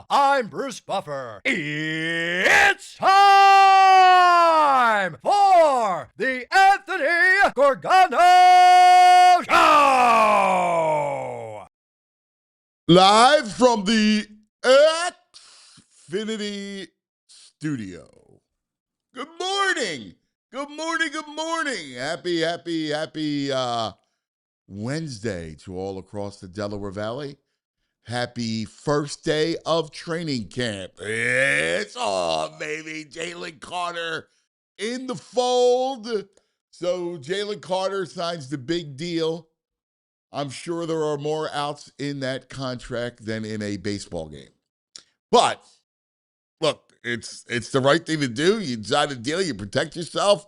I'm Bruce Buffer. It's time for the Anthony Gorgano Show! Live from the Xfinity Studio. Good morning. Good morning. Good morning. Happy Wednesday to all across the Delaware Valley. Happy first day of training camp. It's on, baby. Jalen Carter in the fold. So Jalen Carter signs the big deal. I'm sure there are more outs in that contract than in a baseball game. But look, it's the right thing to do. You sign a deal, you protect yourself,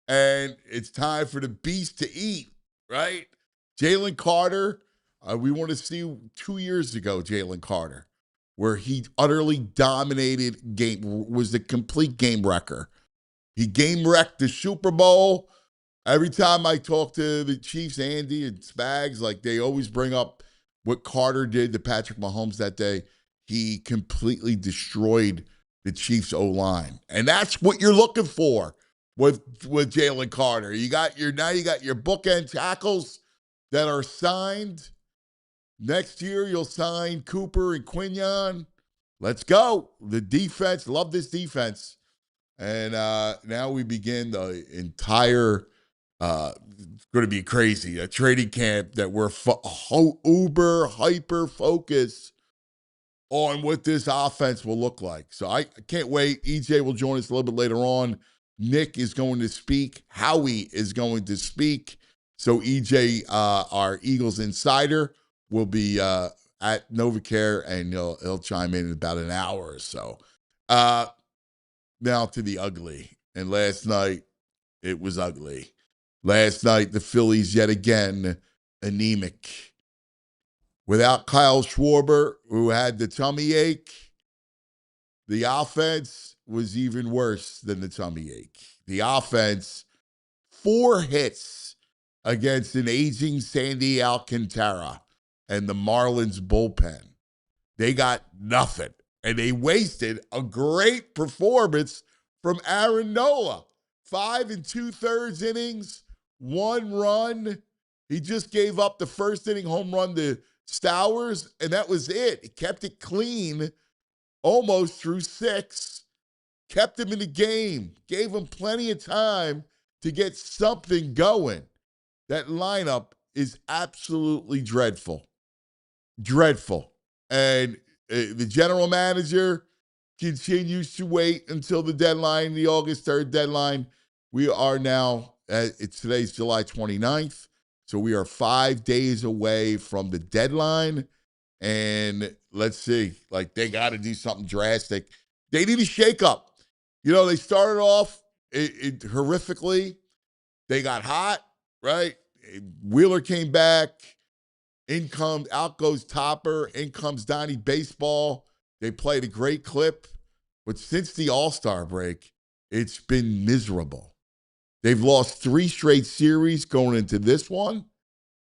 and it's time for the beast to eat, right? Jalen Carter, we want to see 2 years ago, Jalen Carter, where he utterly dominated game, was the complete game wrecker. He game wrecked the Super Bowl. Every time I talk to the Chiefs, Andy and Spags, like they always bring up what Carter did to Patrick Mahomes that day. He completely destroyed the Chiefs O-line. And that's what you're looking for with Jalen Carter. You got your bookend tackles that are signed. Next year, you'll sign Cooper and Quinion. Let's go. The defense, love this defense. And now we begin the entire it's going to be crazy. A trading camp that we're uber hyper focused on what this offense will look like. So I can't wait. EJ will join us a little bit later on. Nick is going to speak. Howie is going to speak. So EJ, our Eagles insider, will be at NovaCare, and he'll chime in about an hour or so. Now to the ugly. And last night, it was ugly. Last night, the Phillies yet again anemic. Without Kyle Schwarber, who had the tummy ache, the offense was even worse than the tummy ache. The offense, 4 hits against an aging Sandy Alcantara and the Marlins bullpen. They got nothing, and they wasted a great performance from Aaron Nola. 5 2/3 innings, 1 run. He just gave up the first inning home run to Stowers, and that was it. He kept it clean almost through 6. Kept him in the game. Gave him plenty of time to get something going. That lineup is absolutely dreadful. Dreadful. And the general manager continues to wait until the deadline, the August 3rd deadline. We are now, today's July 29th, so we are 5 days away from the deadline. And let's see, like they got to do something drastic. They need a shakeup. They started off horrifically. They got hot, right? Wheeler came back. Out goes Topper. In comes Donnie Baseball. They played a great clip. But since the All-Star break, it's been miserable. They've lost 3 straight series going into this one.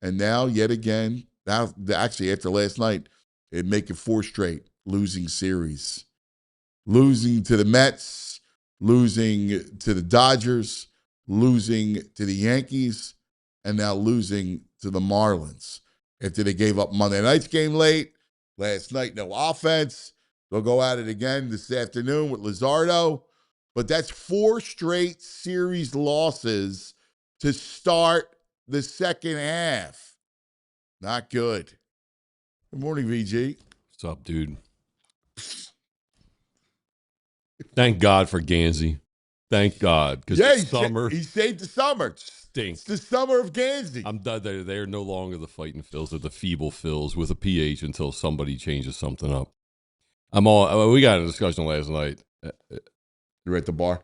And now, yet again, actually after last night, it'd make it 4 straight losing series. Losing to the Mets, losing to the Dodgers, losing to the Yankees, and now losing to the Marlins. After they gave up Monday night's game late, last night no offense. They'll go at it again this afternoon with Luzardo. But that's 4 straight series losses to start the second half. Not good. Good morning, VG. What's up, dude? Thank God for Gansey. Thank God. Because the summer. He saved the summer. Stinks. It's the summer of Gansey. I'm done. They're no longer the fighting Phils. They're the feeble Phils with a PH until somebody changes something up. We got a discussion last night. You're at the bar?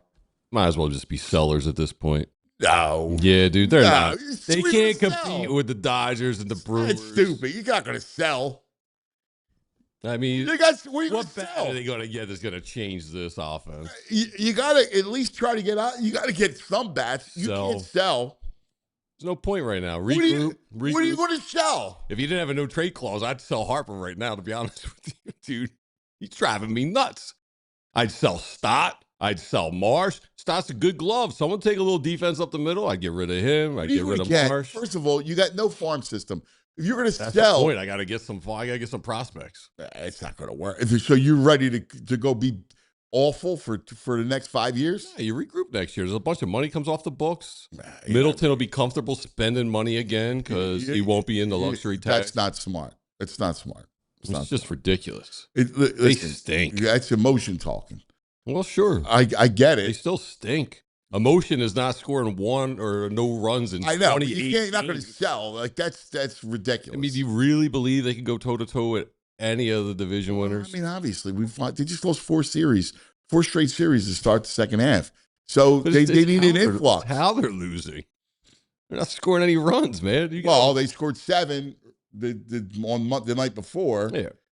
Might as well just be sellers at this point. No. Yeah, dude. They're not. They Sweet can't to compete sell. with the Dodgers and the Brewers. That's stupid. You're not going to sell. I mean, what are you going what to bat sell? are they going to get that's going to change this offense? You got to at least try to get out. You got to get some bats. You can't sell. There's no point right now. What are you going to sell? If you didn't have a no trade clause, I'd sell Harper right now, to be honest with you, dude. He's driving me nuts. I'd sell Stott. I'd sell Marsh. Stott's a good glove. Someone take a little defense up the middle. I'd get rid of him. I'd get rid of Marsh. First of all, you got no farm system. If you're going to That's sell, the point. I got to get some prospects. It's not going to work. So you're ready to go be awful for the next 5 years? Yeah, you regroup next year. There's a bunch of money comes off the books. Middleton will be comfortable spending money again because he won't be in the luxury tax. That's not smart. It's not smart. It's just ridiculous. Listen, they stink. That's emotion talking. Well, sure. I get it. They still stink. Emotion is not scoring one or no runs in 28 I know. You're not going to sell. Like that's ridiculous. I mean, do you really believe they can go toe-to-toe with any of the division winners? I mean, obviously, they just lost 4 straight series to start the second half. So they need an influx. How they're losing. They're not scoring any runs, man. They scored 7 the night before,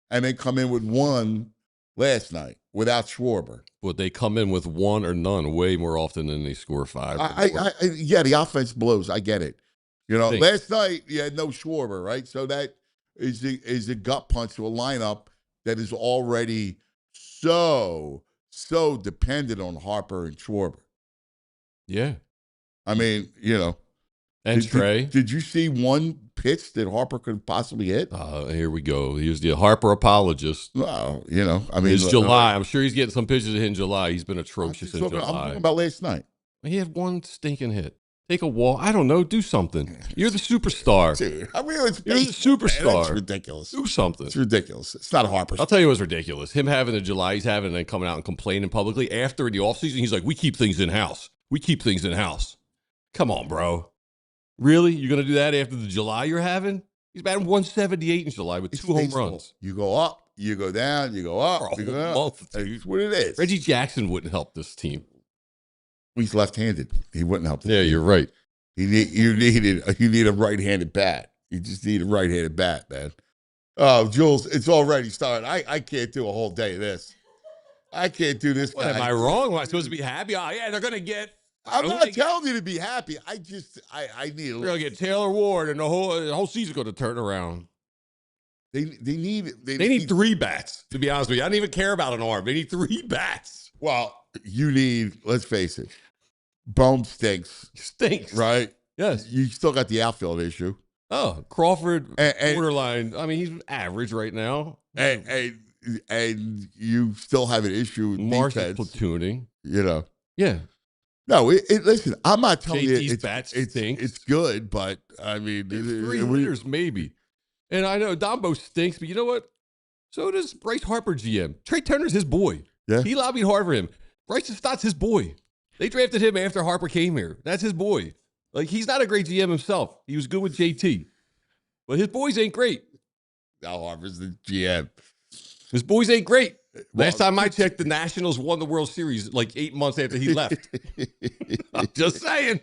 and they come in with 1 last night without Schwarber. But they come in with 1 or none way more often than they score 5. Yeah, the offense blows. I get it. Thanks. Last night you had no Schwarber, right? So that is a gut punch to a lineup that is already so dependent on Harper and Schwarber. Yeah. I mean, And Trey. Did you see one pitch that Harper could possibly hit? Here we go. Here's the Harper apologist. Well, I mean, it's July. I'm sure he's getting some pitches in July. He's been atrocious in July. I'm talking about last night. He had 1 stinking hit. Take a walk. I don't know. Do something. You're the superstar. Dude, I mean, it's You're the superstar. It's ridiculous. Do something. It's ridiculous. It's not Harper. I'll tell you what's ridiculous. Him having the July he's having and then coming out and complaining publicly after in the offseason, he's like, we keep things in-house. We keep things in-house. Come on, bro. Really? You're going to do that after the July you're having? He's batting 178 in July with 2 home runs. You go up, you go down, you go up. For a whole month. That's what it is. Reggie Jackson wouldn't help this team. He's left-handed. He wouldn't help. Yeah, you're right. You need a right-handed bat. You just need a right-handed bat, man. Oh, Jules, it's already started. I can't do a whole day of this. I can't do this. What, am I wrong? Am I supposed to be happy? Oh, yeah, they're going to get. I'm not telling you to be happy. I need a little. They're going to get Taylor Ward, and the whole season's going to turn around. They need 3 bats, to be honest with you. I don't even care about an arm. They need 3 bats. Well, you need, let's face it, Bohm stinks. Right? Yes. You still got the outfield issue. Oh, Crawford, borderline. I mean, he's average right now. And you still have an issue with Marsh defense. Platooning. Yeah. No, listen, I'm not telling you it's good, but I mean, 3 years maybe. And I know Dombo stinks, but you know what? So does Bryce Harper, GM. Trey Turner's his boy. Yeah. He lobbied hard for him. Bryce Stott's his boy. They drafted him after Harper came here. That's his boy. Like, he's not a great GM himself. He was good with JT. But his boys ain't great. Now Harper's the GM. His boys ain't great. Last time I checked, the Nationals won the World Series like 8 months after he left. I'm just saying.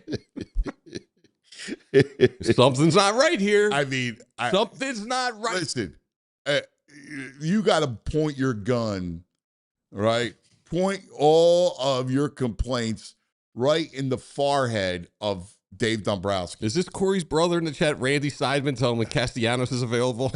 Something's not right here. I mean, something's not right. Listen, you got to point your gun, right? Point all of your complaints right in the forehead of Dave Dombrowski. Is this Corey's brother in the chat, Randy Seidman, telling him Castellanos is available?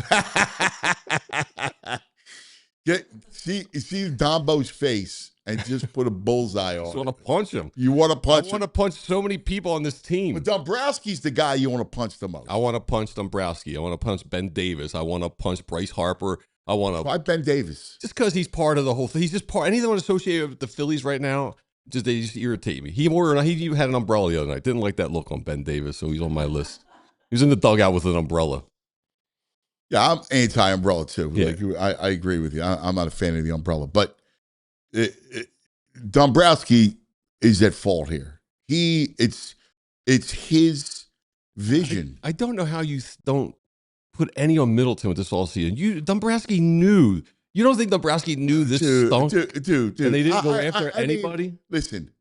See Dombo's face and just put a bullseye on. I just want to punch him. You want to punch him? I want to punch so many people on this team. But Dombrowski's the guy you want to punch the most. I want to punch Dombrowski. I want to punch Ben Davis. I want to punch Bryce Harper. I want to. Why Ben Davis? Just because he's part of the whole thing. He's just part. Anyone associated with the Phillies right now, they just irritate me. He even had an umbrella the other night. Didn't like that look on Ben Davis, so he's on my list. He was in the dugout with an umbrella. Yeah, I'm anti-umbrella too. Yeah. Like, I agree with you. I'm not a fan of the umbrella, but Dombrowski is at fault here. It's his vision. I don't know how you don't put any on Middleton with this all season. Dombrowski knew. You don't think Dombrowski knew this stunk? Dude. And they didn't go after anybody? Listen,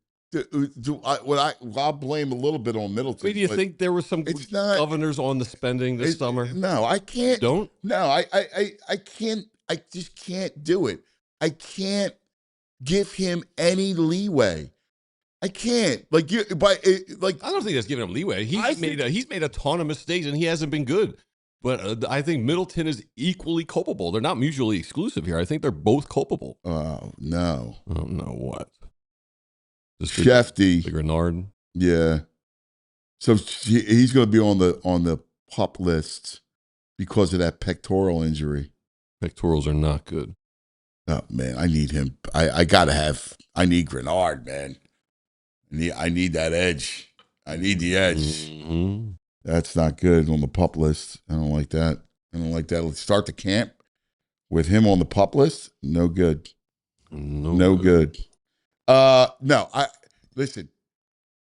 I'll blame a little bit on Middleton. Wait, do you think there were some governors on the spending this summer? No, I can't. Don't? No, I can't. I just can't do it. I can't give him any leeway. I can't. I don't think that's giving him leeway. He's made a ton of mistakes and he hasn't been good. But I think Middleton is equally culpable. They're not mutually exclusive here. I think they're both culpable. Oh, no. I don't know what. Shefty. The Grenard. Yeah. So he's going to be on the PUP list because of that pectoral injury. Pectorals are not good. Oh, man, I need him. I need Grenard, man. I need that edge. I need the edge. Mm-hmm. That's not good on the PUP list. I don't like that. Let's start the camp with him on the PUP list. No good. No good. No, listen.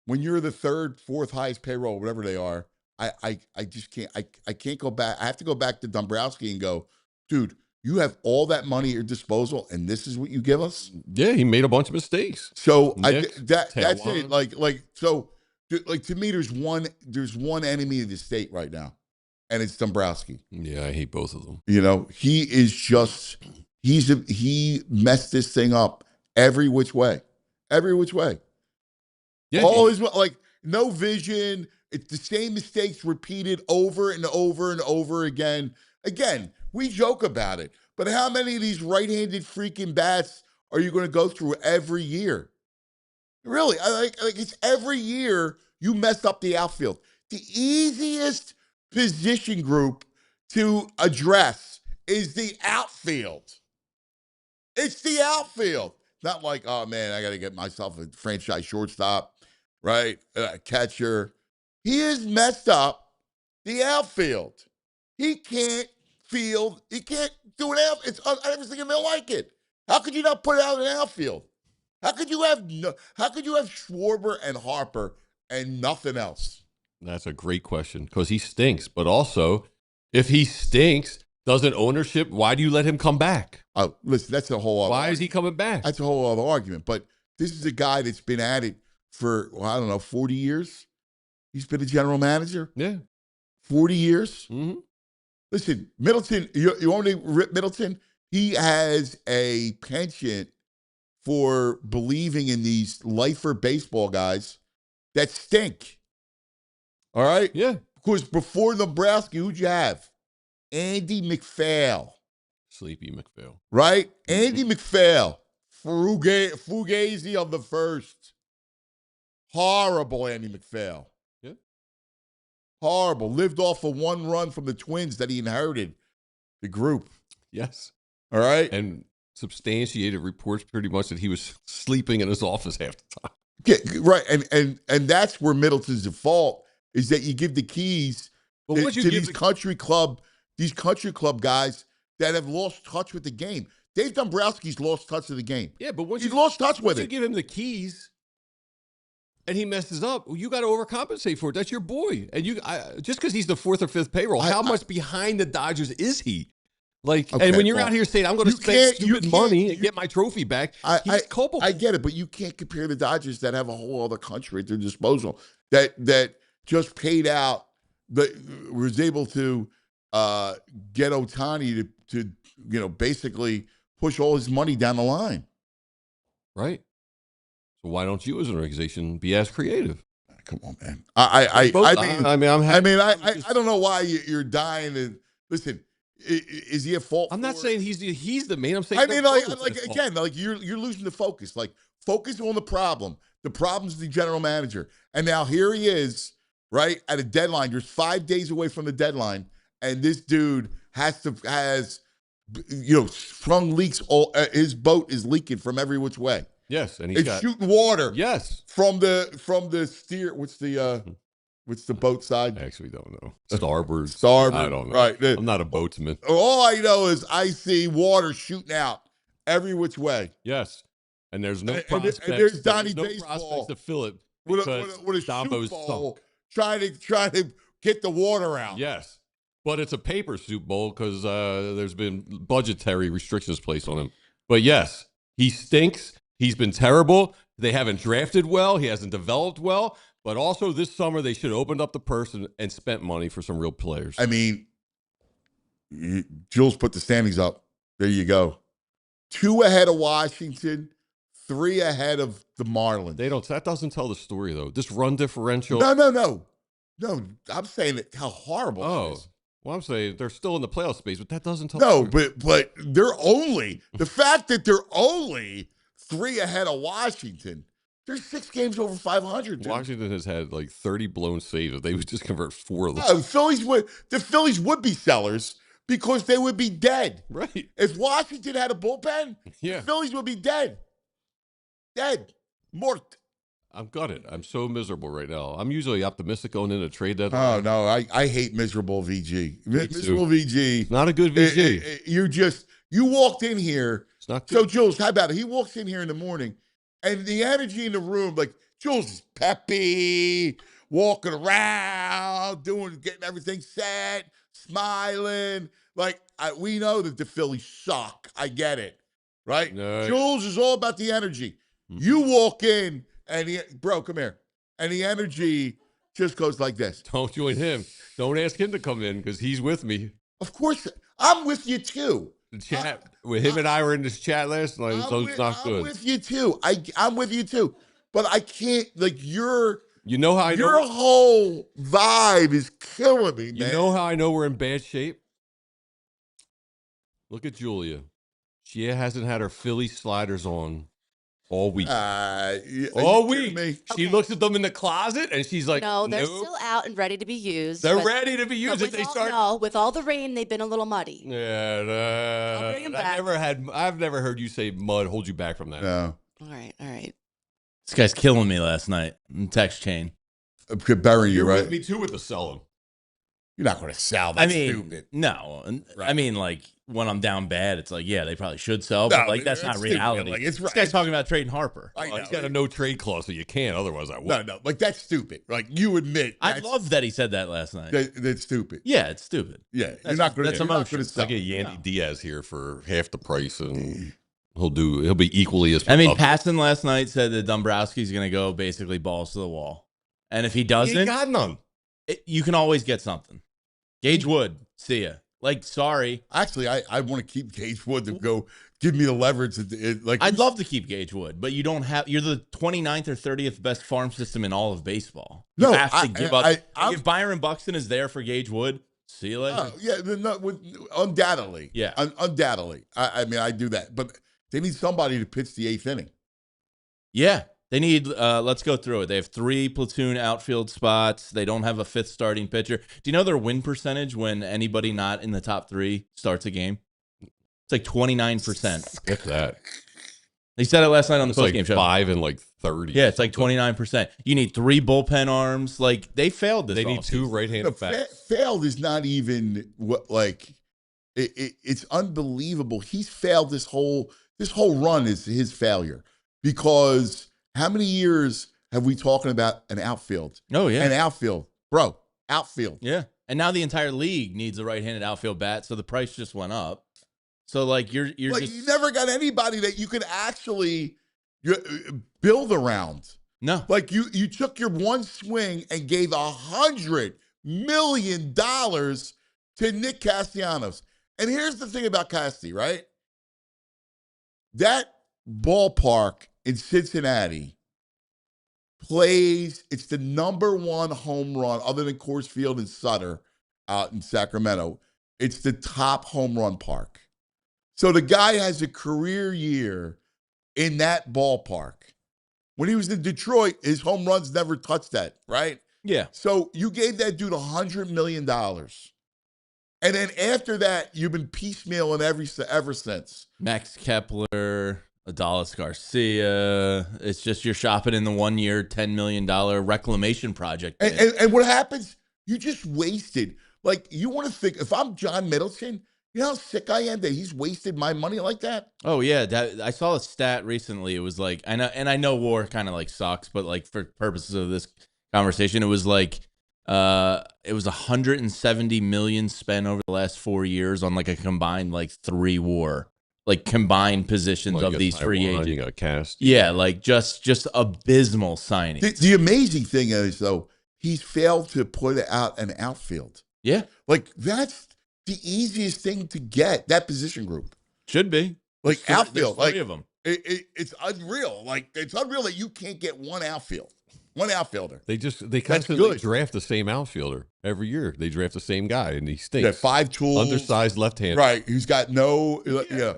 When you're the third, fourth highest payroll, whatever they are, I just can't. I can't go back. I have to go back to Dombrowski and go, dude, you have all that money at your disposal, and this is what you give us? Yeah, he made a bunch of mistakes. So that's it. Like to me, there's one enemy of the state right now, and it's Dombrowski. Yeah, I hate both of them. You know, he messed this thing up every which way. Yeah, all his no vision. It's the same mistakes repeated over and over and over again. Again, we joke about it, but how many of these right-handed freaking bats are you going to go through every year? Really, it's every year you mess up the outfield. The easiest position group to address is the outfield. It's the outfield. Not like, oh man, I got to get myself a franchise shortstop, right? Catcher. He has messed up the outfield. He can't field. He can't do an outfield. I never seen him like it. How could you not put out an outfield? How could you have Schwarber and Harper and nothing else? That's a great question because he stinks. But also, if he stinks, doesn't ownership? Why do you let him come back? Oh, listen, that's a whole other Why argument. is he coming back? That's a whole other argument. But this is a guy that's been at it for, 40 years. He's been a general manager. Yeah. 40 years. Mm-hmm. Listen, Middleton, you want to rip Middleton? He has a penchant for believing in these lifer baseball guys that stink. All right? Yeah. Because before Dombrowski, who'd you have? Andy McPhail. Sleepy McPhail. Right? Andy McPhail. Fugazi of the first. Horrible Andy McPhail. Yeah. Horrible. Lived off of one run from the Twins that he inherited. The group. Yes. All right? And substantiated reports pretty much that he was sleeping in his office half the time. Yeah, right. And that's where Middleton's default is that you give the keys to these country club guys that have lost touch with the game. Dave Dombrowski's lost touch with the game. Yeah, but he's lost touch with it. You give him the keys and he messes up, well, you got to overcompensate for it. That's your boy. And just because he's the fourth or fifth payroll, how much behind the Dodgers is he? And when you're out here saying, I'm going to spend stupid money and get my trophy back, he's culpable. I get it, but you can't compare the Dodgers that have a whole other country at their disposal that just paid out, that was able to get Ohtani to basically push all his money down the line. Right. So why don't you as an organization be as creative? Come on, man. I don't know why you're dying to listen. Is he at fault? I'm not saying he's the main. I'm saying you're losing the focus. Like, focus on the problem. The problem's the general manager. And now here he is, right, at a deadline. You're 5 days away from the deadline, and this dude has sprung leaks. His boat is leaking from every which way. Yes, and it's shooting water. Yes, from the steer. What's the boat side? I actually don't know. Starboard. I don't know. Right. I'm not a boatsman. All I know is I see water shooting out every which way. Yes. And there's no prospects. And there's Donnie Baseball. Baseball to fill it with a shoot ball trying to get the water out. Yes. But it's a paper soup bowl because there's been budgetary restrictions placed on him. But yes, he stinks. He's been terrible. They haven't drafted well. He hasn't developed well. But also this summer, they should have opened up the purse and spent money for some real players. I mean, Jules put the standings up. There you go. 2 ahead of Washington, 3 ahead of the Marlins. That doesn't tell the story, though. This run differential. No. I'm saying how horrible it is. Well, I'm saying they're still in the playoff space, but that doesn't tell No, the truth. but they're only the fact that they're only 3 ahead of Washington. They're 6 games over 500. Dude. Washington has had like 30 blown saves. If they would just convert 4 of them. The Phillies would be sellers because they would be dead. Right. If Washington had a bullpen, Yeah. the Phillies would be dead. Dead. Mort. I'm gutted. I'm so miserable right now. I'm usually optimistic going into trade Oh, deadline. no. I hate miserable VG. Me too. Miserable VG. Not a good VG. You walked in here. It's not So, good. Jules, how about it? He walks in here in the morning, and the energy in the room, like, Jules is peppy, walking around, getting everything set, smiling. Like, we know that the Phillies suck. I get it, right? No. Jules is all about the energy. You walk in, and bro, come here. And the energy just goes like this. Don't join him. Don't ask him to come in because he's with me. Of course, I'm with you, too. The chat with him and I were in this chat last night, so it's not good. I'm with you, too. I'm with you, too. But I can't, like, You know how I know? your whole vibe is killing me, man. You know how I know we're in bad shape? Look at Julia. She hasn't had her Philly sliders on all week. All week. She looks at them in the closet and she's like, no, they're nope. still out and ready to be used. They're ready to be used if they start. No, with all the rain, they've been a little muddy. Yeah, I'll bring 'em back. I've never heard you say mud hold you back from that. No. All right. This guy's killing me last night in text chain. Could bury you, You're right? with me too with the selling. You're not going to sell. That's stupid. No. Right. I mean, like, when I'm down bad, it's like, yeah, they probably should sell, but, like, that's not stupid. reality. Like, it's This guy's talking about trading Harper. I know. He's got a no trade clause, so you can't. Otherwise, I would. No. Like, that's stupid. Like, you admit. I love that he said that last night. That's stupid. Yeah, it's stupid. Yeah. You're not going that's to emotion. sell. I get Yandy Diaz here for half the price, and he'll be equally as. I mean, Passon last night said that Dombrowski's going to go basically balls to the wall. And if he He doesn't, ain't got none. you can always get something. Gage Wood, see ya. Like, sorry. Actually, I want to keep Gage Wood to go give me the leverage. Like, I'd love to keep Gage Wood, but you're the 29th or 30th best farm system in all of baseball. You have to give up. If Byron Buxton is there for Gage Wood, see you later. Undoubtedly. Yeah. Undoubtedly. I mean, I do that. But they need somebody to pitch the 8th inning. Yeah. They need, let's go through it. They have 3 platoon outfield spots. They don't have a 5th starting pitcher. Do you know their win percentage when anybody not in the top 3 starts a game? It's like 29%. Get that. They said it last night on the It's like postgame show. 5 and like 30. Yeah, it's like 29%. You need 3 bullpen arms. Like, they failed this They need offseason. 2 right-handed bats. Failed is not even what, like, it's unbelievable. He's failed this whole run is his failure because how many years have we talking about an outfield? Oh, yeah. An outfield. Bro, outfield. Yeah. And now the entire league needs a right-handed outfield bat, so the price just went up. So, like, you're Like, just... you never got anybody that you could actually build around. No. Like, you took your one swing and gave $100 million to Nick Castellanos. And here's the thing about Casty, right? That ballpark in Cincinnati it's the #1 home run other than Coors Field and Sutter out in Sacramento. It's the top home run park. So the guy has a career year in that ballpark. When he was in Detroit, his home runs never touched that, right? Yeah. So you gave that dude $100 million. And then after that, you've been piecemealing ever since. Max Kepler, Adolis Garcia. It's just you're shopping in the 1 year, $10 million reclamation project. And what happens? You just wasted. Like, you want to think, if I'm John Middleton, you know how sick I am that he's wasted my money like that? Oh, yeah. I saw a stat recently. It was like, I know WAR kind of like sucks, but like for purposes of this conversation, it was like, it was 170 million spent over the last 4 years on like a combined like 3 WAR, like combined positions of these free agents. You got cast. Yeah, like just abysmal signing. The amazing thing is, though, he's failed to put out an outfield. Yeah, Like, that's the easiest thing to get, that position group. should be. Like, outfield. There's 3 Like, of them. it's unreal. Like, it's unreal that you can't get one outfield. One outfielder. They That's constantly good. draft the same outfielder every year. They draft the same guy, and he stinks. Yeah, 5 tools. Undersized left-hander. Right. He's got no,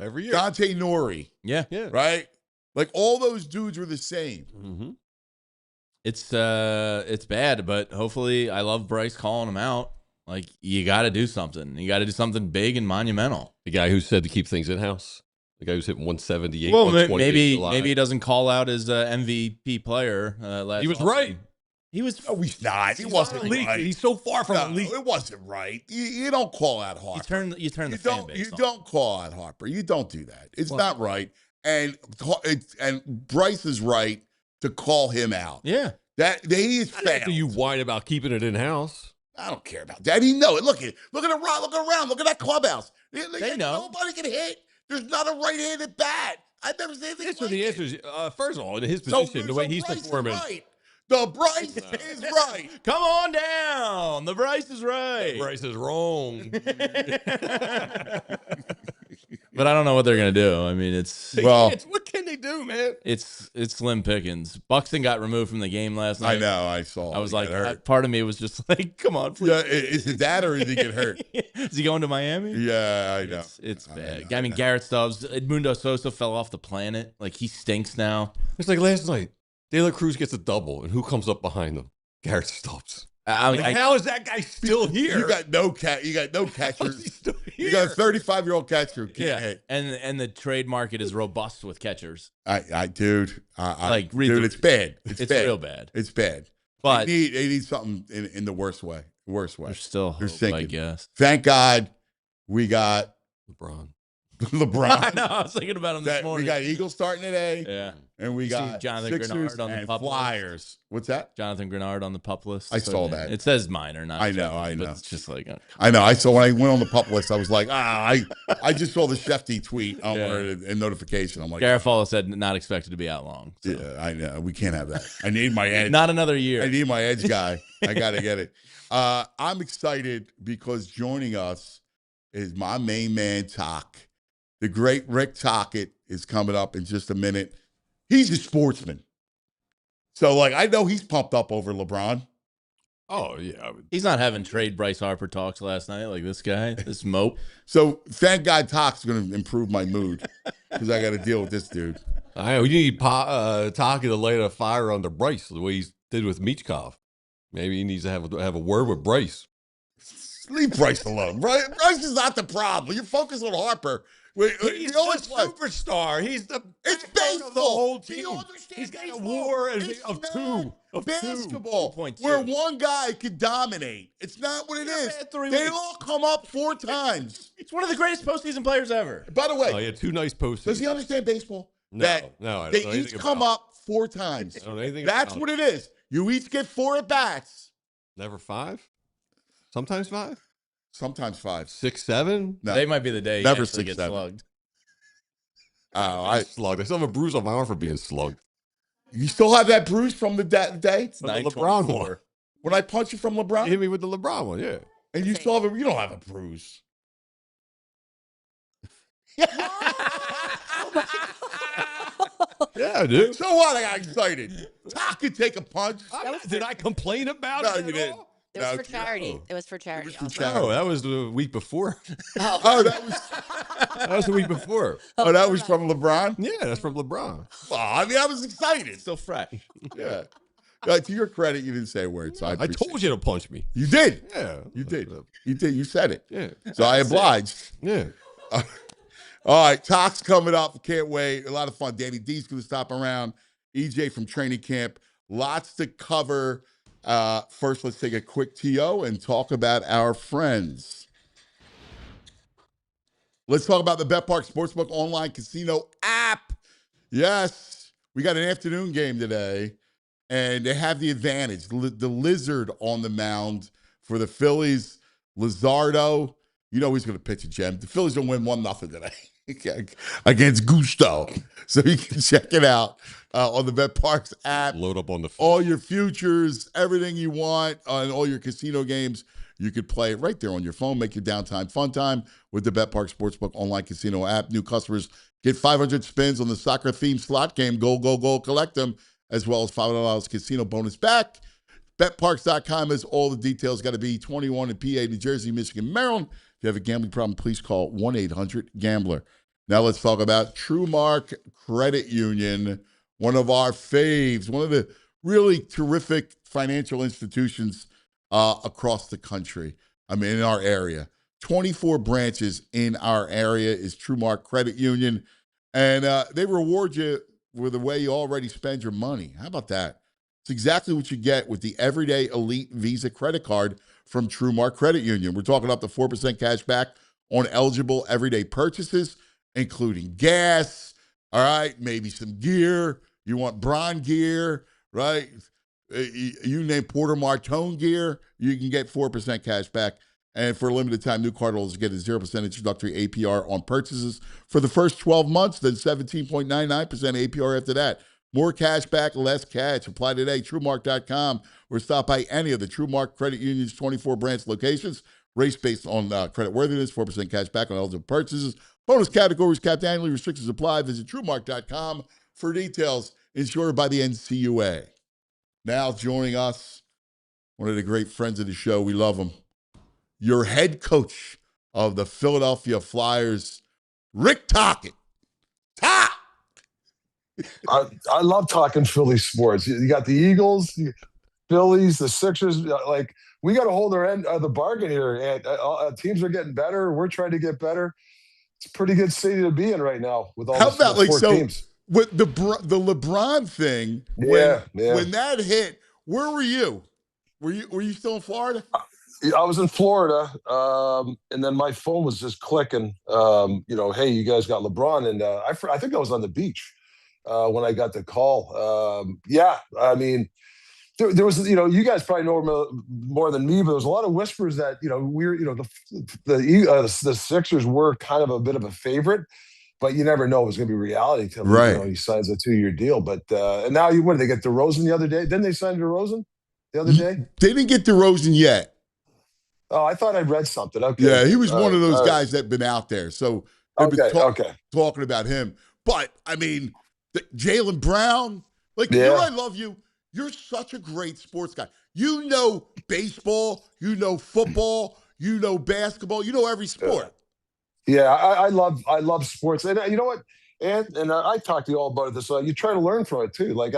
every year. Dante Nori. Yeah. Yeah. Right. Like all those dudes were the same. Mm-hmm. It's bad, but hopefully I love Bryce calling him out. Like, you got to do something. You got to do something big and monumental. The guy who said to keep things in-house. The guy who's hitting 178, Well, 128 maybe he doesn't call out his MVP player last. He was offseason. right. He was. No, he's not. He He's wasn't not elite. right. He's so far from No, elite. it wasn't right. You don't call out Harper. You turn the fan base You on. don't call out Harper. You don't do that. It's not right. And Bryce is right to call him out. Yeah. That he is failed. After you whine about keeping it in-house. I don't care about that. He know it. Look around. Look at that clubhouse. They know. Nobody can hit. There's not a right-handed bat. I've never seen anything That's like what the it. answer is. First of all, in his position, the way he's Bryce is performing. right. The Bryce is right. Come on down. The Bryce is right. Bryce is wrong. But I don't know what they're gonna do. I mean, What can they do, man? it's slim pickings. Buxton got removed from the game last night. I know. I saw. I was He like, got hurt. part of me was just like, come on, please. Yeah, is it that or did he get hurt? Is he going to Miami? Yeah, I know. It's bad. know. I mean, Garrett Stubbs, Edmundo Sosa fell off the planet. Like, he stinks now. It's like last night. De La Cruz gets a double, and who comes up behind him? Garrett Stubbs. How is that guy still here? You got no How is he catchers. still here? You got a 35-year-old catcher who can't hit. And the trade market is robust with catchers. Dude, it's bad. It's bad. real bad. It's bad. But they need something in the worst way. there's still They're hope, I sinking. guess. Thank God we got LeBron. LeBron. I know. I was thinking about him this morning. We got Eagles starting today, Yeah. and we See got Jonathan Sixers Grenard on the and pup list? Flyers. What's that? Jonathan Grenard on the pup list. I saw that. It says minor, not. I know, Jeff, I but know. It's just like. I know. I saw when I went on the pup list, I was like, I just saw the Shefty tweet or a notification. I'm like, Garofalo said not expected to be out long. So. yeah, I know. We can't have that. I need my edge. Not another year. I need my edge guy. I got to get it. I'm excited because joining us is my main man, Tock. The great Rick Tocchet is coming up in just a minute. He's a sportsman. So, like, I know he's pumped up over LeBron. Oh, yeah. He's not having trade Bryce Harper talks last night like this guy, this mope. So, thank God Tock's going to improve my mood because I got to deal with this dude. We need Tocchet to light a fire under Bryce the way he did with Michkov. Maybe he needs to have a word with Bryce. Leave Bryce alone. Bryce is not the problem. You focus on Harper. He's the superstar. He's the It's backbone of the baseball. whole Do team. you understand He's got baseball? a war It's of not two. basketball, 2.2. where one guy could dominate. It's not what it is. had 3 They weeks. all come up 4 times. He's one of the greatest postseason players ever. By the way, Oh, he had 2 nice posts. does he understand baseball? No, I They don't know each anything come about up 4 times. I don't know anything That's about what it is. You each get 4 at bats. Never 5? Sometimes 5? Sometimes 5. 6, 7? No. Today might be the day he Never actually 6, gets 7. slugged. Slugged. I still have a bruise on my arm for being slugged. You still have that bruise from the day? It's The LeBron 9:24. one. When I punch you from He LeBron? hit me with the LeBron one, yeah. And you still have you don't have a bruise. Yeah, I do. So what? I got excited. Tock could take a punch. Did I complain about No, it? you at didn't. all? It was No, for charity. no. It was for charity. for also. charity. No, that was the week before. Oh, that was The week before. that was from LeBron. Yeah, that's from LeBron. Well, I mean, I was excited. Still fresh. Yeah. To your credit, you didn't say a word. So I I told you to punch me. you did. Yeah. You did. You did. You said it. Yeah. So I obliged. Yeah. All right, Tock's coming up. Can't wait. A lot of fun. Danny D's going to stop around. EJ from training camp. Lots to cover. First, let's take a quick TO and talk about our friends. Let's talk about the Bet Park Sportsbook online casino app. Yes, we got an afternoon game today, and they have the advantage. The Lizard on the mound for the Phillies. Lizardo, you know he's going to pitch a gem. The Phillies going to win 1-0 today against Gusto. So you can check it out on the Bet Parks app. Load up on the All your futures, everything you want on all your casino games, you could play it right there on your phone. Make your downtime fun time with the Bet Park Sportsbook online casino app. New customers get 500 spins on the soccer-themed slot game. Goal, goal, goal, collect them. as well as $5 casino bonus back. BetParks.com has all the details. Got to be 21 in PA, New Jersey, Michigan, Maryland. If you have a gambling problem, please call 1-800-GAMBLER. Now let's talk about TrueMark Credit Union, one of our faves, one of the really terrific financial institutions across the country. I mean, in our area. 24 branches in our area is TrueMark Credit Union, and they reward you with the way you already spend your money. How about that? It's exactly what you get with the Everyday Elite Visa credit card from TrueMark Credit Union. We're talking up to 4% cash back on eligible everyday purchases, including gas, all right, maybe some gear. You want Bron gear, right? You name Porter Martone gear, you can get 4% cash back. And for a limited time, new cardholders get a 0% introductory APR on purchases for the first 12 months, then 17.99% APR after that. More cash back, less cash. Apply today, TrueMark.com, or stop by any of the TrueMark Credit Union's 24 branch locations. Race based on credit worthiness, 4% cash back on eligible purchases. Bonus categories capped annually, restrictions apply. Visit TrueMark.com for details. Insured by the NCUA. Now joining us, one of the great friends of the show. We love him. Your head coach of the Philadelphia Flyers, Rick Tocchet. I love talking Philly sports. You got the Eagles, the Phillies, the Sixers. Like, we got to hold our end of the bargain here. And teams are getting better. We're trying to get better. It's a pretty good city to be in right now with all the four teams. With the LeBron thing, when that hit, where were you? Were you still in Florida? I was in Florida, and then my phone was just clicking. Hey, you guys got LeBron, and I think I was on the beach when I got the call. I mean, there was, you guys probably know more than me, but there was a lot of whispers that the Sixers were kind of a bit of a favorite, but you never know it was going to be reality until he signs a 2-year deal. But and now what did they get DeRozan the other day? Didn't they sign DeRozan the other day? They didn't get DeRozan yet. Oh, I thought I read something. Okay. Yeah, he was one of those guys that been out there. So they've been talking about him. But, I mean, Jaylen Brown, I love you. You're such a great sports guy. You know baseball, you know football, you know basketball, you know every sport. Yeah, I love sports. And you know what? And I talked to you all about it. So you try to learn from it, too. Like,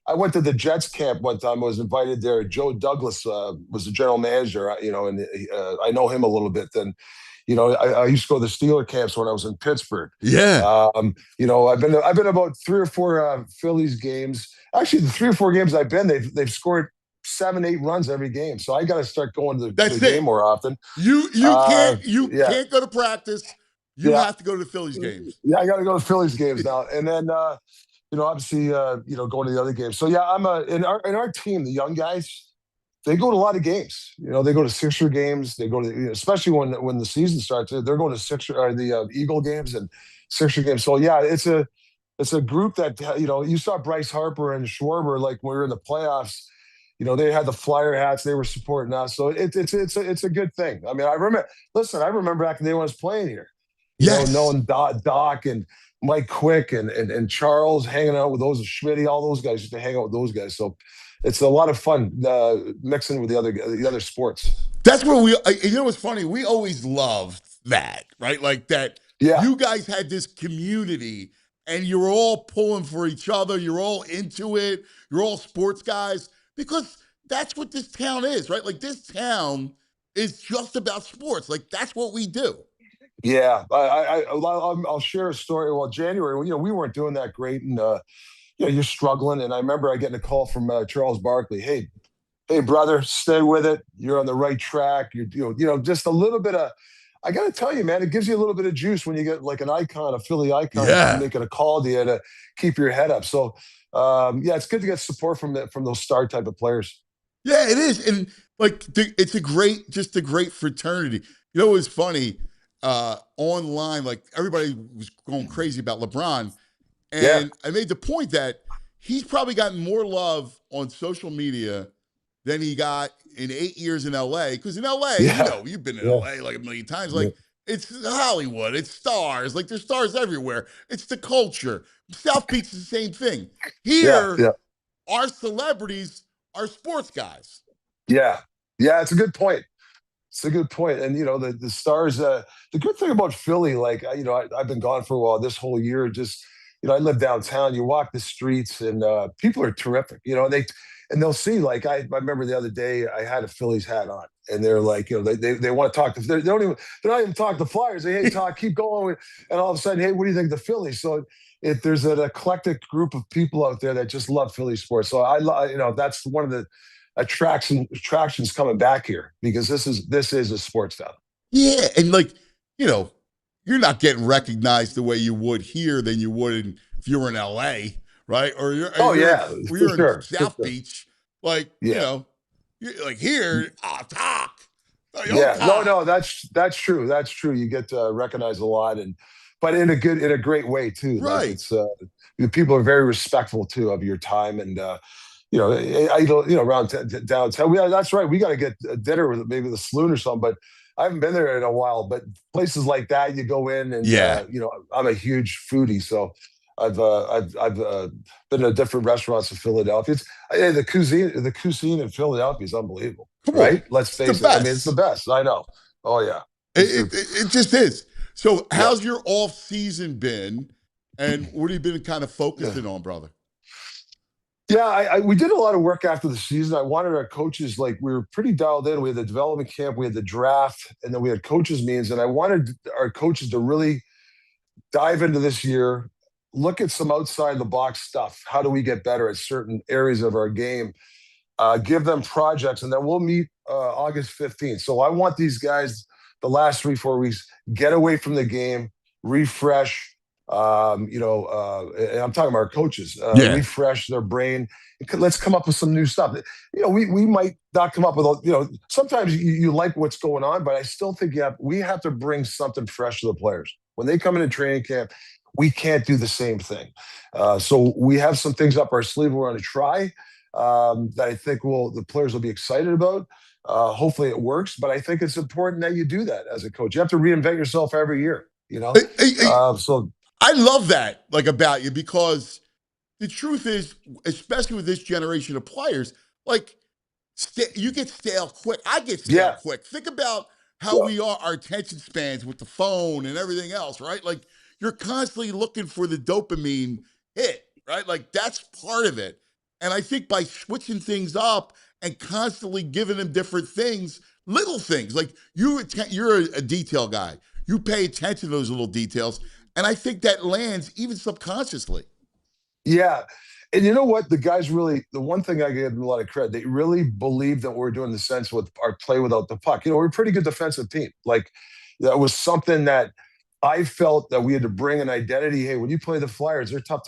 I went to the Jets camp one time. I was invited there. Joe Douglas was the general manager, and I know him a little bit. Then, I used to go to the Steeler camps when I was in Pittsburgh. Yeah. I've been about 3 or 4 Phillies games. Actually, the 3 or 4 games I've been, they've scored 7-8 runs every game. So I got to start going to the game more often. You can't go to practice. You have to go to the Phillies games. Yeah, I got to go to Phillies games now. And then obviously, going to the other games. So yeah, I'm in our team, the young guys, they go to a lot of games. They go to Sixer games. They go to, especially when the season starts, they're going to the Eagle games and Sixer games. So yeah, it's a group that, you saw Bryce Harper and Schwarber, like when we were in the playoffs, they had the Flyer hats, they were supporting us. So it's a good thing. I mean, I remember back in the day when I was playing here, knowing Doc and Mike Quick and Charles, hanging out with those, Schmitty, all those guys, used to hang out with those guys. So it's a lot of fun mixing with the other sports. That's what what's funny? We always loved that, right? Like that. Yeah. You guys had this community and you're all pulling for each other. You're all into it. You're all sports guys because that's what this town is, right? Like this town is just about sports. Like that's what we do. Yeah, I'll share a story. Well, January, we weren't doing that great, and you're struggling. And I remember getting a call from Charles Barkley. Hey, brother, stay with it. You're on the right track. You're just a little bit of. I got to tell you, man, it gives you a little bit of juice when you get like an icon, a Philly icon, making a call to you to keep your head up. So, it's good to get support from those star type of players. Yeah, it is, and it's a great fraternity. It was funny. Online, like everybody was going crazy about LeBron. And I made the point that he's probably gotten more love on social media than he got in 8 years in LA. Because in LA, you've been in LA like a million times. Like it's Hollywood, it's stars. Like there's stars everywhere. It's the culture. South Beach is the same thing. Here, our celebrities are sports guys. Yeah. Yeah, it's a good point. It's a good point. And the Stars. The good thing about Philly, like I've been gone for a while. This whole year, just I live downtown. You walk the streets, and people are terrific. They'll see. Like I remember the other day, I had a Phillies hat on, and they're like, they want to talk to. They're not even talking to Flyers. They hey talk, keep going, and all of a sudden, hey, what do you think of the Phillies? So there's an eclectic group of people out there that just love Philly sports. So that's one of the attractions coming back here, because this is a sports town. Yeah, and you're not getting recognized the way you would here than you would if you were in LA, right? Or you're For in sure. South Beach, Yeah. you're like here, talk. Yeah, no, that's true. That's true. You get recognized a lot, but in a great way too. Like Right. it's people are very respectful too of your time, and around downtown. That's right. We got to get a dinner with maybe the Saloon or something. But I haven't been there in a while. But places like that, you go in, and Yeah. I'm a huge foodie, so I've been to different restaurants in Philadelphia. The cuisine in Philadelphia is unbelievable. Come Right? on. Let's It's face the it. I mean, it's best. the best. I know. Oh yeah. It just is. So Yeah. how's your off season been? And what have you been kind of focusing on, brother? Yeah, we did a lot of work after the season. I wanted our coaches, like we were pretty dialed in. We had the development camp, we had the draft, and then we had coaches meetings. And I wanted our coaches to really dive into this year, look at some outside the box stuff. How do we get better at certain areas of our game? Give them projects, and then we'll meet August 15th. So I want these guys the last 3-4 weeks get away from the game, refresh. And I'm talking about our coaches, Yeah. refresh their brain. Let's come up with some new stuff. We might not come up with, sometimes you like what's going on, but I still think we have to bring something fresh to the players. When they come into training camp, we can't do the same thing. So we have some things up our sleeve we're going to try that I think the players will be excited about. Hopefully it works, but I think it's important that you do that as a coach. You have to reinvent yourself every year, So I love that, about you, because the truth is, especially with this generation of players, you get stale quick. I get stale yeah, quick. Think about how we are, our attention spans with the phone and everything else, right? Like, you're constantly looking for the dopamine hit, right? Like, that's part of it. And I think by switching things up and constantly giving them different things, little things, like you're a detail guy. You pay attention to those little details. And I think that lands even subconsciously. yeah. And you know what? The guys really, the one thing I give them a lot of credit, they really believe that we're doing the sense with our play without the puck. We're a pretty good defensive team. Like, that was something that I felt that we had to bring an identity. Hey, when you play the Flyers, they're tough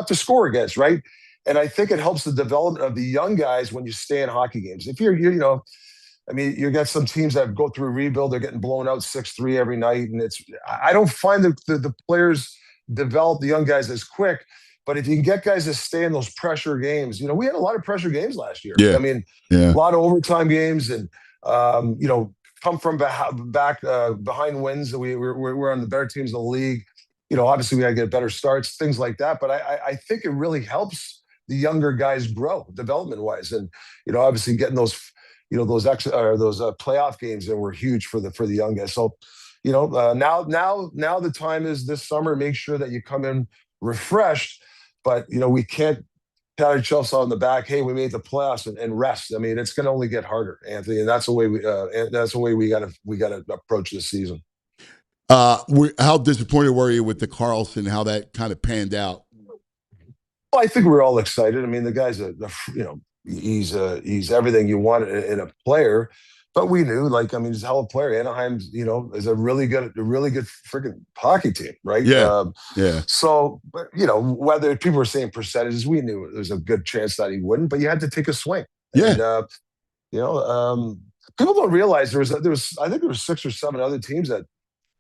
to score against, right? And I think it helps the development of the young guys when you stay in hockey games. If you got some teams that go through a rebuild, they're getting blown out 6-3 every night. And I don't find the players develop the young guys as quick. But if you can get guys to stay in those pressure games, we had a lot of pressure games last year. Yeah. I mean, Yeah. a lot of overtime games, and come from back behind wins. We're on the better teams in the league. Obviously we got to get better starts, things like that. But I think it really helps the younger guys grow development wise, and obviously getting those those playoff games that were huge for the young guys. So now the time is this summer. Make sure that you come in refreshed. But we can't pat ourselves on the back. Hey, we made the playoffs and rest. I mean, it's going to only get harder, Anthony, and that's the way we got to approach this season. How disappointed were you with the Carlson? How that kind of panned out? Well, I think we're all excited. I mean, the guy's he's everything you want in a player. But we knew, he's a hell of a player. Anaheim's, is a really good freaking hockey team, right? Yeah. Yeah. So, whether people were saying percentages, we knew there was a good chance that he wouldn't, but you had to take a swing. Yeah. And, people don't realize there was I think there was 6 or 7 other teams that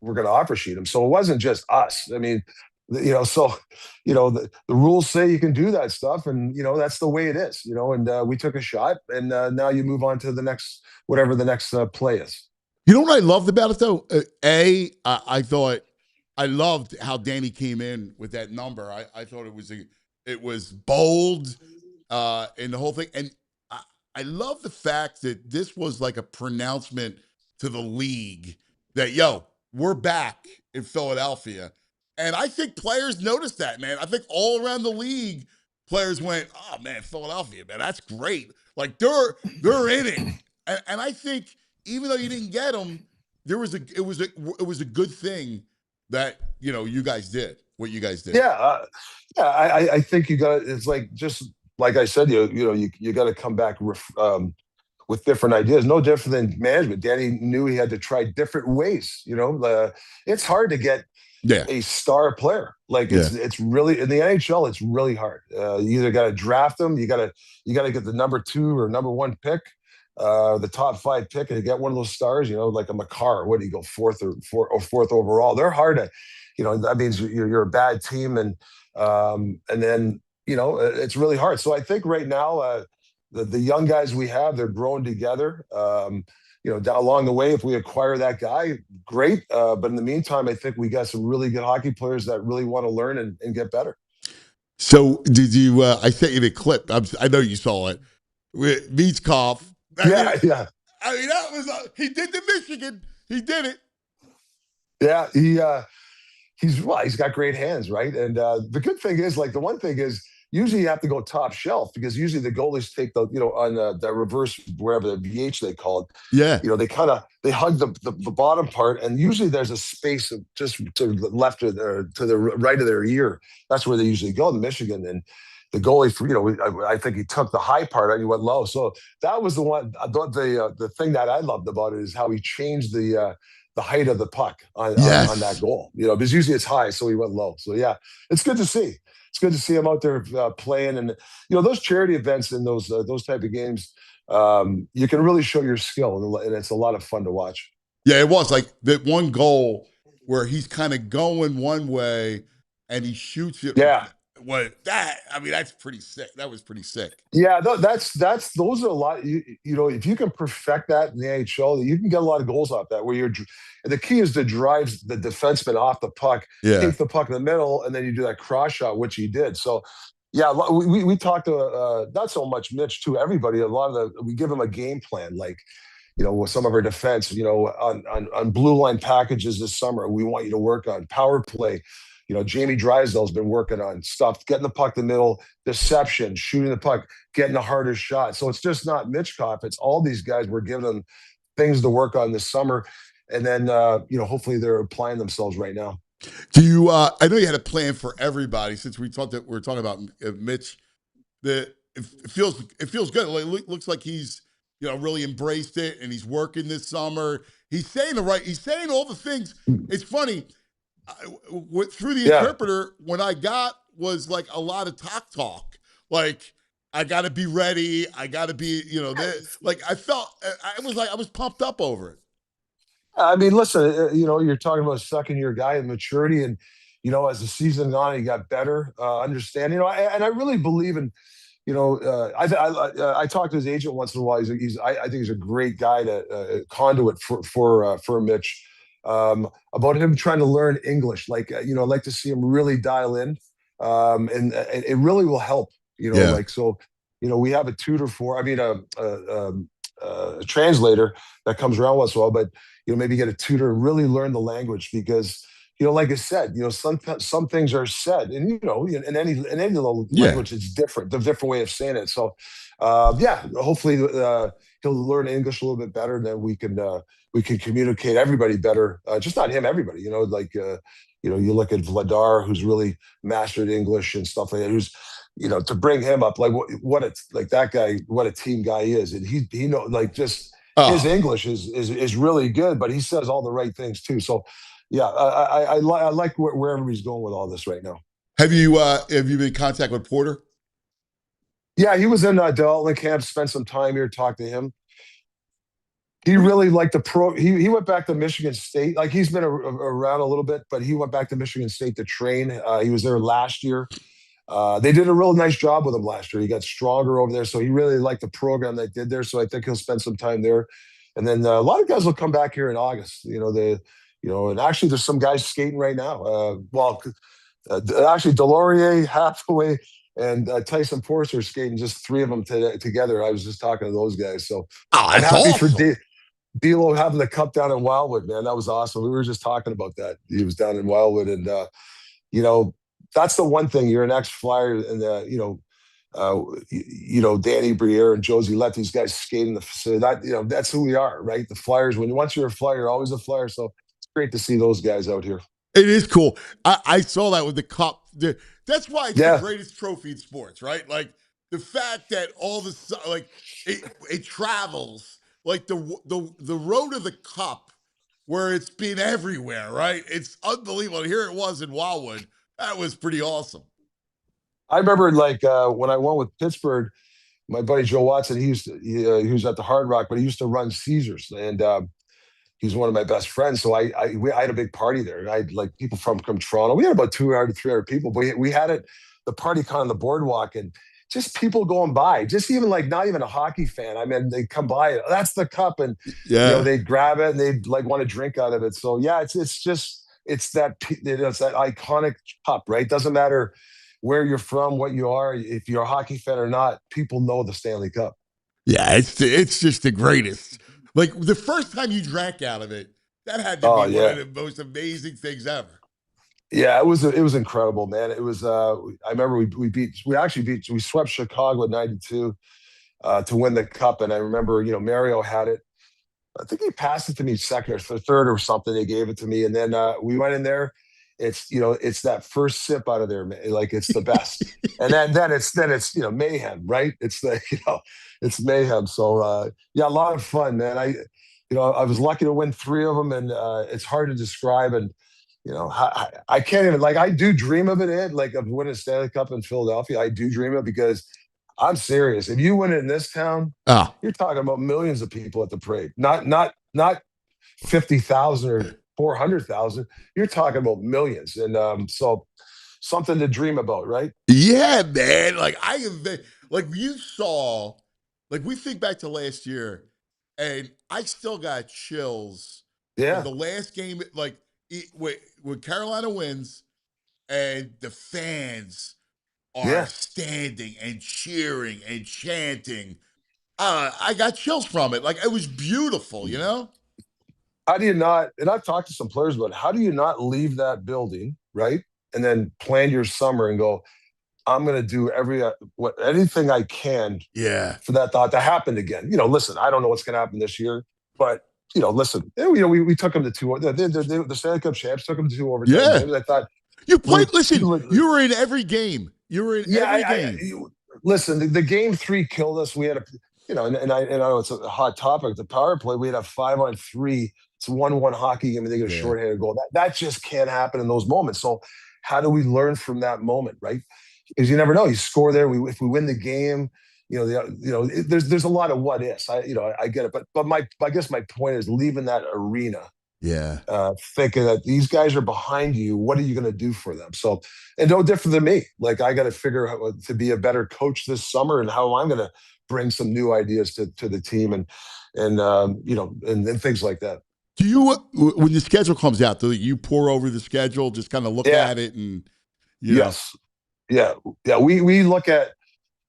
were going to offer sheet him. So it wasn't just us. I mean, the rules say you can do that stuff, and that's the way it is. And we took a shot, and now you move on to the next, whatever the next play is. You know what I loved about it though? I thought I loved how Danny came in with that number. I thought it was bold. in the whole thing. And I love the fact that this was like a pronouncement to the league that, yo, we're back in Philadelphia. And I think players noticed that, man. I think all around the league, players went, oh, man, Philadelphia, man, that's great. Like, they're in it. And I think even though you didn't get them, it was a good thing that, you know, you guys did what you guys did. Yeah, I think you got. It's like, just like I said, you got to come back with different ideas. No different than management. Danny knew he had to try different ways. It's hard to get a star player. Like, it's really, in the NHL, it's really hard. You either got to draft them, you got to get the number 2 or number 1 pick, the top 5 pick, and you get one of those stars. Like a Makar. What do you go, fourth overall? They're hard to. That means you're a bad team, and then it's really hard. So I think right now, the young guys we have, they're growing together. Down along the way, if we acquire that guy, great. But in the meantime, I think we got some really good hockey players that really want to learn and get better. So did you? I sent you the clip. I know you saw it. With Michkov. Yeah. I mean, that was he did the Michigan. He did it. Yeah, he's got great hands, right? And the good thing is, like, the one thing is, usually you have to go top shelf, because usually the goalies take the, on the reverse, wherever, the VH they call it. Yeah. They hug the bottom part, and usually there's a space of just to the left or to the right of their ear. That's where they usually go in Michigan. And the goalie, I think he took the high part and he went low. So that was the one. The thing that I loved about it is how he changed the height of the puck on that goal. Because usually it's high, so he went low. So yeah, it's good to see. It's good to see him out there playing, and those charity events and those type of games. You can really show your skill, and it's a lot of fun to watch. Yeah, it was like that one goal where he's kind of going one way and he shoots it. Yeah. That's pretty sick. That was pretty sick. Yeah, those are a lot. If you can perfect that in the NHL, you can get a lot of goals off that. The key is to drive the defenseman off the puck, keep the puck in the middle, and then you do that cross shot, which he did. So, yeah, we talked to not so much Mitch, to everybody. We give him a game plan, like, with some of our defense, on blue line packages this summer, we want you to work on power play. Jamie Drysdale's been working on stuff, getting the puck in the middle, deception, shooting the puck, getting the hardest shot. So it's just not Mitchkov. It's all these guys. We're giving them things to work on this summer. And then, hopefully they're applying themselves right now. Do you, I know you had a plan for everybody, since we're talking about Mitch. It feels good. It looks like he's, really embraced it, and he's working this summer. He's saying all the things. It's funny. Through the interpreter, when I got was like a lot of talk. Like, I got to be ready. I got to be, like, I was pumped up over it. I mean, listen, you're talking about a second-year guy and maturity, and as the season went on, he got better, understanding. And I really believe in, I talked to his agent once in a while. I think he's a great guy to conduit for Mitch. About him trying to learn English. Like, I'd like to see him really dial in. And it really will help, so, we have a tutor a translator that comes around once in a while, but, maybe get a tutor and really learn the language, because, like I said, some things are said, and, in any language, it's different, the different way of saying it. So, hopefully, he'll learn English a little bit better, and then we can communicate everybody better. Just not him, everybody. You look at Vladar, who's really mastered English and stuff like that. Who's, to bring him up, like that guy, what a team guy is, and he his English is really good, but he says all the right things too. So, yeah, I like where everybody's going with all this right now. Have you been in contact with Porter? Yeah, he was in development camp, spent some time here, talked to him. He really liked he went back to Michigan State. Like, he's been around a little bit, but he went back to Michigan State to train. He was there last year. They did a real nice job with him last year. He got stronger over there, so he really liked the program they did there. So I think he'll spend some time there. And then a lot of guys will come back here in August. And actually there's some guys skating right now. Actually, Delorier, Hathaway, and Tyson Forster skating just 3 of them together. I was just talking to those guys. So Oh, I'm that's happy for awesome. D'Lo having the cup down in Wildwood, man. That was awesome. We were just talking about that. He was down in Wildwood, and that's the one thing. You're an ex-Flyer, and Danny Briere and Josie let these guys skate in the facility. That's who we are, right? The Flyers. Once you're a Flyer, you're always a Flyer. So it's great to see those guys out here. It is cool. I saw that with the cup. That's why it's the Yeah. greatest trophy in sports, right? Like the fact that all the like it travels, like the road of the cup, where it's been everywhere, right? It's unbelievable. Here it was in Wildwood. That was pretty awesome. I remember when I went with Pittsburgh, my buddy Joe Watson, he was at the Hard Rock, but he used to run Caesars, and he's one of my best friends. So I had a big party there, and I had like people from Toronto. We had about 200 to 300 people, but we had the party kind of on the boardwalk, and just people going by, just even like not even a hockey fan. I mean, they come by, that's the cup, and they'd grab it and they'd like want to drink out of it. So yeah, it's that iconic cup, right? Doesn't matter where you're from, what you are, if you're a hockey fan or not, people know the Stanley Cup. Yeah, it's just the greatest. Like the first time you drank out of it, that had to be one of the most amazing things ever. Yeah, it was incredible, man. It was I remember we swept Chicago in '92 to win the cup, and I remember Mario had it. I think he passed it to me second or third or something. They gave it to me, and then we went in there. It's that first sip out of there, like it's the best, and then it's mayhem, right? It's it's mayhem. So a lot of fun, man. I was lucky to win 3 of them, and it's hard to describe. And I can't even, like, I do dream of it, Ed, like of winning a Stanley Cup in Philadelphia. I do dream of it because I'm serious. If you win it in this town, you're talking about millions of people at the parade. Not 50,000 or 400,000. You're talking about millions, and so something to dream about, right? Yeah, man. Like you saw, like we think back to last year, and I still got chills. Yeah, from the last game, like when Carolina wins, and the fans are standing and cheering and chanting. I got chills from it. Like it was beautiful, How do you not? And I've talked to some players about it, how do you not leave that building, right, and then plan your summer and go, I'm going to do anything I can, for that thought to happen again. Listen, I don't know what's going to happen this year, but listen, we took them to 2. The Stanley Cup champs took them to 2 overtime games. I thought you played. Listen, you were in every game. You were in every game. Listen, the game 3 killed us. We had and I know it's a hot topic. The power play, we had a 5-on-3. It's a 1-1 hockey game, and they get a shorthanded goal. That just can't happen in those moments. So how do we learn from that moment, right? Because you never know. You score there. If we win the game, there's a lot of what ifs. I get it, but I guess my point is leaving that arena. Thinking that these guys are behind you. What are you going to do for them? So, and no different than me. Like I got to figure out to be a better coach this summer, and how I'm going to bring some new ideas to the team, and things like that. Do you, when the schedule comes out, do you pour over the schedule, just kind of look at it, and yes, yeah. We look at,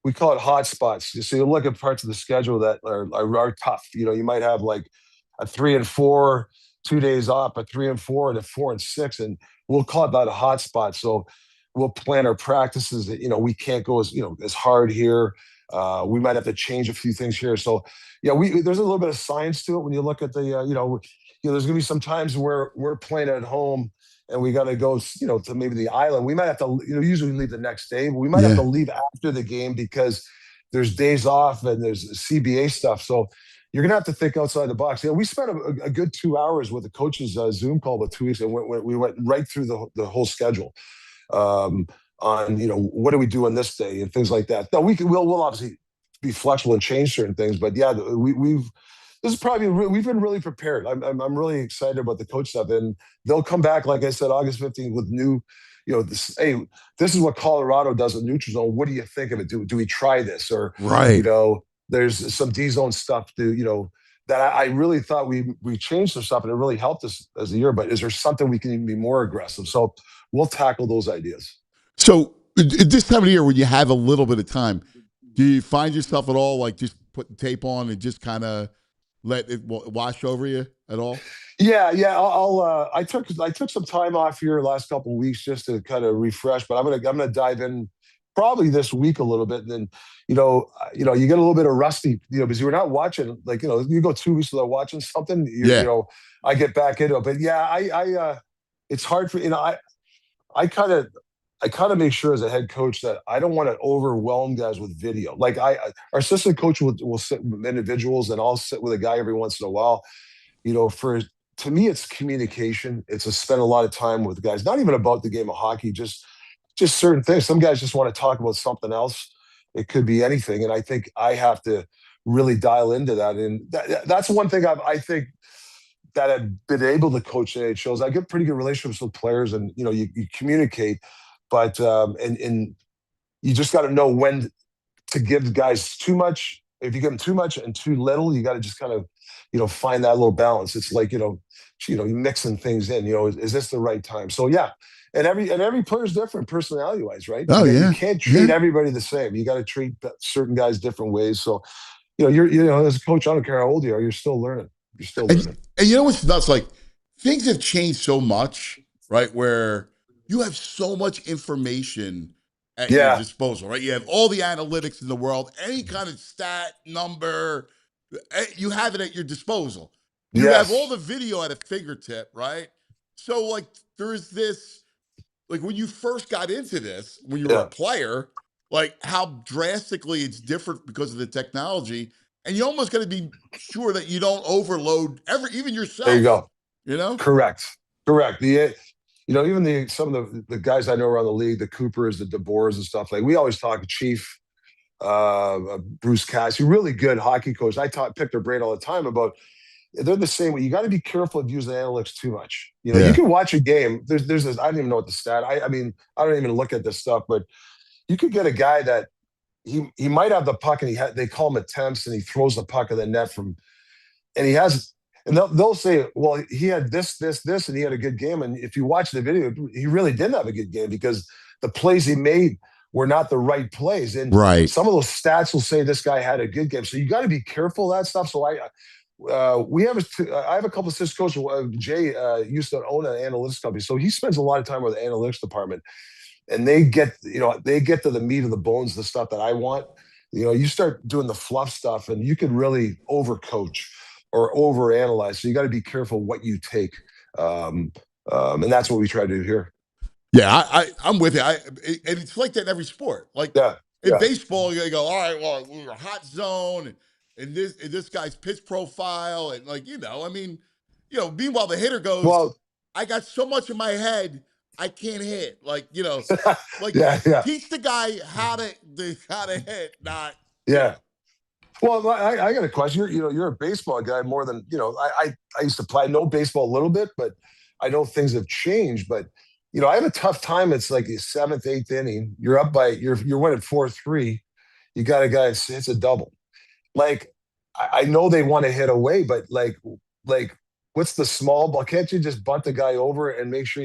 we call it hot spots. So you look at parts of the schedule that are tough. You might have like a 3 and 4, 2 days off, a 3 and 4, and a 4 and 6, and we'll call it that a hot spot. So we'll plan our practices. We can't go as hard here. We might have to change a few things here. So there's a little bit of science to it when you look at the there's going to be some times where we're playing at home and we got to go to maybe the island. We might have to usually leave the next day, but we might have to leave after the game because there's days off and there's CBA stuff. So you're going to have to think outside the box. We spent a good 2 hours with the coaches Zoom call about 2 weeks, and we went right through the whole schedule on what do we do on this day and things like that. No, we'll obviously be flexible and change certain things, but we've been really prepared. I'm really excited about the coach stuff, and they'll come back, like I said, August 15th with new, this is what Colorado does in neutral zone. What do you think of it? Do we try this? Or there's some D zone stuff that I really thought we changed some stuff, and it really helped us as a year. But is there something we can even be more aggressive? So we'll tackle those ideas. So At this time of the year, when you have a little bit of time, do you find yourself at all like just putting tape on and just kind of let it wash over you at all? Yeah, yeah. I took some time off here last couple of weeks just to kind of refresh, but I'm gonna dive in probably this week a little bit, and then you get a little bit of rusty, because you're not watching, like, you go 2 weeks without watching something. Yeah. I get back into it, but yeah, I it's hard for I kind of make sure as a head coach that I don't want to overwhelm guys with video. Like our assistant coach will sit with individuals, and I'll sit with a guy every once in a while. For to me, it's communication. It's to spend a lot of time with guys, not even about the game of hockey, just certain things. Some guys just want to talk about something else. It could be anything, and I think I have to really dial into that. And that's one thing I think that I've been able to coach in shows. I get pretty good relationships with players, and you communicate, but and you just got to know when to give guys too much. If you give them too much and too little, you got to just kind of find that little balance. It's like you mixing things in. Is this the right time? So yeah, and every player's different personality wise, right? Oh, yeah. You can't treat everybody the same. You got to treat certain guys different ways. So you're as a coach, I don't care how old you are, you're still learning. You're still learning. And you know what's nuts? Like, things have changed so much, right? Where you have so much information at your disposal, right? You have all the analytics in the world, any kind of stat, number, you have it at your disposal. You have all the video at a fingertip, right? So, like, there's this, like, when you first got into this, when you were a player, like, how drastically it's different because of the technology. And you almost got to be sure that you don't overload even yourself. There you go. Correct. Even some of the guys I know around the league, the Coopers, the DeBoers and stuff, like, we always talk Chief, Bruce Cassidy, really good hockey coach. Pick their brain all the time about, they're the same way. You got to be careful of using analytics too much. You can watch a game. There's this, I don't even know what the stat, I mean, I don't even look at this stuff, but you could get a guy that he might have the puck, and they call him attempts, and he throws the puck in the net and they'll say, well, he had this, and he had a good game. And if you watch the video, he really didn't have a good game because the plays he made were not the right plays. And some of those stats will say this guy had a good game. So you got to be careful of that stuff. So I have a couple of assistant coaches. Jay used to own an analytics company, so he spends a lot of time with the analytics department. And they get to the meat of the bones, the stuff that I want. You start doing the fluff stuff, and you could really overcoach or overanalyze. So you got to be careful what you take, and that's what we try to do here. Yeah, I'm with you. And it's like that in every sport. Like in baseball, you go, all right, well, we're a hot zone, and this guy's pitch profile, and meanwhile the hitter goes, well, I got so much in my head, I can't hit. Like, teach the guy how to hit, not. Yeah. Well, I got a question. You're a baseball guy more than, I used to play. I know baseball a little bit, but I know things have changed. But, I have a tough time. It's like the 7th, 8th inning. You're up by, you're winning 4-3. You got a guy that hits a double. Like, I know they want to hit away, but like, what's the small ball? Can't you just bunt the guy over and make sure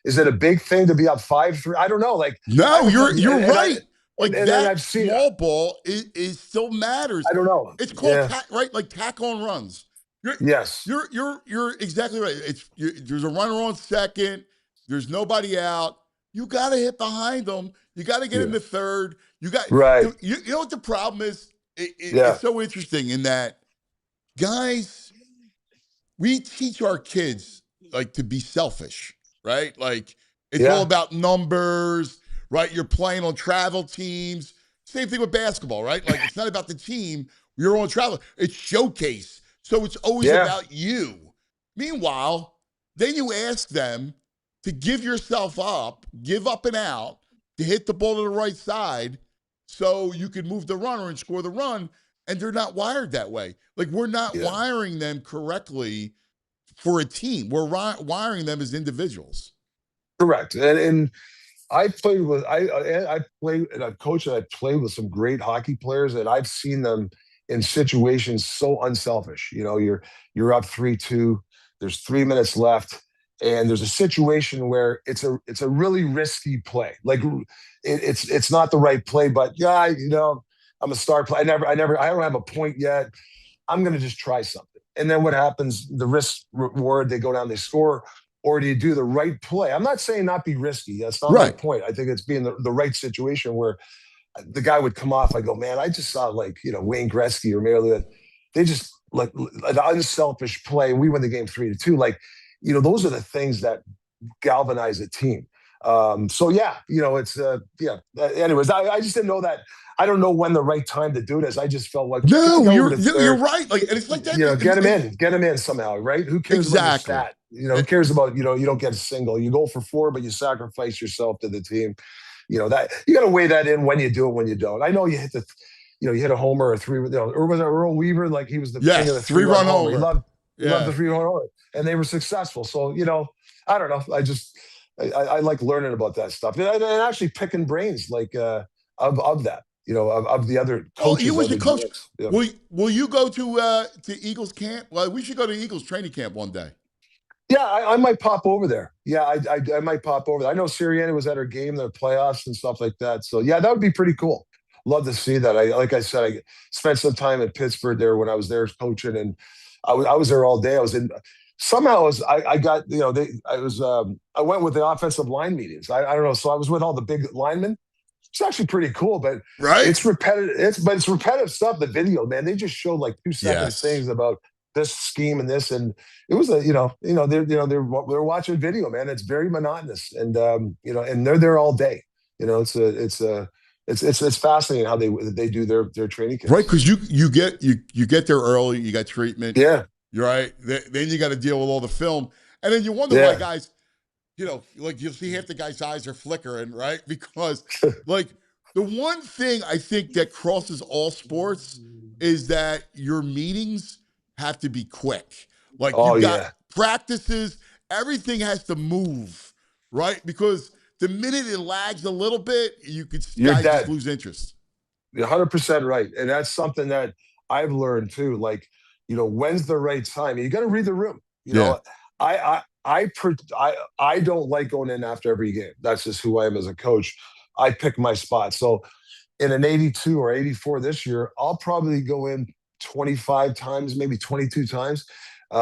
is it a big thing to be up 5-3? I don't know. Like, no, you're right. That seen small ball is still matters. I don't know. It's called right, like tack on runs. You're exactly right. There's a runner on second. There's nobody out. You got to hit behind them. You got to get into third. You got You know what the problem is? It's so interesting in that, guys, we teach our kids like to be selfish, right? Like, it's all about numbers, right? You're playing on travel teams. Same thing with basketball, right? Like, it's not about the team. You're on travel. It's showcase. So it's always about you. Meanwhile, then you ask them to give yourself up, give up and out, to hit the ball to the right side so you can move the runner and score the run. And they're not wired that way. Like, we're not wiring them correctly for a team. We're wiring them as individuals. Correct. And I played with I played and I've coached and I've played with some great hockey players, and I've seen them in situations so unselfish. You're up 3-2. There's 3 minutes left. and there's a situation where it's a really risky play. Like it's not the right play, but yeah, I'm a star player. I don't have a point yet. I'm going to just try something. And then what happens? The risk reward, they go down, they score. Or do you do the right play? I'm not saying not be risky. That's not my point. I think it's being the right situation where the guy would come off. I go, man, I just saw Wayne Gretzky or maybe they just like an unselfish play. We win the game 3-2. Like, those are the things that galvanize a team. So yeah, it's anyways, I just didn't know that. I don't know when the right time to do this. I just felt like you're right. Like, and it's like that. Get him in somehow, right? Who cares about the stat? Who cares about you don't get a single. You go for 4, but you sacrifice yourself to the team. That you got to weigh that in when you do it, when you don't. I know you hit you hit a homer or 3, or was it Earl Weaver? Like he was the king of the 3-run homer. He loved the 3-run homer, and they were successful. So I don't know. I like learning about that stuff and actually picking brains like of that. Of the other coaches. He was the coach. Yeah. Will you go to Eagles camp? Well, we should go to Eagles training camp one day. Yeah, I might pop over there. Yeah, I might pop over there. I know Sirianni was at her game, the playoffs and stuff like that. So yeah, that would be pretty cool. Love to see that. Like I said, I spent some time in Pittsburgh there when I was there coaching, and I was there all day. I was in. Somehow I got I went with the offensive line meetings. I don't know. So I was with all the big linemen. It's actually pretty cool, but it's repetitive. It's repetitive stuff. The video, man, they just showed like 2-second things about this scheme and this, and it was they're watching video, man. It's very monotonous, and and they're there all day. It's fascinating how they do their training camps. Right, because you get there early, you got treatment. Yeah, you're right. Then you got to deal with all the film, and then you wonder why guys. Like you'll see half the guys' eyes are flickering, right? Because like the one thing I think that crosses all sports is that your meetings have to be quick. Like you got practices, everything has to move, right? Because the minute it lags a little bit, guys just lose interest. You're 100% right. And that's something that I've learned too. Like, when's the right time? You got to read the room. I don't like going in after every game. That's just who I am as a coach. I pick my spot. So in an 82 or 84 this year, I'll probably go in 25 times, maybe 22 times.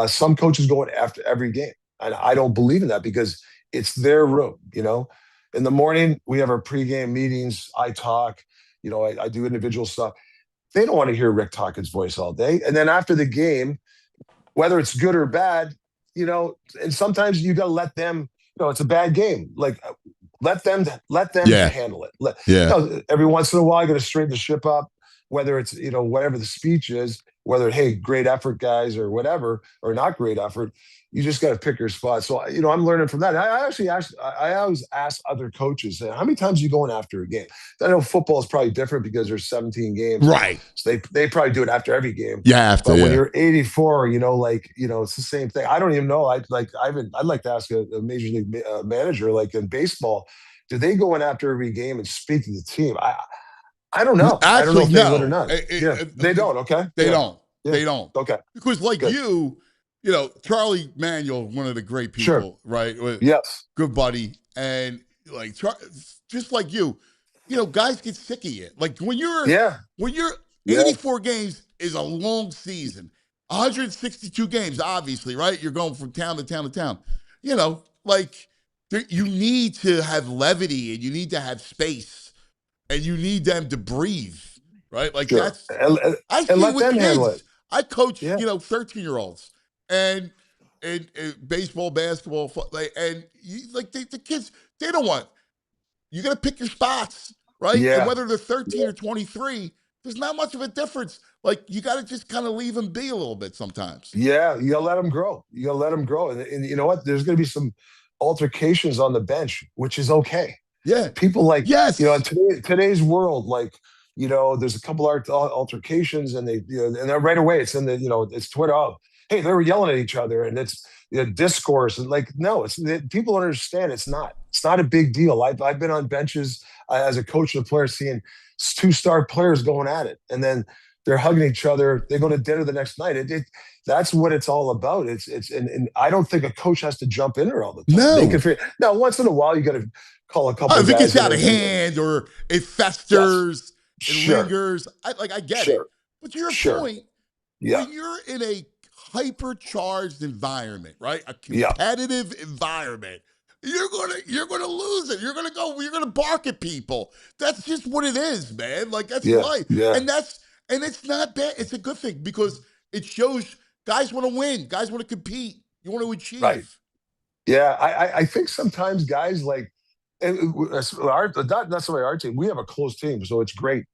Some coaches go in after every game. And I don't believe in that because it's their room, In the morning, we have our pregame meetings. I talk, I do individual stuff. They don't want to hear Rick Tocchet's voice all day. And then after the game, whether it's good or bad, and sometimes you got to let them, it's a bad game. Like let them handle it. Every once in a while, I got to straighten the ship up, whether it's, whatever the speech is, whether, hey, great effort guys or whatever, or not great effort. You just got to pick your spot. So, I'm learning from that. I always ask other coaches, how many times are you going after a game? I know football is probably different because there's 17 games. Right. So they probably do it after every game. Yeah. But when you're 84, it's the same thing. I don't even know. I'd like to ask a major league manager, like in baseball, do they go in after every game and speak to the team? I don't know. Actually, I don't know if they would or not. They don't. Okay. They don't. Yeah. They don't. Okay. Because like good. Charlie Manuel, one of the great people, right? Yes. Good buddy. And like, just like you, guys get sick of you. Like when you're 84 games is a long season, 162 games, obviously, right? You're going from town to town to town. You need to have levity and you need to have space and you need them to breathe, right? Like that's, I see let with them kids. handle it. I coach, 13-year-olds. And baseball, basketball, and the kids, they don't want. You got to pick your spots, right? Yeah. And whether they're 13 or 23, there's not much of a difference. Like you got to just kind of leave them be a little bit sometimes. Yeah, you got to let them grow. And you know what? There's going to be some altercations on the bench, which is okay. Yeah, people in today's world, there's a couple altercations, and and then right away it's in the it's Twitter. Oh, hey, they were yelling at each other, and it's discourse, and no, people don't understand. It's not a big deal. I've been on benches as a coach of players, seeing 2-star players going at it, and then they're hugging each other. They go to dinner the next night. That's what it's all about. And I don't think a coach has to jump in there all the time. No. They can figure. Now, once in a while, you got to call a couple. If it guys gets out of and hand or it festers and sure, lingers, I get it. sure, But to your sure, point, yeah, when you're in a hypercharged environment, right? A yeah, competitive environment, you're gonna lose it. You're gonna bark at people. That's just what it is, man. Like that's yeah, life. yeah, And it's not bad. It's a good thing because it shows guys want to win, guys want to compete, you want to achieve. right. Yeah, I think sometimes guys like, and not necessarily our team. We have a close team, so it's great.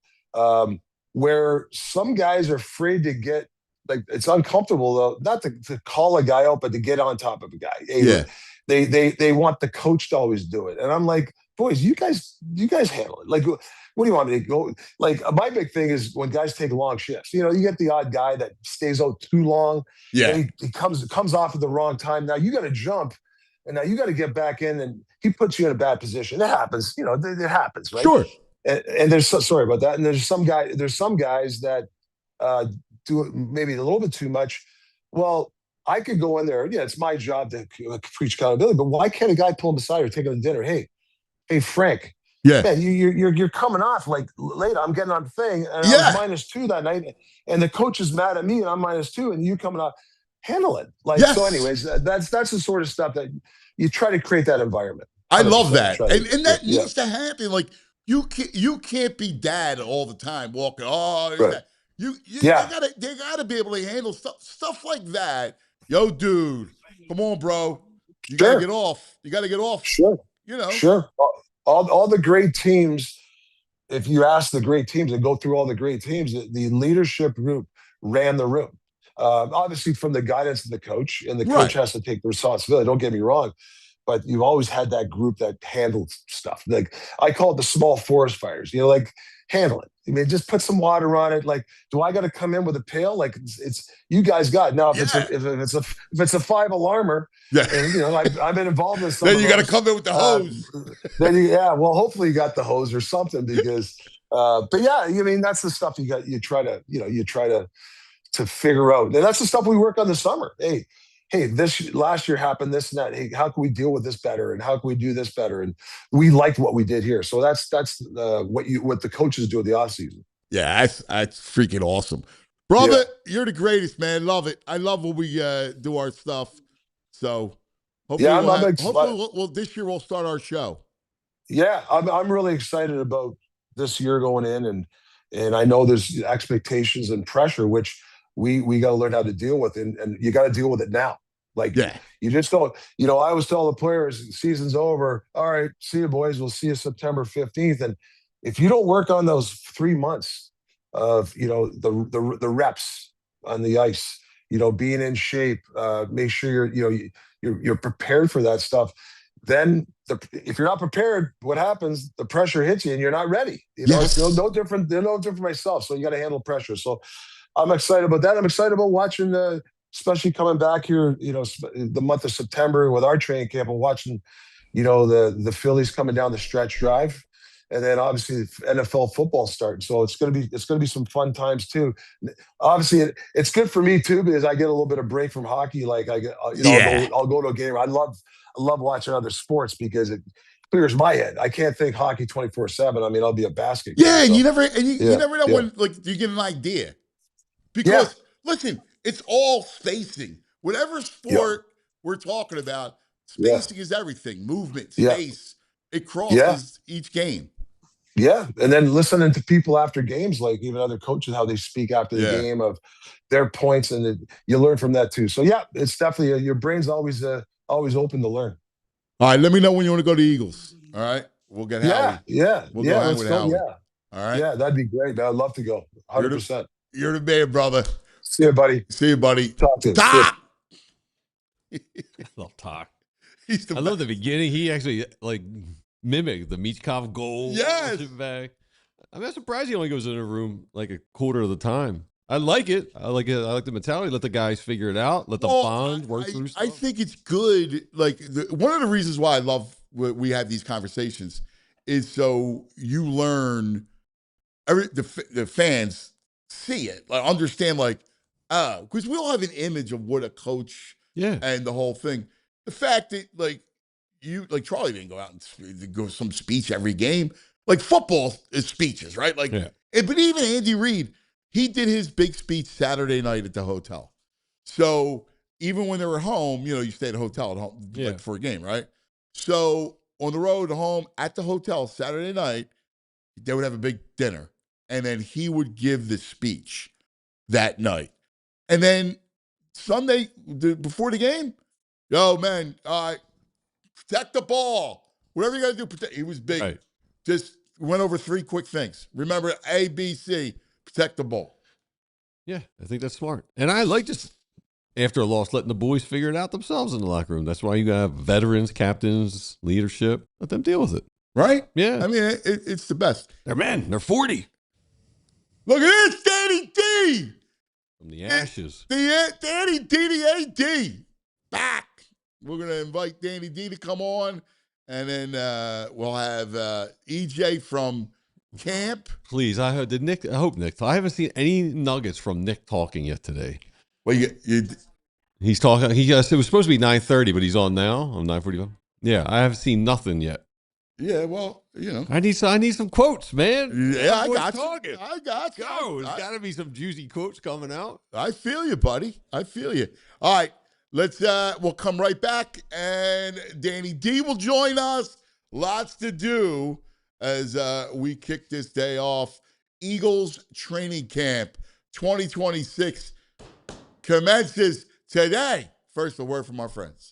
Where some guys are afraid to get, like, it's uncomfortable though, not to call a guy out, but to get on top of a guy. Yeah. They want the coach to always do it, and I'm like, boys, you guys handle it. Like, what do you want me to go? Like, my big thing is when guys take long shifts. You know, you get the odd guy that stays out too long. Yeah. He comes off at the wrong time. Now you got to jump. And now you got to get back in, and he puts you in a bad position. It happens, you know. It happens, right? Sure. And there's sorry about that. And there's some guys that do it maybe a little bit too much. Well, I could go in there. Yeah, it's my job to preach accountability. But why can't a guy pull him aside or take him to dinner? Hey, Frank. Yeah. Man, you're coming off like later. I'm getting on the thing, and Yeah. I was -2 that night, and the coach is mad at me, and I'm -2, and you coming off. Handle it. Like, Yes. so anyways, that's the sort of stuff that you try to create that environment. I love that. Try to- And that yeah, needs to happen. Like you can't be dad all the time walking. Oh, right. that. You Yeah. they gotta be able to handle stuff like that. Yo, dude, come on, bro. You Sure. gotta get off. You gotta get off. Sure. You know. Sure. All the great teams, if you ask the great teams and go through all the great teams, the leadership group ran the room. Obviously, from the guidance of the coach, and the coach Right. has to take the responsibility. Don't get me wrong, but you've always had that group that handled stuff. Like, I call it the small forest fires. You know, like, handle it. I mean, just put some water on it. Like, do I got to come in with a pail? Like, it's you guys got it. Now. If it's a 5 alarmer, Yeah. and you know, I've been involved in some. Then of you gotta those. come in with the hose. Well, hopefully you got the hose or something, because but yeah, I mean, that's the stuff you try to figure out. And that's the stuff we work on this summer. Hey, this last year happened, this and that. Hey, how can we deal with this better? And how can we do this better? And we liked what we did here. So that's what the coaches do at the offseason. Yeah, that's freaking awesome. Brother, you're the greatest, man. Love it. I love when we do our stuff. So hopefully, this year we'll start our show. Yeah, I'm really excited about this year going in, and I know there's expectations and pressure, which we got to learn how to deal with, and you got to deal with it now. Like, you just don't. You know, I always tell the players, season's over. All right, see you, boys. We'll see you September 15th. And if you don't work on those 3 months of, you know, the reps on the ice, you know, being in shape, make sure you're prepared for that stuff. Then if you're not prepared, what happens? The pressure hits you, and you're not ready. You know, Yes. it's no different. They're no different myself. So you got to handle pressure. So I'm excited about that. I'm excited about watching, especially coming back here, you know, the month of September with our training camp, and watching, you know, the Phillies coming down the stretch drive, and then obviously NFL football starting. So it's gonna be some fun times too. Obviously, it's good for me too, because I get a little bit of break from hockey. Like, I get, you know, I'll go to a game. I love watching other sports because it clears my head. I can't think hockey 24/7. I mean, I'll be a basket. Yeah, guy, and so. you never know when, like, you get an idea. Because listen, it's all spacing. Whatever sport we're talking about, spacing is everything. Movement, space. It crosses each game. Yeah, and then listening to people after games, like even other coaches, how they speak after the game of their points, and you learn from that too. So yeah, it's definitely your brain's always open to learn. All right, let me know when you want to go to Eagles. All right, we'll get Howie. We'll go hang with Howie. All right, that'd be great. I'd love to go. 100%. You're the man, brother. See you, buddy. Talk to you. Talk. I love Talk. I love the beginning. He actually mimicked the Michkov goal. Yes. Back. I'm surprised he only goes in a room like a quarter of the time. I like it. I like the mentality. Let the guys figure it out. Let the bond work through stuff. I think it's good. Like, one of the reasons why I love we have these conversations is so you learn. The fans see it, like understand, like, because we all have an image of what a coach Yeah. and the whole thing. The fact that like Charlie didn't go out and go some speech every game. Like football is speeches, right? Like, Yeah. but even Andy Reid, he did his big speech Saturday night at the hotel. So even when they were home, you stay at a hotel at home, Yeah. like for a game, right? So on the road home at the hotel Saturday night, they would have a big dinner, and then he would give the speech that night. And then Sunday, before the game, yo, man, protect the ball. Whatever you got to do, protect. He was big. Right. Just went over 3 quick things. Remember, A, B, C, protect the ball. Yeah, I think that's smart. And I like just after a loss, letting the boys figure it out themselves in the locker room. That's why you got veterans, captains, leadership. Let them deal with it. Right? Yeah. I mean, it's the best. They're men. They're 40. Look at this, Danny D. From the ashes. Danny D, the AD. Back. We're going to invite Danny D to come on. And then we'll have EJ from camp. Please, I hope Nick. I haven't seen any nuggets from Nick talking yet today. Well, He's talking. It was supposed to be 9:30, but he's on now. On 9:45. Yeah, I haven't seen nothing yet. Yeah, well, I need some quotes, man. Yeah, I Everyone's got talking. you. I got you. Go. There's got to be some juicy quotes coming out. I feel you, buddy. I feel you. All right, we'll come right back, and Danny D will join us. Lots to do as we kick this day off. Eagles training camp 2026 commences today. First, a word from our friends.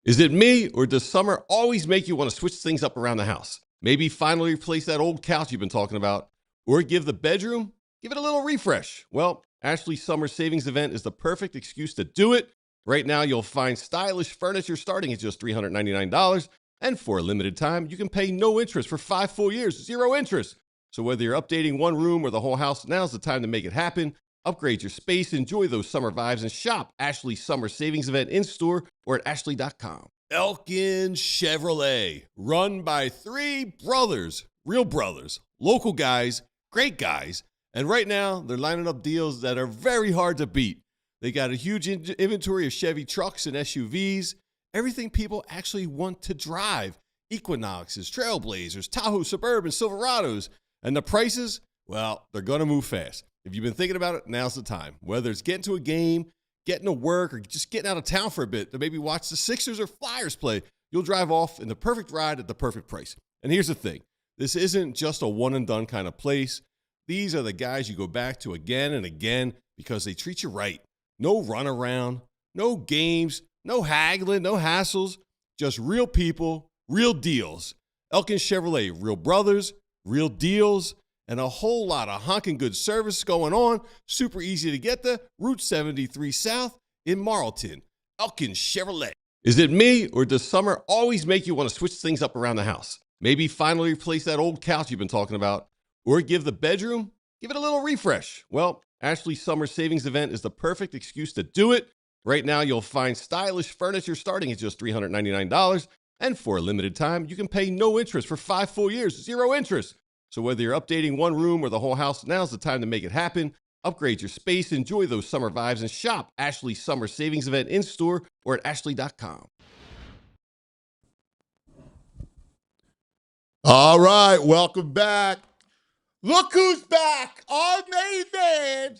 Is it me, or does summer always make you want to switch things up around the house? Maybe finally replace that old couch you've been talking about, or give it a little refresh. Well, Ashley's Summer Savings Event is the perfect excuse to do it. Right now, you'll find stylish furniture starting at just $399, and for a limited time, you can pay no interest for 5 full years, 0 interest. So whether you're updating one room or the whole house, now's the time to make it happen. Upgrade your space, enjoy those summer vibes, and shop Ashley's Summer Savings Event in-store or at ashley.com. Elkin Chevrolet, run by 3 brothers, real brothers, local guys, great guys, and right now they're lining up deals that are very hard to beat. They got a huge inventory of Chevy trucks and SUVs, everything people actually want to drive, Equinoxes, Trailblazers, Tahoe Suburban, Silverados, and the prices, well, they're going to move fast. If you've been thinking about it, now's the time. Whether it's getting to a game, getting to work, or just getting out of town for a bit to maybe watch the Sixers or Flyers play, you'll drive off in the perfect ride at the perfect price. And here's the thing. This isn't just a one-and-done kind of place. These are the guys you go back to again and again because they treat you right. No runaround, no games, no haggling, no hassles, just real people, real deals. Elkin Chevrolet, real brothers, real deals, and a whole lot of honking good service going on. Super easy to get to. Route 73 South in Marlton. Elkin Chevrolet. Is it me, or does summer always make you want to switch things up around the house? Maybe finally replace that old couch you've been talking about, or give it a little refresh. Well, Ashley's Summer Savings Event is the perfect excuse to do it. Right now, you'll find stylish furniture starting at just $399, and for a limited time, you can pay no interest for 5 full years, 0 interest. So whether you're updating one room or the whole house, now's the time to make it happen. Upgrade your space, enjoy those summer vibes, and shop Ashley's Summer Savings Event in-store or at ashley.com. All right, welcome back. Look who's back, our Nathan.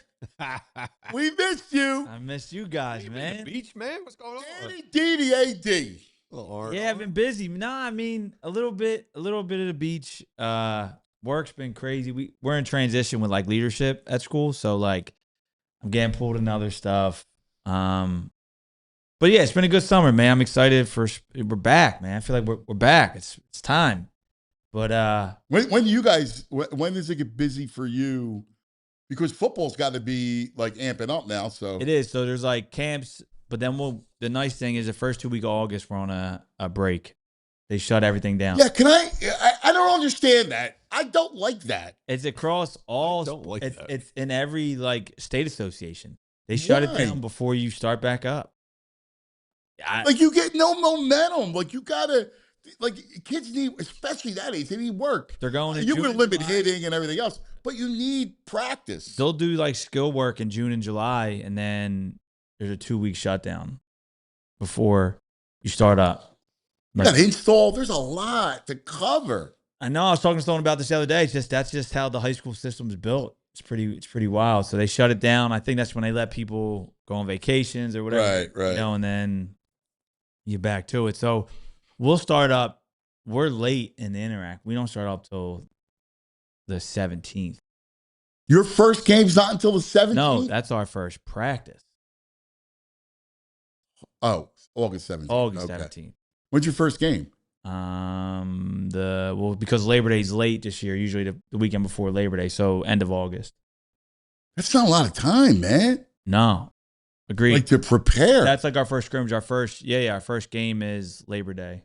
We missed you. I missed you guys, man. The beach, man? What's going on? Danny D, the AD. Yeah, I've been busy. No, I mean a little bit of the beach. Work's been crazy. We're in transition with like leadership at school, so like I'm getting pulled in other stuff. But yeah, it's been a good summer, man. I'm excited we're back, man. I feel like we're back. It's time. But when does it get busy for you? Because football's got to be like amping up now. So it is. So there's like camps, but then the nice thing is the first 2 weeks of August we're on a break. They shut everything down. Yeah, I don't understand that. I don't like that. It's across all. I don't like that. It's in every like state association. They shut it down before you start back up. Like you get no momentum. Like you gotta. like kids need, especially that age, they need work. They're going in You June can and limit July. hitting and everything else, but you need practice. They'll do like skill work in June and July, and then there's a 2-week shutdown before you start up. You got to install. There's a lot to cover. I know. I was talking to someone about this the other day. It's just that's just how the high school system is built. It's pretty wild. So they shut it down. I think that's when they let people go on vacations or whatever. Right. You know, and then you're back to it. So we'll start up. We're late in the Interact. We don't start up till the 17th. Your first game's not until the 17th? No, that's our first practice. Oh, August 17th. August Okay. 17th. When's your first game? Because Labor Day's late this year, usually the weekend before Labor Day, so end of August. That's not a lot of time, man. No. Agreed. Like to prepare. That's like our first scrimmage. Our first game is Labor Day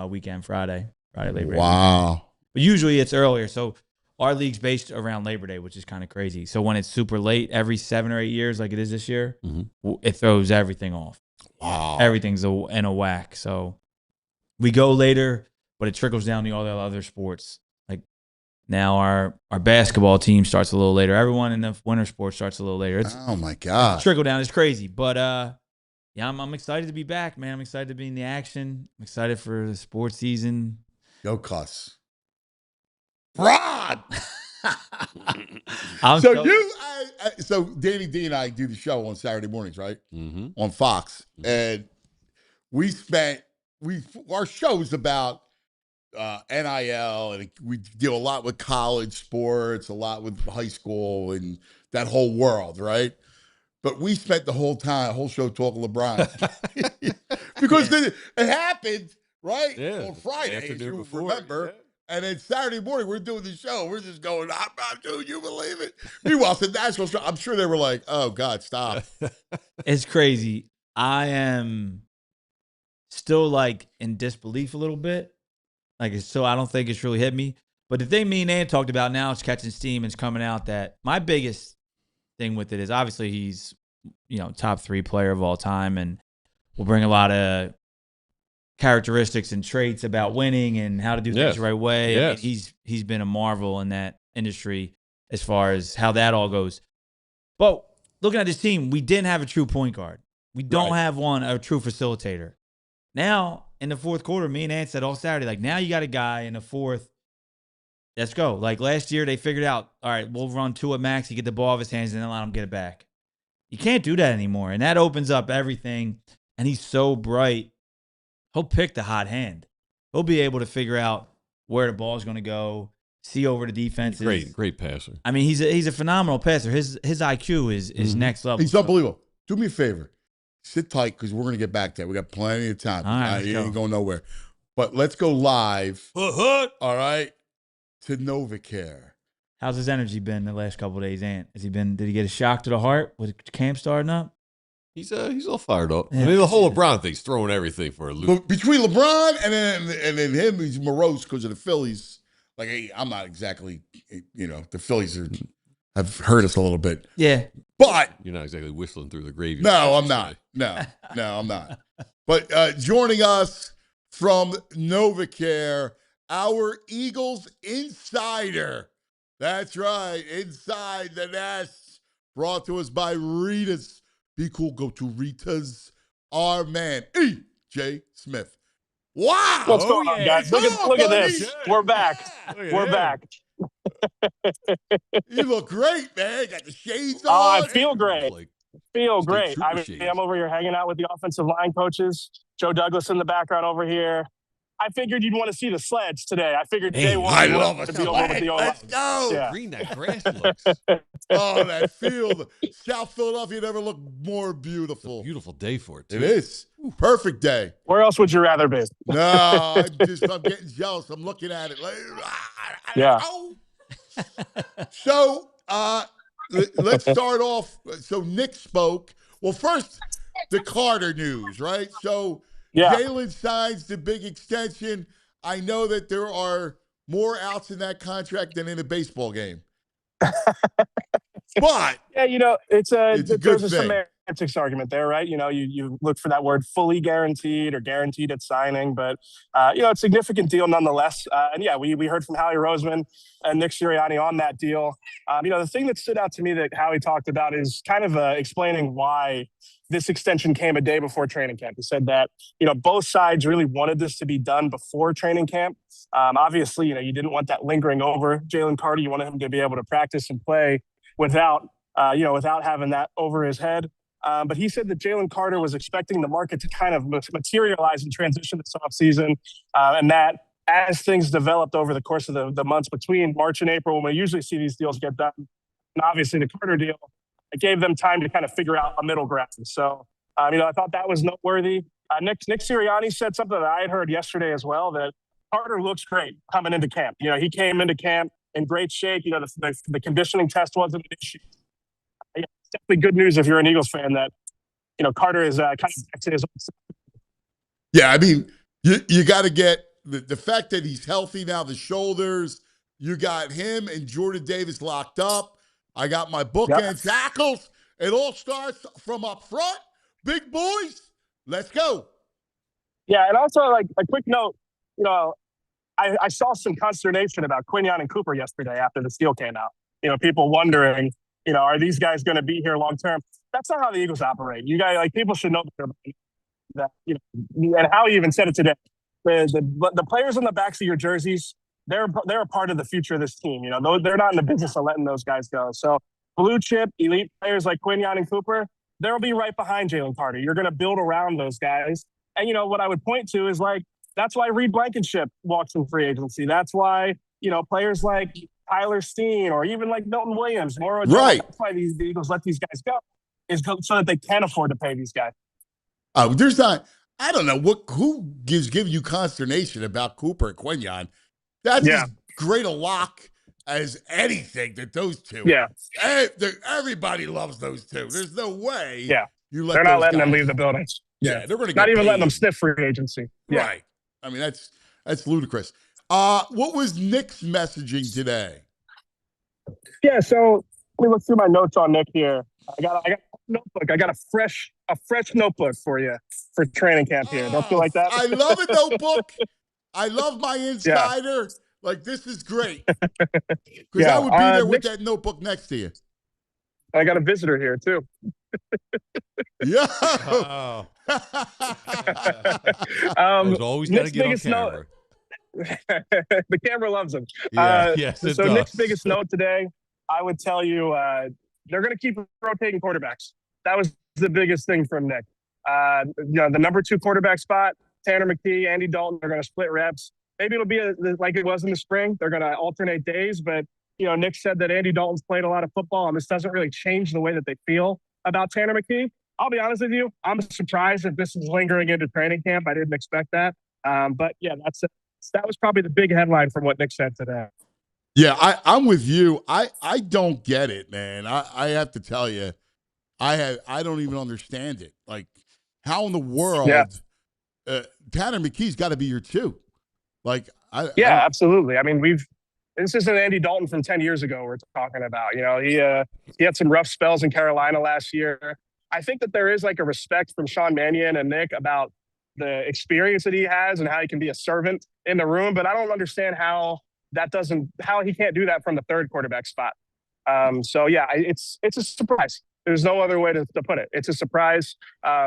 weekend, Friday Labor Day. Wow. But usually it's earlier. So our league's based around Labor Day, which is kind of crazy. So when it's super late, every 7 or 8 years, like it is this year, it throws everything off. Wow. Everything's in a whack. So we go later, but it trickles down to all the other sports. Like now our basketball team starts a little later. Everyone in the winter sports starts a little later. It's Oh my God. trickle down is crazy. But yeah, I'm excited to be back, man. I'm excited to be in the action. I'm excited for the sports season. Go cuss. Rod. I'm So Danny D and I do the show on Saturday mornings, right? Mm-hmm. On Fox. And our show's about NIL, and we deal a lot with college sports, a lot with high school and that whole world, right? But we spent the whole show talking LeBron. Because it happened, right? Yeah. On Friday, as Afternoon you before, remember. yeah. And then Saturday morning, we're doing the show. We're just going, dude, you believe it? Meanwhile, the national show, I'm sure they were like, oh, God, stop. It's crazy. I am still like in disbelief a little bit. Like it's still, I don't think it's really hit me. But the thing me and Ann talked about now, it's catching steam. It's coming out that my biggest thing with it is obviously he's, top 3 player of all time, and will bring a lot of characteristics and traits about winning and how to do things the right way. Yes. I mean, he's been a marvel in that industry as far as how that all goes. But looking at this team, we didn't have a true point guard. We don't have a true facilitator. Now, in the fourth quarter, me and Ant said all Saturday, like, now you got a guy in the fourth. Let's go. Like last year, they figured out, all right, we'll run 2 at max. You get the ball off his hands and then let him get it back. You can't do that anymore. And that opens up everything. And he's so bright. He'll pick the hot hand. He'll be able to figure out where the ball is going to go, see over the defenses. Great passer. I mean, he's a phenomenal passer. His IQ is next level. He's unbelievable. Do me a favor. Sit tight because we're going to get back there. We got plenty of time. All right, You ain't going nowhere. But let's go live, all right, to NovaCare. How's his energy been the last couple of days, Ant? Did he get a shock to the heart with camp starting up? He's all fired up. Yeah. I mean, the whole LeBron thing's throwing everything for a loop. But between LeBron and then him, he's morose because of the Phillies. Like, hey, I'm not exactly, the Phillies have hurt us a little bit. Yeah. But You're not exactly whistling through the graveyard. no, I'm not. No, I'm not. But joining us from NovaCare, our Eagles insider. That's right, inside the nest. Brought to us by Rita's. Be cool, go to Rita's. Our man, E.J. Smith. Wow. What's going on, guys? Look at this. We're back. We're back. You look great, man. Got the shades on. I feel great. Feel State great. trooper shades. I'm over here hanging out with the offensive line coaches. Joe Douglas in the background over here. I figured you'd want to see the sleds today. I figured day one I love to be over with the O-line. Let's go. Yeah. Green that grass looks. Oh, that field. South Philadelphia never looked more beautiful. Beautiful day for it, too. It is. Perfect day. Where else would you rather be? No, I'm getting jealous. I'm looking at it. Like, Yeah. oh. So let's start off. So Nick spoke. Well, first, the Carter news, right? So Yeah. Jalen signs the big extension. I know that there are more outs in that contract than in a baseball game. But Yeah, it's a It's a good there's a thing. semantics argument there, right? You look for that word fully guaranteed or guaranteed at signing, but it's a significant deal nonetheless. And yeah, we heard from Howie Roseman and Nick Sirianni on that deal. The thing that stood out to me that Howie talked about is kind of explaining why this extension came a day before training camp. He said that, both sides really wanted this to be done before training camp. Obviously, you didn't want that lingering over Jalen Carter. You wanted him to be able to practice and play without having that over his head. But he said that Jalen Carter was expecting the market to kind of materialize and transition this offseason, and that as things developed over the course of the months between March and April, when we usually see these deals get done, and obviously the Carter deal, it gave them time to kind of figure out a middle ground. So, I thought that was noteworthy. Nick Sirianni said something that I had heard yesterday as well, that Carter looks great coming into camp. He came into camp in great shape. The conditioning test wasn't an issue. It's definitely good news if you're an Eagles fan that, Carter is kind of back to his own self. Yeah, you got to get the fact that he's healthy now, the shoulders, you got him and Jordan Davis locked up. I got my bookend tackles. It all starts from up front. Big boys, let's go. Yeah, and also, like, a quick note, I saw some consternation about Quinyon and Cooper yesterday after the deal came out. People wondering, are these guys going to be here long term? That's not how the Eagles operate. You guys, people should know that. And Howie even said it today. The players on the backs of your jerseys, they're a part of the future of this team. They're not in the business of letting those guys go. So blue chip elite players like Quinyon and Cooper, they'll be right behind Jalen Carter. You're going to build around those guys. And what I would point to is, like, that's why Reed Blankenship walks in free agency. That's why players like Tyler Steen or even like Milton Williams, Moro Jones, Right. that's why the Eagles let these guys go, is so that they can afford to pay these guys. There's not. I don't know who gives you consternation about Cooper and Quinyon. That's as great a lock as anything that those two. Yeah. Everybody loves those two. There's no way. Yeah. You let They're not those letting them guys- leave the building. Yeah, they're going to not even paid. letting them sniff free agency. Yeah. Right. That's ludicrous. What was Nick's messaging today? Yeah. So let me look through my notes on Nick here. I got a notebook. I got a fresh notebook for you for training camp here. Don't feel like that? I love a notebook. I love my insider. Yeah. Like, this is great. Because I would be there with that notebook next to you. I got a visitor here too. Yeah. Oh. There's always got to get on camera. The camera loves him. Yes, it so does. Nick's biggest note today, I would tell you, they're going to keep rotating quarterbacks. That was the biggest thing from Nick. The number 2 quarterback spot, Tanner McKee, Andy Dalton, they're going to split reps. Maybe it'll be like it was in the spring. They're going to alternate days, but Nick said that Andy Dalton's played a lot of football, and this doesn't really change the way that they feel about Tanner McKee. I'll be honest with you, I'm surprised if this is lingering into training camp. I didn't expect that. But yeah, that was probably the big headline from what Nick said today. Yeah, I'm with you. I don't get it, man. I have to tell you, I don't even understand it. Like, how in the world Tanner McKee's got to be your 2? Like, absolutely. I mean, this isn't Andy Dalton from 10 years ago we're talking about. He had some rough spells in Carolina last year. I think that there is like a respect from Sean Mannion and Nick about the experience that he has and how he can be a servant in the room, but I don't understand how he can't do that from the 3rd quarterback spot. So yeah, it's a surprise. There's no other way to put it. It's a surprise.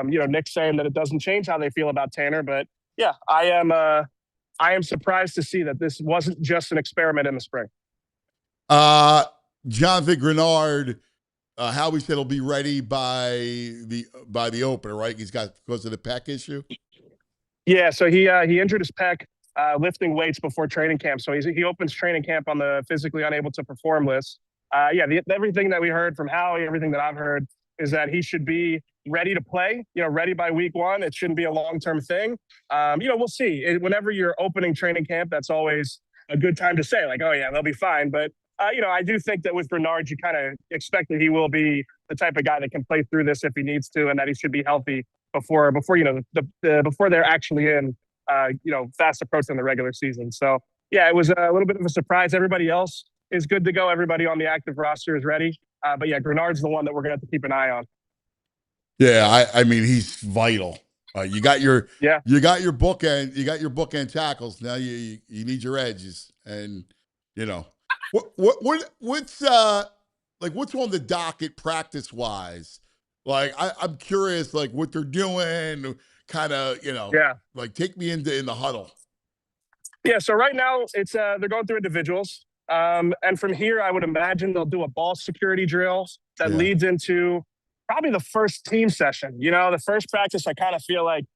Nick's saying that it doesn't change how they feel about Tanner, but yeah, I am surprised to see that this wasn't just an experiment in the spring. Jonathan Grenard, Howie said he'll be ready by the opener, right? He's got, because of the pec issue. Yeah, so he injured his pec lifting weights before training camp. So he opens training camp on the physically unable to perform list. Everything that we heard from Howie, everything that I've heard is that he should be ready to play, ready by week 1. It shouldn't be a long-term thing. We'll see. Whenever you're opening training camp, that's always a good time to say, like, oh yeah, they'll be fine. But I do think that with Bernard, you kind of expect that he will be the type of guy that can play through this if he needs to, and that he should be healthy before before they're actually in fast approaching the regular season. So yeah, it was a little bit of a surprise. Everybody else is good to go. Everybody on the active roster is ready. But yeah, Grenard's the one that we're gonna have to keep an eye on. Yeah, I mean he's vital. You got your Yeah. bookend tackles. Now you need your edges, and you know what's what's on the docket practice wise. Like I'm curious, like what they're doing, kind of Yeah. like take me in the huddle. Yeah. So right now it's they're going through individuals. And from here, I would imagine they'll do a ball security drill that Yeah. leads into probably the first team session. The first practice, I kind of feel like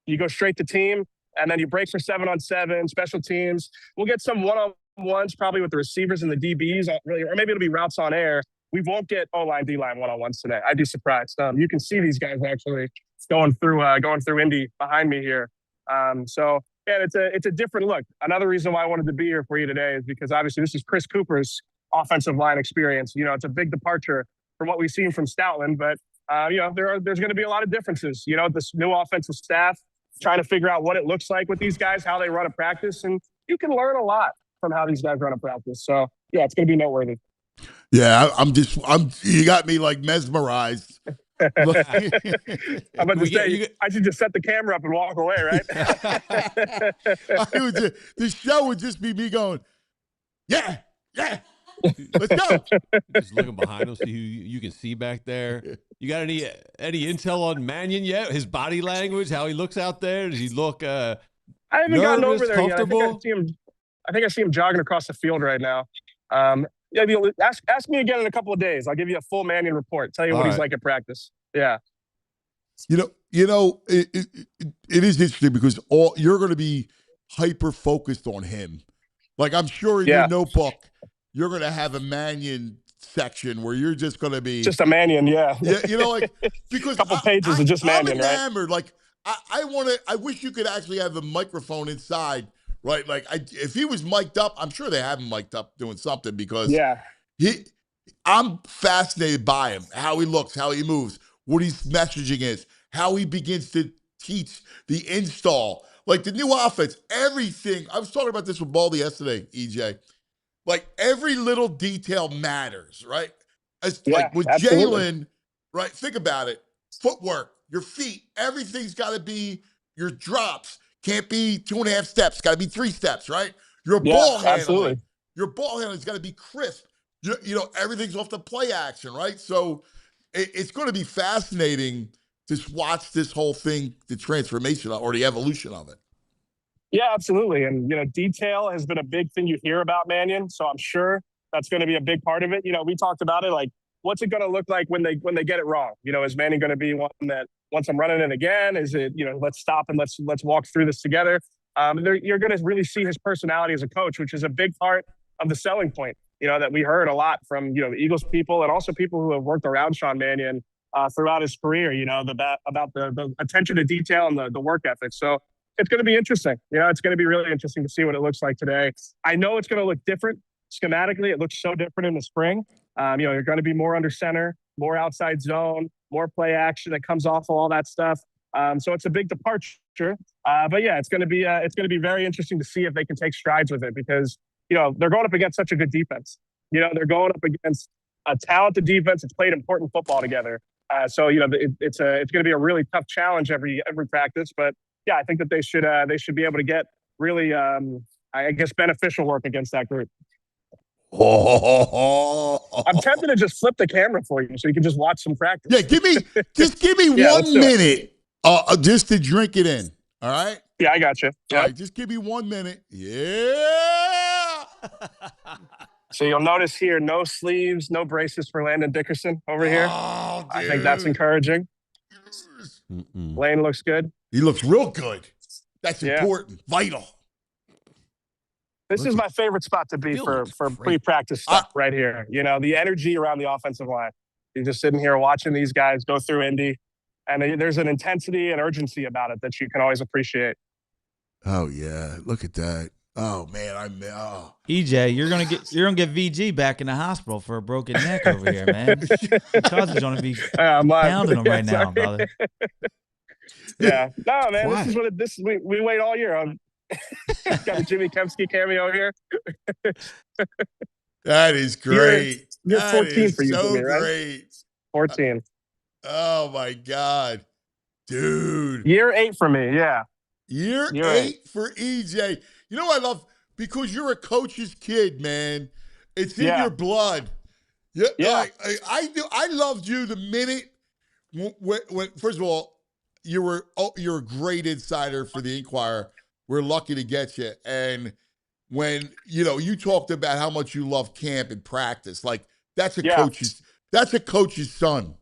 you go straight to team and then you break for 7-on-7, special teams. We'll get some one-on-ones probably with the receivers and the DBs, or maybe it'll be routes on air. We won't get O-line, D-line one-on-ones today. I'd be surprised. You can see these guys actually going through Indy behind me here. So yeah, it's a different look. Another reason why I wanted to be here for you today is because obviously this is Chris Cooper's offensive line experience. It's a big departure from what we've seen from Stoutland, but there's going to be a lot of differences. This new offensive staff trying to figure out what it looks like with these guys, how they run a practice, and you can learn a lot from how these guys run a practice. So yeah, it's going to be noteworthy. Yeah, you got me like mesmerized. I'm about to say, I should just set the camera up and walk away, right? The show would just be me going, yeah, let's go. Just looking behind him, see who you can see back there. You got any intel on Mannion yet? His body language, how he looks out there? Does he look I haven't gotten over there yet. I think I see him jogging across the field right now. Ask me again in a couple of days. I'll give you a full Mannion report. Tell you what he's like at practice. Yeah. It is interesting because you're going to be hyper focused on him. Like I'm sure in your notebook, you're going to have a Mannion section where you're just going to be just a Mannion. Yeah. Because a couple pages of just Mannion, I'm enamored. Right? Like I wish you could actually have a microphone inside. Right, like if he was mic'd up, I'm sure they have him mic'd up doing something because I'm fascinated by him, how he looks, how he moves, what his messaging is, how he begins to teach the install, like the new offense, everything. I was talking about this with Baldy yesterday, EJ. Like every little detail matters, right? Like with Jalen, right? Think about it: footwork, your feet, everything's got to be your drops. Can't be 2.5 steps. Got to be 3 steps, right? Your ball handling. Your ball handling's got to be crisp. Everything's off the play action, right? So it's going to be fascinating to watch this whole thing, the transformation or the evolution of it. Yeah, absolutely. And, detail has been a big thing you hear about Mannion. So I'm sure that's going to be a big part of it. We talked about it, like, what's it going to look like when they get it wrong? Is Mannion going to be one that, once I'm running it again, is it, let's stop and let's walk through this together. You're going to really see his personality as a coach, which is a big part of the selling point, that we heard a lot from, the Eagles people and also people who have worked around Sean Mannion throughout his career, about the attention to detail and the work ethic. So it's going to be interesting. It's going to be really interesting to see what it looks like today. I know it's going to look different schematically. It looks so different in the spring. You're going to be more under center, more outside zone, more play action that comes off of all that stuff. So it's a big departure. But yeah, it's going to be very interesting to see if they can take strides with it because, they're going up against such a good defense. They're going up against a talented defense that's played important football together. So it's going to be a really tough challenge every practice. But yeah, I think that they should be able to get really, beneficial work against that group. I'm tempted to just flip the camera for you so you can just watch some practice. Yeah, give me 1 minute just to drink it in. All right? Yeah, I got you. Yeah. All right, just give me 1 minute. Yeah. So you'll notice here, no sleeves, no braces for Landon Dickerson over here. Oh, I think that's encouraging. Lane looks good. He looks real good. That's important. Vital. This is my favorite spot to be for pre-practice stuff right here. The energy around the offensive line. You're just sitting here watching these guys go through Indy, and there's an intensity and urgency about it that you can always appreciate. Oh yeah, look at that. Oh man, EJ, you're gonna get VG back in the hospital for a broken neck over here, man. Cuz is gonna be pounding him right now, brother. Yeah, no, man. We wait all year on. Got a Jimmy Kempski cameo here. That is great. You're 14 for you, so Jimmy, right? Great. 14. Oh my God, dude. Year 8 for me. Yeah. Year Year 8 for EJ. You know what I love? Because you're a coach's kid, man. It's in Yeah. your blood. Yeah, Yeah. like I do. I loved you the minute when first of all, you're a great insider for the Inquirer. We're lucky to get you. And when you talked about how much you love camp and practice, like that's a Yeah. coach's son.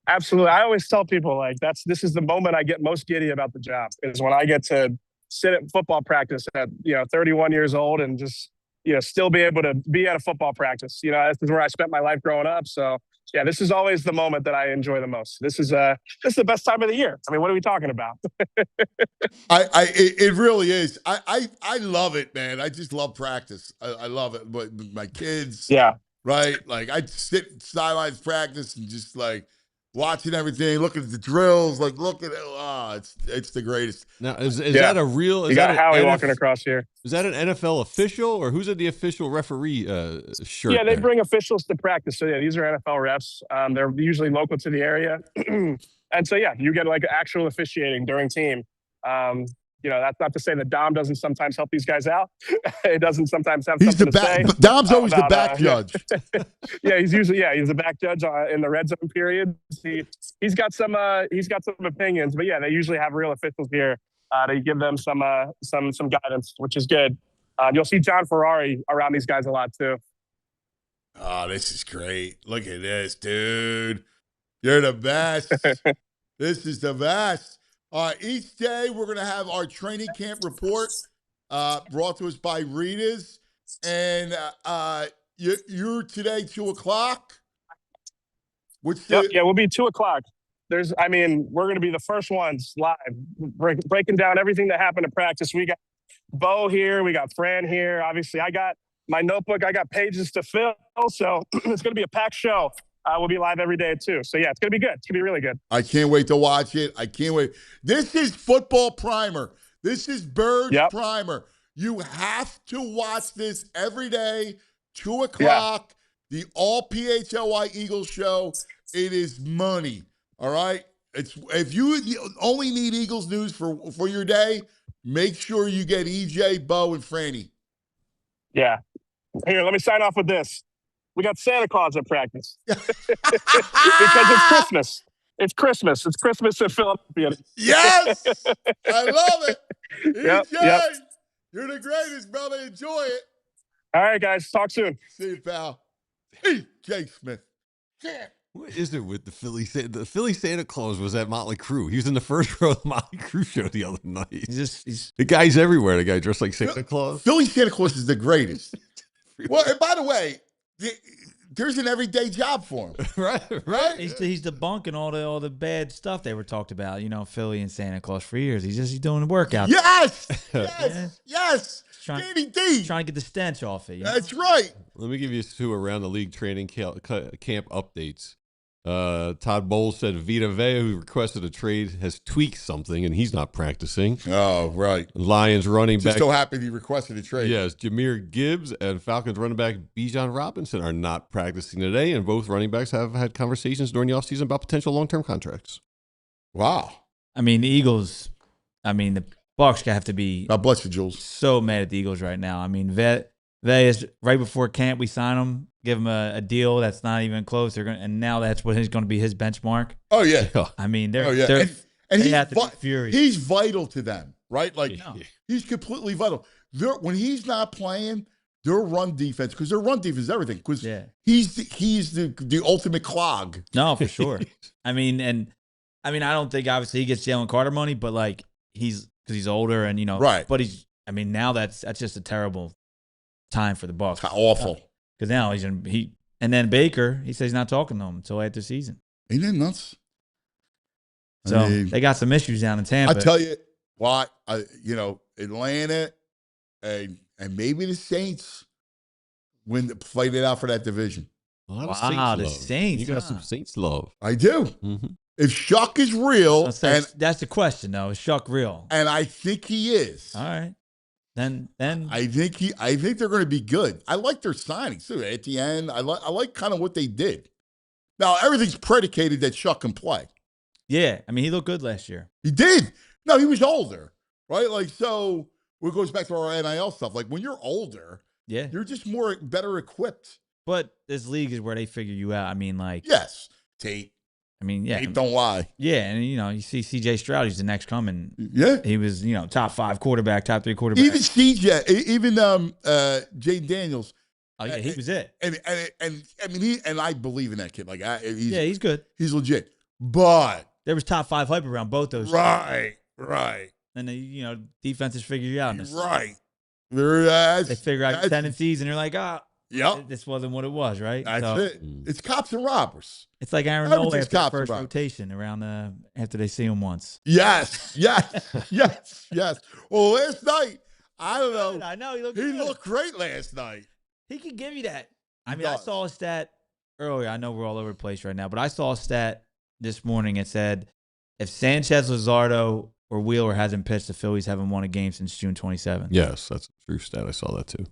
Absolutely. I always tell people like this is the moment I get most giddy about the job is when I get to sit at football practice at 31 years old and just still be able to be at a football practice. This is where I spent my life growing up. So yeah, this is always the moment that I enjoy the most. This is the best time of the year. I mean, what are we talking about? It really is. I love it, man. I just love practice. I love it. But my kids, Yeah. right? Like I sit sidelines practice and just like watching everything, looking at the drills, like look at it. Oh, it's the greatest. Now, is that a real? Is you got that Howie walking across here. Is that an NFL official, or who's at the official referee shirt? Yeah, they there? bring officials to practice. So yeah, these are NFL refs. They're usually local to the area, and so yeah, you get like actual officiating during team. That's not to say that Dom doesn't sometimes help these guys out. It doesn't sometimes have something to say. Dom's always the back judge. Yeah, he's the back judge in the red zone period. He's got some opinions, but yeah, they usually have real officials here to give them some guidance, which is good. You'll see John Ferrari around these guys a lot too. Oh, this is great. Look at this, dude. You're the best. This is the best. Each day we're going to have our training camp report brought to us by Rita's. And you're today 2:00? Yeah, we'll be 2:00. We're going to be the first ones live, breaking down everything that happened at practice. We got Bo here. We got Fran here. Obviously, I got my notebook. I got pages to fill. So it's going to be a packed show. We'll be live every day at 2. So yeah, it's going to be good. It's going to be really good. I can't wait to watch it. I can't wait. This is football primer. This is Bird's primer. You have to watch this every day, 2:00. Yeah. The all PHLY Eagles show. It is money. All right. If you only need Eagles news for your day, make sure you get EJ, Bo, and Franny. Yeah. Here, let me sign off with this. We got Santa Claus at practice because it's Christmas. It's Christmas. It's Christmas in Philadelphia. Yes, I love it. Yep, EJ, you're the greatest, brother. Enjoy it. All right, guys. Talk soon. See you, pal. EJ Smith. Yeah. What is it with the Philly? The Philly Santa Claus was at Motley Crue. He was in the first row of the Motley Crue show the other night. The guy's everywhere. The guy dressed like Santa Claus. Philly Santa Claus is the greatest. Well, and by the way, there's an everyday job for him. right. He's debunking all the bad stuff they were talked about. Philly and Santa Claus for years. He's doing the work out. Yes. Danny D. Trying to get the stench off it. That's right. Let me give you 2 around the league training camp updates. Todd Bowles said Vita Vea, who requested a trade, has tweaked something and he's not practicing. Oh, right. Lions running back. Just so happy he requested a trade. Yes, Jameer Gibbs and Falcons running back Bijan Robinson are not practicing today, and both running backs have had conversations during the offseason about potential long-term contracts. Wow. The Eagles, the Bucs have to be God bless you, Jules. So mad at the Eagles right now. Vea is right before camp. We sign him, give him a deal that's not even close. And now that's what is going to be his benchmark. Oh yeah. They have to be furious. He's vital to them, right? Like he's completely vital. When he's not playing, their run defense, because their run defense is everything. Because he's the ultimate clog. No, for sure. I don't think obviously he gets Jalen Carter money, but like because he's older and right. But now that's just a terrible time for the Bucs. Awful. Because now and then Baker, he says he's not talking to him until after the season. Ain't that nuts? So they got some issues down in Tampa. I tell you what, Atlanta and maybe the Saints fight it out for that division. The Saints. You got some Saints love. I do. Mm-hmm. If Shuck is real, and that's the question though, is Shuck real? And I think he is. All right. Then I think they're going to be good. I like their signings too. At the end, I like kind of what they did. Now, everything's predicated that Chuck can play. Yeah, I mean, he looked good last year. He did. No, he was older, right? Like, so it goes back to our NIL stuff. Like, when you're older, Yeah. you're just better equipped. But this league is where they figure you out. I mean, like, Yes. Tate. I mean, yeah. Tate don't lie. Yeah, and you see CJ Stroud, he's the next coming. Yeah. He was, top 5 quarterback, top 3 quarterback. Even CJ, even Jay Daniels. Oh yeah, he was it. And I mean, I believe in that kid. Like, He's good. He's legit. But There was top 5 hype around both those. right. And defenses figure you out. Right. They figure out your tendencies, and they're like, Yep. this wasn't what it was, right? That's So, it. It's cops and robbers. It's like Aaron Nola Everything's after the cops first around. rotation around after they see him once. Yes. Well, last night, I don't know. I know he looked He good. looked great last night. He can give you that. I He mean, I does. saw a stat earlier. I know we're all over the place right now, but I saw a stat this morning. It said if Sanchez, Luzardo, or Wheeler hasn't pitched, the Phillies haven't won a game since June 27th. Yes, that's a true stat. I saw that too.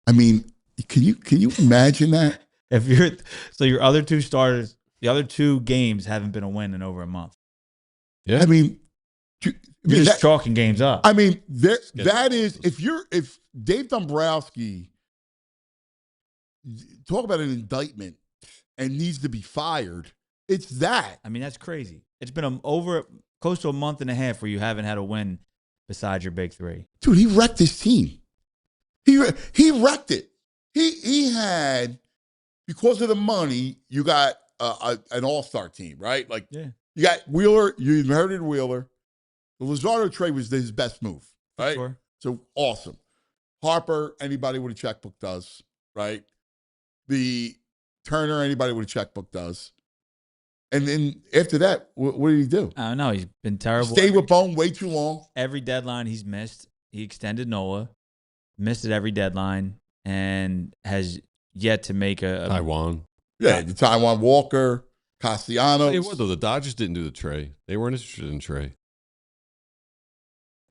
I mean, can you imagine that? Your other 2 starters, the other 2 games haven't been a win in over a month. Yeah. I mean, You're just chalking games up. I mean, that is if Dave Dombrowski talk about an indictment and needs to be fired, it's that. I mean, that's crazy. It's been close to a month and a half where you haven't had a win besides your big 3. Dude, he wrecked his team. He wrecked it. He had, because of the money, you got an all-star team, right? Like, Yeah. you got Wheeler, you inherited Wheeler. The Luzardo trade was his best move, right? Sure. So awesome. Harper, anybody with a checkbook does, right? The Turner, anybody with a checkbook does. And then after that, what did he do? I don't know. He's been terrible. Stayed with Bone way too long. Every deadline he's missed. He extended Nola, missed it every deadline, and has yet to make a Taiwan. Yeah, the Taiwan Walker, Castellanos. It was though. The Dodgers didn't do the Trey. They weren't interested in Trey.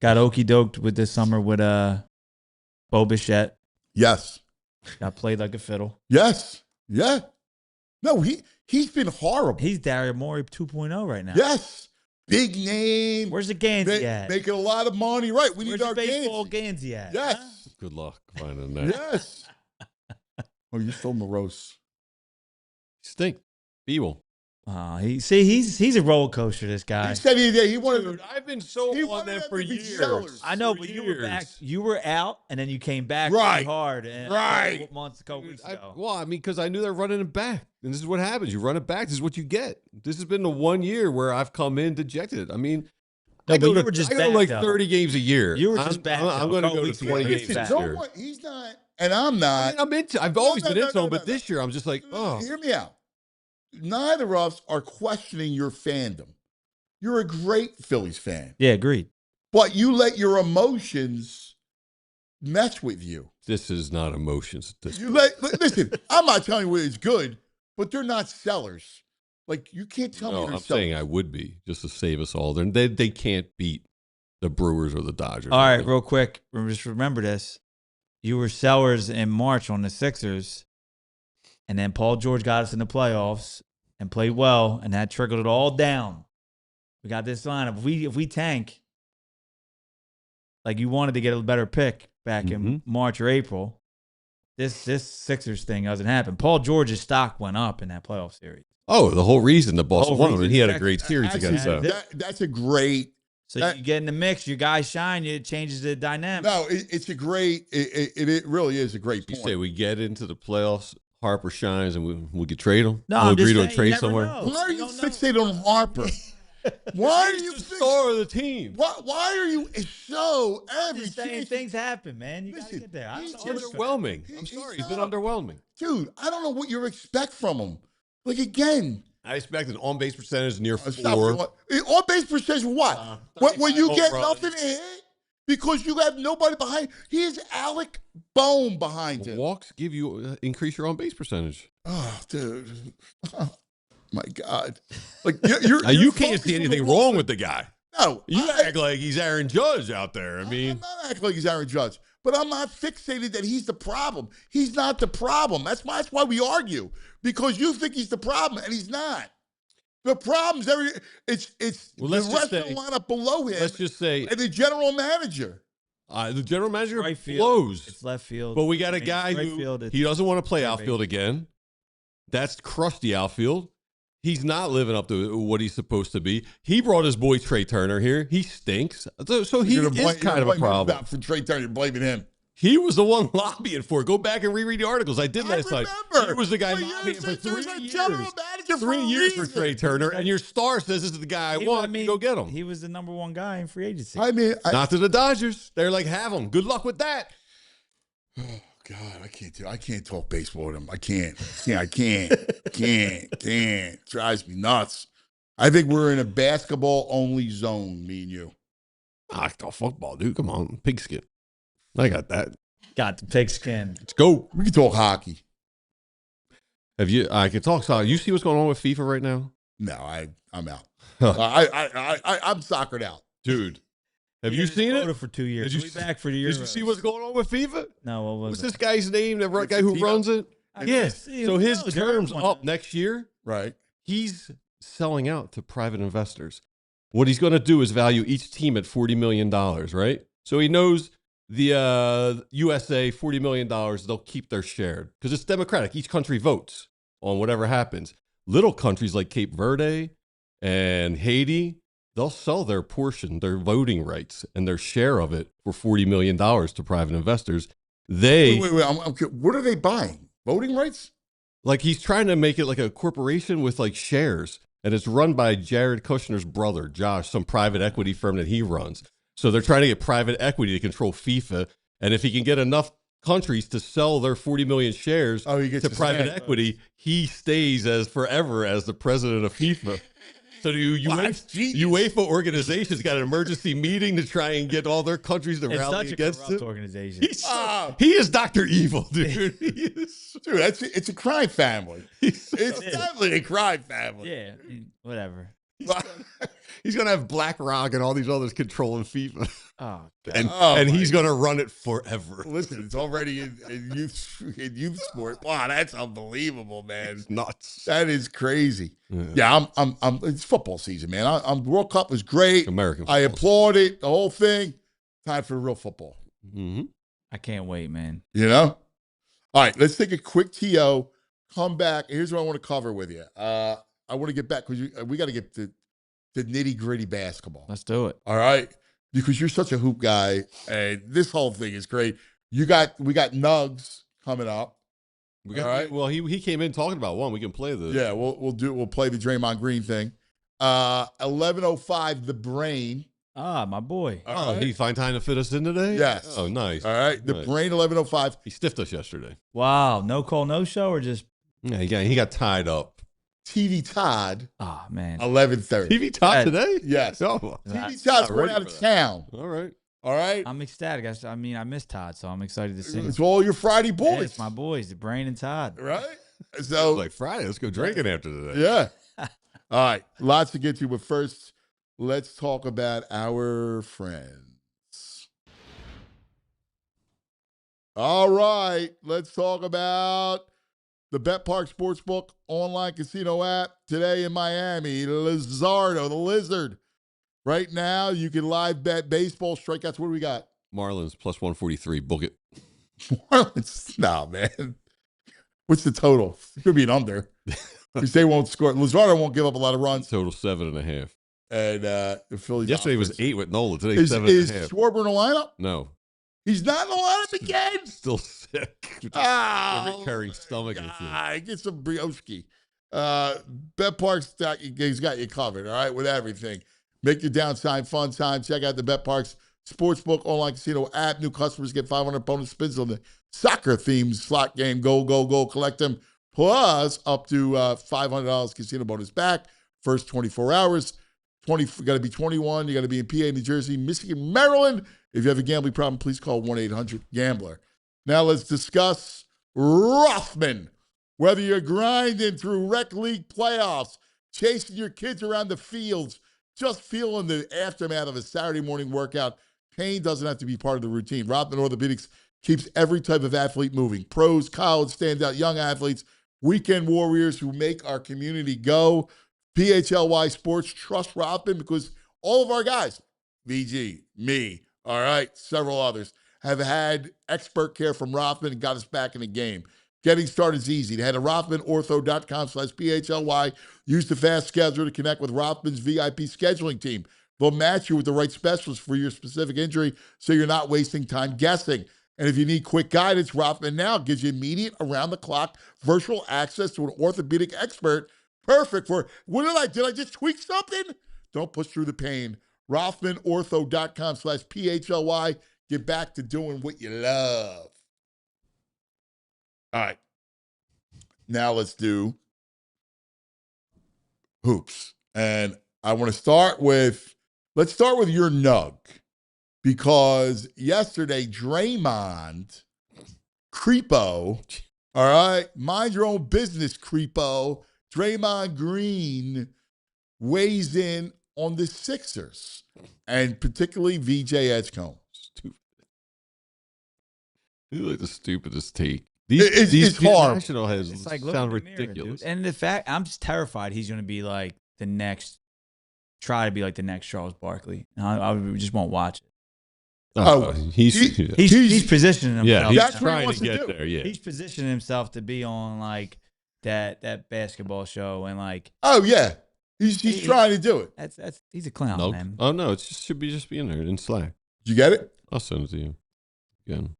got okey doked with this summer with Bo Bichette. Yes. Got played like a fiddle. Yes. Yeah. No, he's been horrible. He's Daryl Morey 2.0 right now. Yes. Big name. Where's the Gansey at? Making a lot of money. Right. We Where's need the our baseball Gansey. Gansey at? Yes. Huh? Good luck finding that. Yes. Oh, you're so morose. Stink. Evil. He's a roller coaster, this guy. He said he wanted. Dude, I've been so He on wanted them them for to be years. sellers. I know, For but you were back. years. You were out, and then you came back Right. pretty hard. And Right. a couple weeks ago. I mean, because I knew they're running it back. And this is what happens. You run it back. This is what you get. This has been the 1 year where I've come in dejected. I mean, No, I but go you to, were just I go to back, like though. 30 games a year. You were just back, I'm though. going to A couple go to weeks ago. 20 Listen, games Listen, this no year. one, he's not, and I'm not. I mean, I've always No, been no, into them, no, but no. this year I'm just like, oh. Hear me out. Neither of us are questioning your fandom. You're a great Phillies fan, Yeah, agreed. but you let your emotions mess with you. This is not emotions. Listen, I'm not telling you it's good, but they're not sellers. Like, you can't tell me No, they're I'm sellers. saying I would be just to save us all. They can't beat the Brewers or the Dodgers. All right, real quick. Just remember this. You were sellers in March on the Sixers, and then Paul George got us in the playoffs and played well, and that trickled it all down. We got this lineup. If we tank, like you wanted to get a better pick back in March or April, this Sixers thing doesn't happen. Paul George's stock went up in that playoff series. Oh, the whole reason the Boston whole won, and he had a great series Actually, against them. that's a great. So you get in the mix, your guys shine, it changes the dynamic. No, it's a great. It really is a great You point. say we get into the playoffs, Harper shines, and we could trade him. No, we'll I'm just agree to a saying, you trade never somewhere. know. Why are you don't know. fixated on Harper? Why are you He's the fixated? star of the team. Why are you so I'm every just saying chance- things happen, man. You got to Listen, get there. I he's don't know. just- Underwhelming. I'm He's sorry, he's been not- underwhelming. Dude, I don't know what you expect from him. Like, again, I expect an on-base percentage near stop. 4. On base percentage, what? When you 35 get home nothing to hit because you have nobody behind. He has Alec Bohm behind him. Walks give you increase your on-base percentage. Oh, dude. Oh, my God. Like, you're You can't focused see on anything the wrong with the guy. No. You act like he's Aaron Judge out there. I mean, I'm not acting like he's Aaron Judge. But I'm not fixated that he's the problem. He's not the problem. That's why we argue, because you think he's the problem and he's not. The problem's it's Well, the let's just rest of the say- lineup below him. Let's just say and the general manager. the general manager Right field. blows. It's left field. But we got a I mean, guy right who field, it's he doesn't want to play third outfield base. again. That's crusty outfield. He's not living up to what he's supposed to be. He brought his boy Trey Turner here. He stinks. So he You're gonna is kind of a problem. For Trey Turner, you're blaming him. He was the one lobbying for it. Go back and reread the articles. I did last night. remember. He was the guy Well, lobbying for you're 3 a years. general manager for 3 a years for reason. Trey Turner, and your star says this is the guy I want. Go get him. He was the number one guy in free agency. I mean, Not to the Dodgers. They're like, have him. Good luck with that. oh God, I can't talk baseball with him. I can't. I can't. Drives me nuts. I think we're in a basketball only zone, me and you. I talk football, dude. Come on. Pigskin. I got that. Got the pigskin. Let's go. We can talk hockey. I can talk soccer. You see what's going on with FIFA right now? No, I'm out. Huh. I'm soccered out. Dude, have you seen it? For 2 years. Did you We'll be see- back for the Did you see what's going on with FIFA? No, what was What's it? this guy's name? The guy who Tito? runs it? I Yeah. can't see So who his knows. term's Everyone up knows. next year. Right. He's selling out to private investors. What he's going to do is value each team at $40 million, right? So he knows the USA, $40 million, they'll keep their share because it's democratic. Each country votes on whatever happens. Little countries like Cape Verde and Haiti, they'll sell their portion, their voting rights and their share of it for $40 million to private investors. Wait. What are they buying? Voting rights? Like he's trying to make it like a corporation with like shares, and it's run by Jared Kushner's brother, Josh, some private equity firm that he runs. So they're trying to get private equity to control FIFA, and if he can get enough countries to sell their 40 million shares He gets to his private hand. equity, he stays as forever as the president of FIFA. So UEFA organizations got an emergency meeting to try and get all their countries to It's rally such a against corrupt him. organization. He is Dr. Evil, dude. He is. Dude, it's a crime family. It's definitely a crime family. Yeah, whatever. He's going to have BlackRock and all these others controlling FIFA. Oh, And he's going to run it forever. Listen, it's already in youth sport. Wow, that's unbelievable, man. It's nuts. That is crazy. Yeah, I'm it's football season, man. World Cup was great. American I football. applaud it, the whole thing. Time for real football. Mm-hmm. I can't wait, man. You know? All right, let's take a quick TO. Come back. Here's what I want to cover with you. I want to get back because we got to get to nitty gritty basketball. Let's do it. All right, because you're such a hoop guy, and this whole thing is great. We got Nugs coming up. All right. right. Well, he came in talking about one. We can play the. Yeah, we'll play the Draymond Green thing. 11:05, the Brain. Ah, my boy. All right. Did he find time to fit us in today? Yes. Oh, nice. All right, the Nice. Brain 11:05. He stiffed us yesterday. Wow. No call, no show, or just Yeah, he got tied up. TV Todd man. 11:30. TV top That- today? Yes. Oh, TV Todd's going ready out for of that. town. all right. All right. I'm ecstatic. I mean, I miss Todd, so I'm excited to see him. It's all your Friday Yeah, boys. it's my boys, the Brain and Todd. Right? It was So like Friday. Let's go drinking after today. yeah. All right. Lots to get to, but first, let's talk about our friends. All right. Let's talk about the Bet Park Sportsbook online casino app today in Miami. Lizardo, the Lizard. Right now, you can live bet baseball strikeouts. What do we got? Marlins plus 143. Book it. Marlins. No, man. What's the total? It could be an under. Because they won't score. Lizardo won't give up a lot of runs. Total 7.5. And the Phillies. Yesterday was offense. 8 with Nola. Today Is 7.5. Schwarber in the lineup? No. He's not in the lineup again. Still sick. Oh, recurring stomach issue. Get some brioche. Bet Parks, he's got you covered, all right, with everything. Make your downtime fun time. Check out the Bet Parks Sportsbook online casino app. New customers get 500 bonus spins on the soccer-themed slot game. Go, go, go. Collect them. Plus up to $500 casino bonus back. First 24 hours. You got to be 21. You got to be in PA, New Jersey, Michigan, Maryland. If you have a gambling problem, please call 1-800-GAMBLER. Now let's discuss Rothman. Whether you're grinding through rec league playoffs, chasing your kids around the fields, just feeling the aftermath of a Saturday morning workout, Pain doesn't have to be part of the routine. Rothman Orthopedics keeps every type of athlete moving. Pros, college standout, young athletes, weekend warriors who make our community go. PHLY Sports trust Rothman because all of our guys, VG, me, all right, several others, have had expert care from Rothman and got us back in the game. Getting started is easy. Head to RothmanOrtho.com/PHLY. Use the fast schedule to connect with Rothman's VIP scheduling team. They'll match you with the right specialist for your specific injury so you're not wasting time guessing. And if you need quick guidance, Rothman Now gives you immediate, around-the-clock virtual access to an orthopedic expert. Perfect for, did I just tweak something? Don't push through the pain. RothmanOrtho.com/PHLY. Get back to doing what you love. All right. Now let's do hoops. And I want to start with, let's start with your nug. Because yesterday, Draymond, creepo, all right, mind your own business, creepo, Draymond Green weighs in on the Sixers, and particularly VJ Edgecombe. This is like the stupidest take. It's hard. National heads It's like sound look in the mirror, ridiculous. dude. And the fact, I'm just terrified he's going to be like the next, try to be like the next Charles Barkley. I just won't watch it. He's positioning himself. Yeah, he's That's what he trying wants to to get do. there. Yeah, He's positioning himself to be on like that basketball show and like. Oh, yeah. He's trying to do it. That's he's a clown, no, man. oh no, it should be just in there in Slack. Did you get it? I'll send it to you again.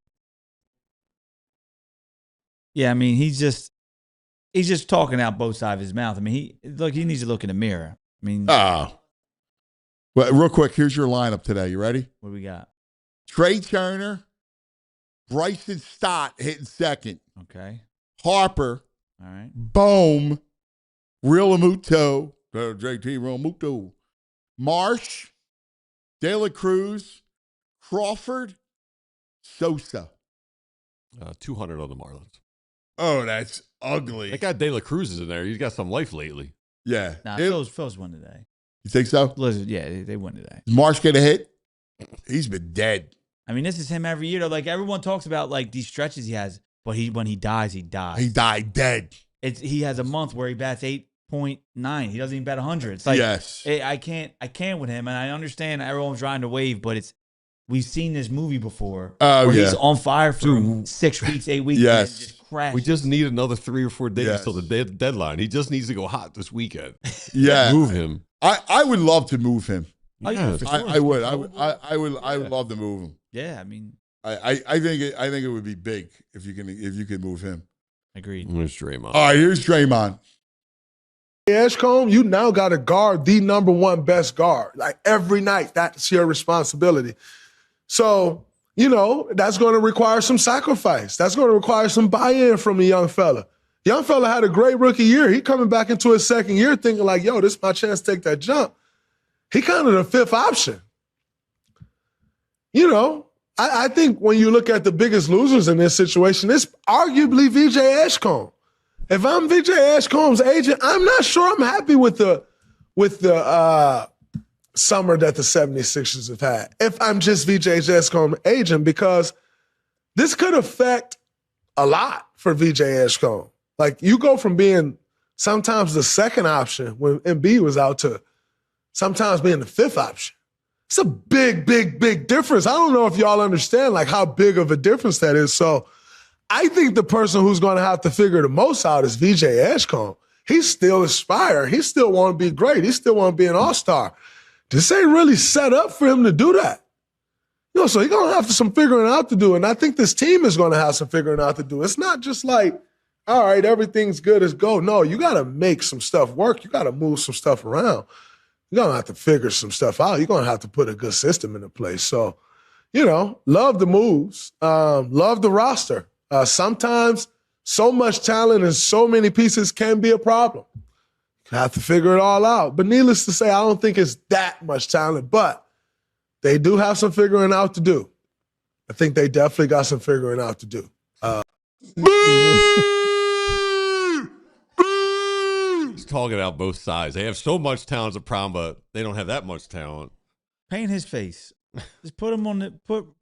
Yeah, I mean he's just talking out both sides of his mouth. I mean he needs to look in the mirror. I mean, Well, real quick, here's your lineup today. You ready? what do we got? Trey Turner, Bryson Stott hitting second, Okay, Harper, all right. Bohm, Realmuto, JT Realmuto, Marsh, De La Cruz, Crawford, Sosa. 200 on the Marlins. Oh, that's ugly. That guy De La Cruz is in there. He's got some life lately. Yeah. Nah, Phil's won today. You think so? Listen, yeah, they won today. Did Marsh get a hit? He's been dead. I mean, this is him every year. Though. Like everyone talks about like these stretches he has, but when he dies, he dies. He died dead. He has a month where he bats 8.9. He doesn't even bat 100. It's like Yes. I can't with him, and I understand everyone's trying to wave, but we've seen this movie before. Oh, where yeah. he's on fire for 6 weeks, 8 weeks. Yes. And just crashes. We just need another 3 or 4 days Yes. till the deadline. He just needs to go hot this weekend. Yeah. Move him. I would love to move him. Oh, yeah, for sure. I would. I would love to move him. Yeah, I mean, I think it would be big if you can move him. agreed. There's Draymond. All right, here's Draymond. Edgecombe, you now got to guard the number one best guard. Like every night, that's your responsibility. So, that's going to require some sacrifice. That's going to require some buy-in from a young fella. Young fella had a great rookie year. He coming back into his second year thinking like, yo, this is my chance to take that jump. He kind of the fifth option. I think when you look at the biggest losers in this situation, it's arguably VJ Edgecombe. If I'm VJ Edgecombe's agent, I'm not sure I'm happy with the summer that the 76ers have had. If I'm just VJ Edgecombe's agent, because this could affect a lot for VJ Edgecombe. Like you go from being sometimes the second option when Embiid was out to sometimes being the fifth option. It's a big, big, big difference. I don't know if y'all understand like how big of a difference that is. So I think the person who's going to have to figure the most out is VJ Edgecombe. He's still aspiring. He still want to be great. He still want to be an all-star. This ain't really set up for him to do that. So he's going to have some figuring out to do. And I think this team is going to have some figuring out to do. It's not just like, all right, everything's good as go. No, you got to make some stuff work. You got to move some stuff around. You're going to have to figure some stuff out. You're going to have to put a good system into place. So, love the moves. Love the roster. Sometimes so much talent and so many pieces can be a problem. You have to figure it all out. But needless to say, I don't think it's that much talent, but they do have some figuring out to do. I think they definitely got some figuring out to do. He's talking out both sides. They have so much talent as a problem, but they don't have that much talent. Paint his face. Just put him on the put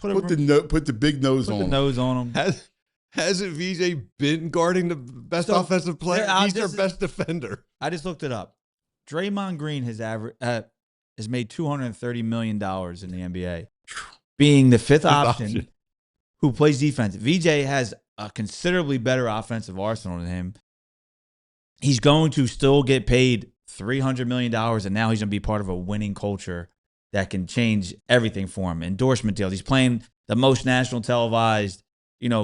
the big nose put on the him. nose on him. Hasn't VJ been guarding the best So, offensive player? yeah, He's their best defender. I just looked it up. Draymond Green has made $230 million in the NBA, being the fifth option who plays defense. VJ has a considerably better offensive arsenal than him. He's going to still get paid $300 million, and now he's going to be part of a winning culture that can change everything for him. Endorsement deals. He's playing the most national televised,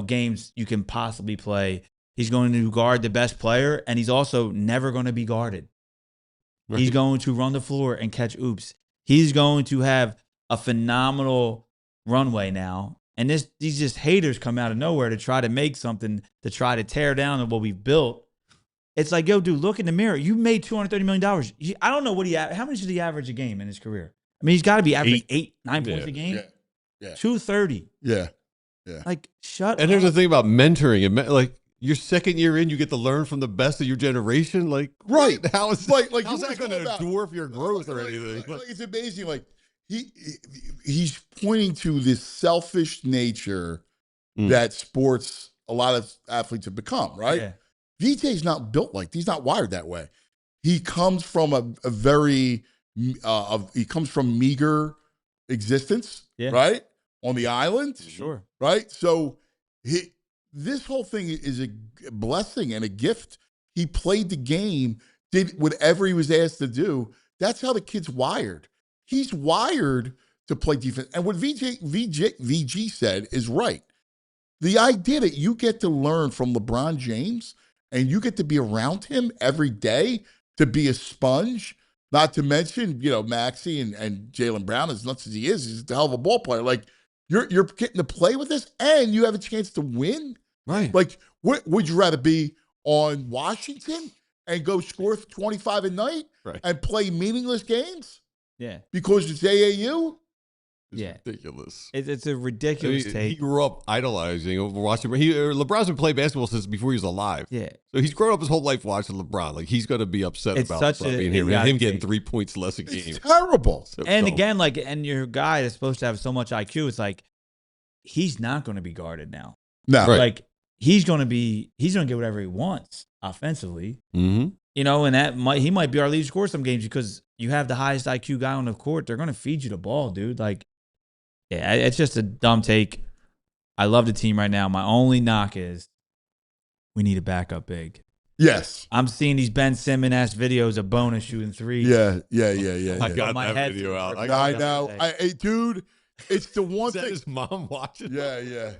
games you can possibly play. He's going to guard the best player, and he's also never going to be guarded. Right. He's going to run the floor and catch oops. He's going to have a phenomenal runway now. And these just haters come out of nowhere to try to make something, to try to tear down what we've built. It's like, yo, dude, look in the mirror. You made $230 million. I don't know how much did he average a game in his career? I mean, he's got to be averaging 9 points a game. Yeah. 230. Yeah. Like, shut up. And there's the thing about mentoring. And like, your second year in, you get to learn from the best of your generation. Like, right? How is like how's that going to dwarf your growth or anything? Like, it's amazing. Like he's pointing to this selfish nature that sports, a lot of athletes have become. Right? Yeah. VJ's not built like, he's not wired that way. He comes from a very he comes from meager existence. Yeah. Right, on the island. Sure. Right. So this whole thing is a blessing and a gift. He played the game, did whatever he was asked to do. That's how the kid's wired. He's wired to play defense. And what VG said is right. The idea that you get to learn from LeBron James and you get to be around him every day to be a sponge, not to mention, Maxey and Jaylen Brown, as nuts as he is, he's a hell of a ball player. Like, You're getting to play with this, and you have a chance to win. Right. Like, would you rather be on Washington and go score 25 a night and play meaningless games? Yeah. Because it's AAU? It's ridiculous. It's a ridiculous take. He grew up idolizing, watching. LeBron's been playing basketball since before he was alive. Yeah. So he's grown up his whole life watching LeBron. Like, he's going to be upset about LeBron being here. Him getting 3 points less a game. It's terrible. So and again, and your guy is supposed to have so much IQ. It's like, he's not going to be guarded now. No. Right. Like, he's going to get whatever he wants offensively. Mm-hmm. And he might be our lead scorer some games because you have the highest IQ guy on the court. They're going to feed you the ball, dude. Like, yeah, it's just a dumb take. I love the team right now. My only knock is we need a backup big. Yes. I'm seeing these Ben Simmons-ass videos of Bonus shooting threes. Yeah. I got that video out. I know. Dude, it's the one thing. His mom watching. Yeah.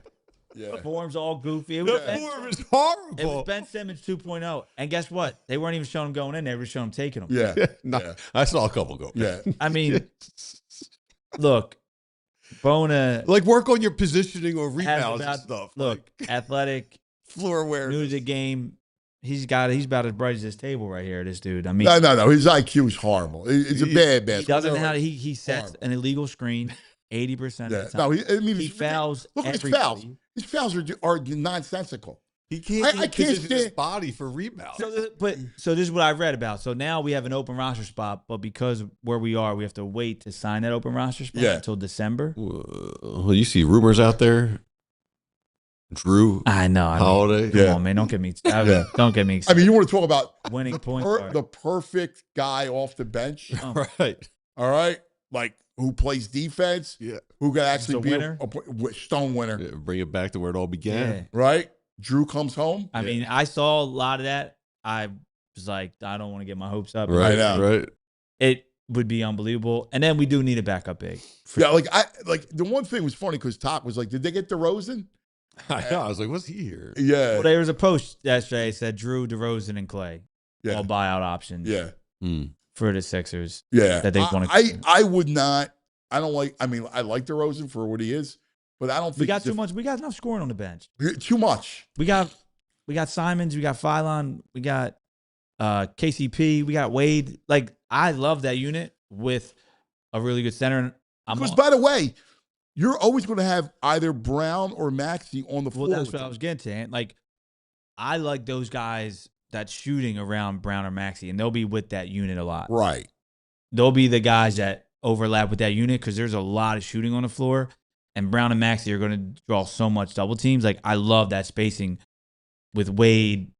The form's all goofy. The form is horrible. It was Ben Simmons 2.0. And guess what? They weren't even showing him going in. They were showing him taking them. Yeah. I saw a couple go. Yeah. I mean, look, Bona. Like, work on your positioning or rebounds and stuff. Look, athletic, floor awareness. new to the game. He's about as bright as this table right here, this dude. I mean, no. His IQ is horrible. It's a bad. He doesn't know how he sets an illegal screen 80% of the time. No, he fouls. Look at his fouls. His fouls are nonsensical. He can't position his stand body for rebounds. So this is what I've read about. So now we have an open roster spot, but because of where we are, we have to wait to sign that open roster spot until December. Well, you see rumors out there. Drew, I know. Holiday. Come on, man. Don't get me. Don't get me excited. I mean, you want to talk about winning points? The perfect guy off the bench, right? All right, like who plays defense? Yeah, who could actually be winner? A stone winner? Yeah, bring it back to where it all began. Yeah. Right? Drew comes home. I mean, I saw a lot of that. I was like, I don't want to get my hopes up. Right, right. It would be unbelievable, and then we do need a backup big. Yeah, like the one thing was funny because Toc was like, "Did they get DeRozan?" I know. I was like, "What's he here?" Yeah. Well, there was a post yesterday that said Drew, DeRozan, and Clay all buyout options. Yeah. For the Sixers. Yeah. That they want to. I would not. I don't like. I mean, I like DeRozan for what he is, but I don't think we got too much. We got enough scoring on the bench. Too much. We got Simons. We got Philon. We got KCP. We got Wade. Like, I love that unit with a really good center. Because by the way, you're always going to have either Brown or Maxey on the floor. Well, that's what I was getting to. And like, I like those guys that's shooting around Brown or Maxey, and they'll be with that unit a lot. Right. They'll be the guys that overlap with that unit because there's a lot of shooting on the floor. And Brown and Maxey are going to draw so much double teams. Like, I love that spacing with Wade,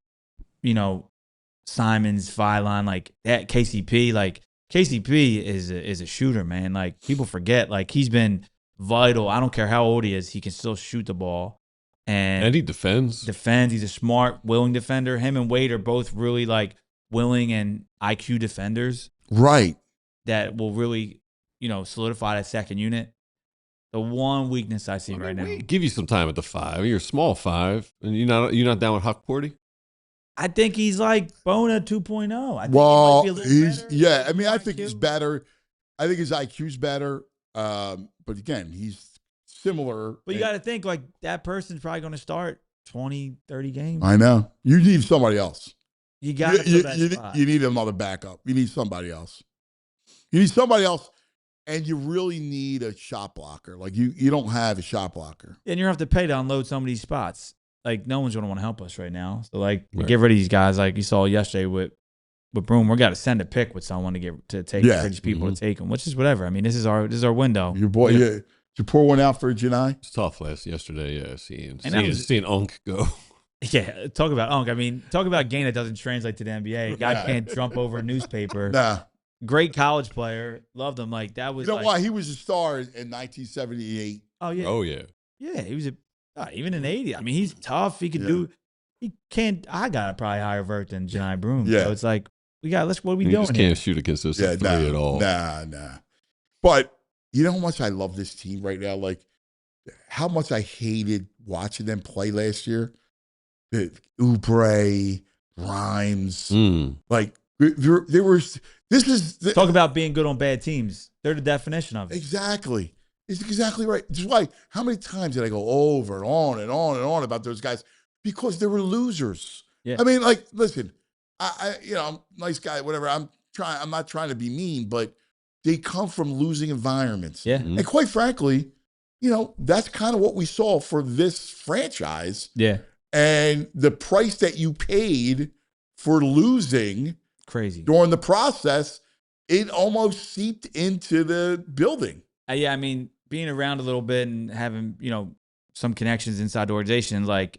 you know, Simons, Phyline, like that KCP. Like, KCP is a shooter, man. Like, people forget. Like, he's been vital. I don't care how old he is. He can still shoot the ball. And he defends. He's a smart, willing defender. Him and Wade are both really, like, willing and IQ defenders. Right. That will really, you know, solidify that second unit. The one weakness I see right now. Give you some time at the 5. You're a small 5, and you're not down with Huck Porty. I think he's like Bona 2.0. I think Well, he might be a little better. Yeah. I mean, I think he's better. I think his IQ's better. But again, he's similar. But you got to think, like, that person's probably going to start 20, 30 games. I know. You need somebody else. You got to fill that spot. You need another backup. You need somebody else. You need somebody else. And you really need a shot blocker. Like, you don't have a shot blocker. And you're going to have to pay to unload some of these spots. Like, no one's going to want to help us right now. So, like, get rid of these guys. Like you saw yesterday with Broom. We're got to send a pick with someone to take for these people to take them, which is whatever. I mean, this is our window. Your boy, did you pour one out for Janai? It's tough yesterday. Yeah, seeing Unk go. Yeah, talk about Unk. I mean, talk about a game that doesn't translate to the NBA. Guy can't jump over a newspaper. Nah. Great college player. Loved him. Like, that was. You know why? He was a star in 1978. Oh, yeah. Oh, yeah. Yeah, he was even in 80. I mean, he's tough. He could do. He can't. I got a probably higher vert than Janai Broom. Yeah. So it's like, what are we doing? Just can't shoot a consistent three at all. Nah. But you know how much I love this team right now? Like, how much I hated watching them play last year? Oubre, Grimes. Like, there was. This is talk about being good on bad teams. They're the definition of it. Exactly. It's exactly right. That's why. How many times did I go over and on and on and on about those guys? Because they were losers. Yeah. I mean, like, listen, I'm a nice guy, whatever. I'm not trying to be mean, but they come from losing environments. Yeah. And quite frankly, that's kind of what we saw for this franchise. Yeah. And the price that you paid for losing. Crazy. During the process, it almost seeped into the building. Yeah, I mean, being around a little bit and having, some connections inside the organization, like,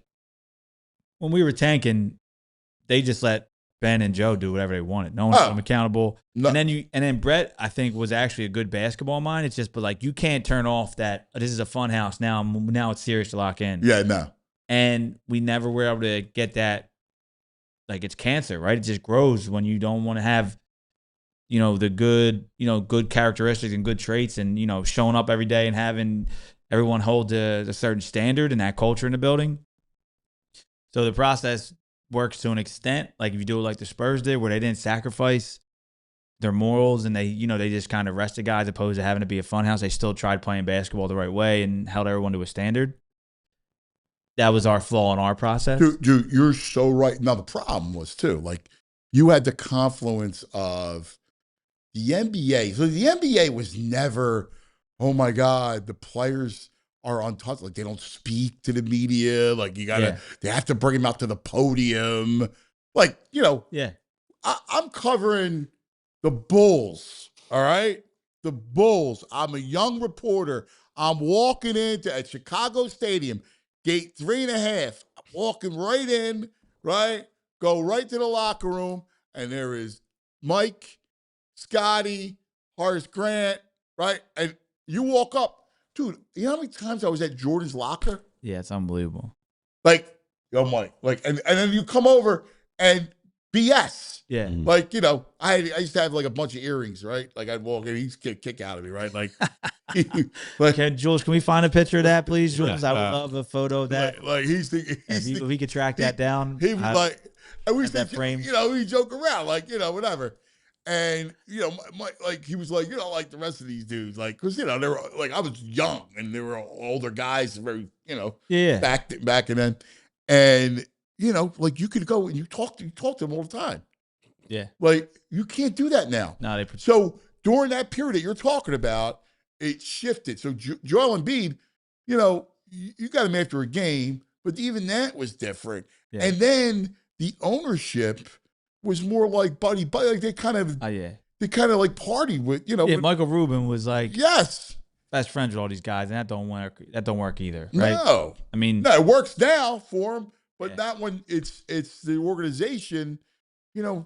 when we were tanking, they just let Ben and Joe do whatever they wanted. No one held them accountable. No. And then Brett, I think, was actually a good basketball mind. It's just, but like, you can't turn off that, this is a fun house now it's serious to lock in. Yeah, no. And we never were able to get that. Like, it's cancer, right? It just grows when you don't want to have, the good, good characteristics and good traits and, showing up every day and having everyone hold to a certain standard and that culture in the building. So the process works to an extent. Like, if you do it like the Spurs did, where they didn't sacrifice their morals and they just kind of rested guys opposed to having to be a fun house. They still tried playing basketball the right way and held everyone to a standard. That was our flaw in our process. Dude, you're so right. Now, the problem was, too, like, you had the confluence of the NBA. So the NBA was never, oh, my God, the players are untouched. Like, they don't speak to the media. Like, they have to bring them out to the podium. Like, I'm covering the Bulls, all right? The Bulls. I'm a young reporter. I'm walking into at Chicago Stadium. Gate 3.5, I'm walking right in, right? Go right to the locker room, and there is Mike, Scotty, Horace Grant, right? And you walk up. Dude, you know how many times I was at Jordan's locker? Yeah, it's unbelievable. Like, yo, Mike. Like, and then you come over and BS. Yeah. Like, I used to have like a bunch of earrings, right? Like, I'd walk in, he'd get a kick out of me, right? Like, Jules, can we find a picture of that, please, Jules? I would love a photo of that. Like if we could track that down. He was like, and we said, frame. We joke around, like, whatever. And, like, he was like, like the rest of these dudes, like, because, they were, like, I was young and they were older guys, very, back and then. And, like, you could go and you talk to them all the time. Yeah. Like, you can't do that now. No, so during that period that you're talking about, it shifted. So Joel Embiid, you got him after a game, but even that was different. Yeah. And then the ownership was more like buddy. Like, they kind of to kind of like party with, Yeah, with, Michael Rubin was like yes. best friends with all these guys, and that don't work. That don't work either, right? No. I mean, No, it works now for him, but Yeah. not when it's the organization. You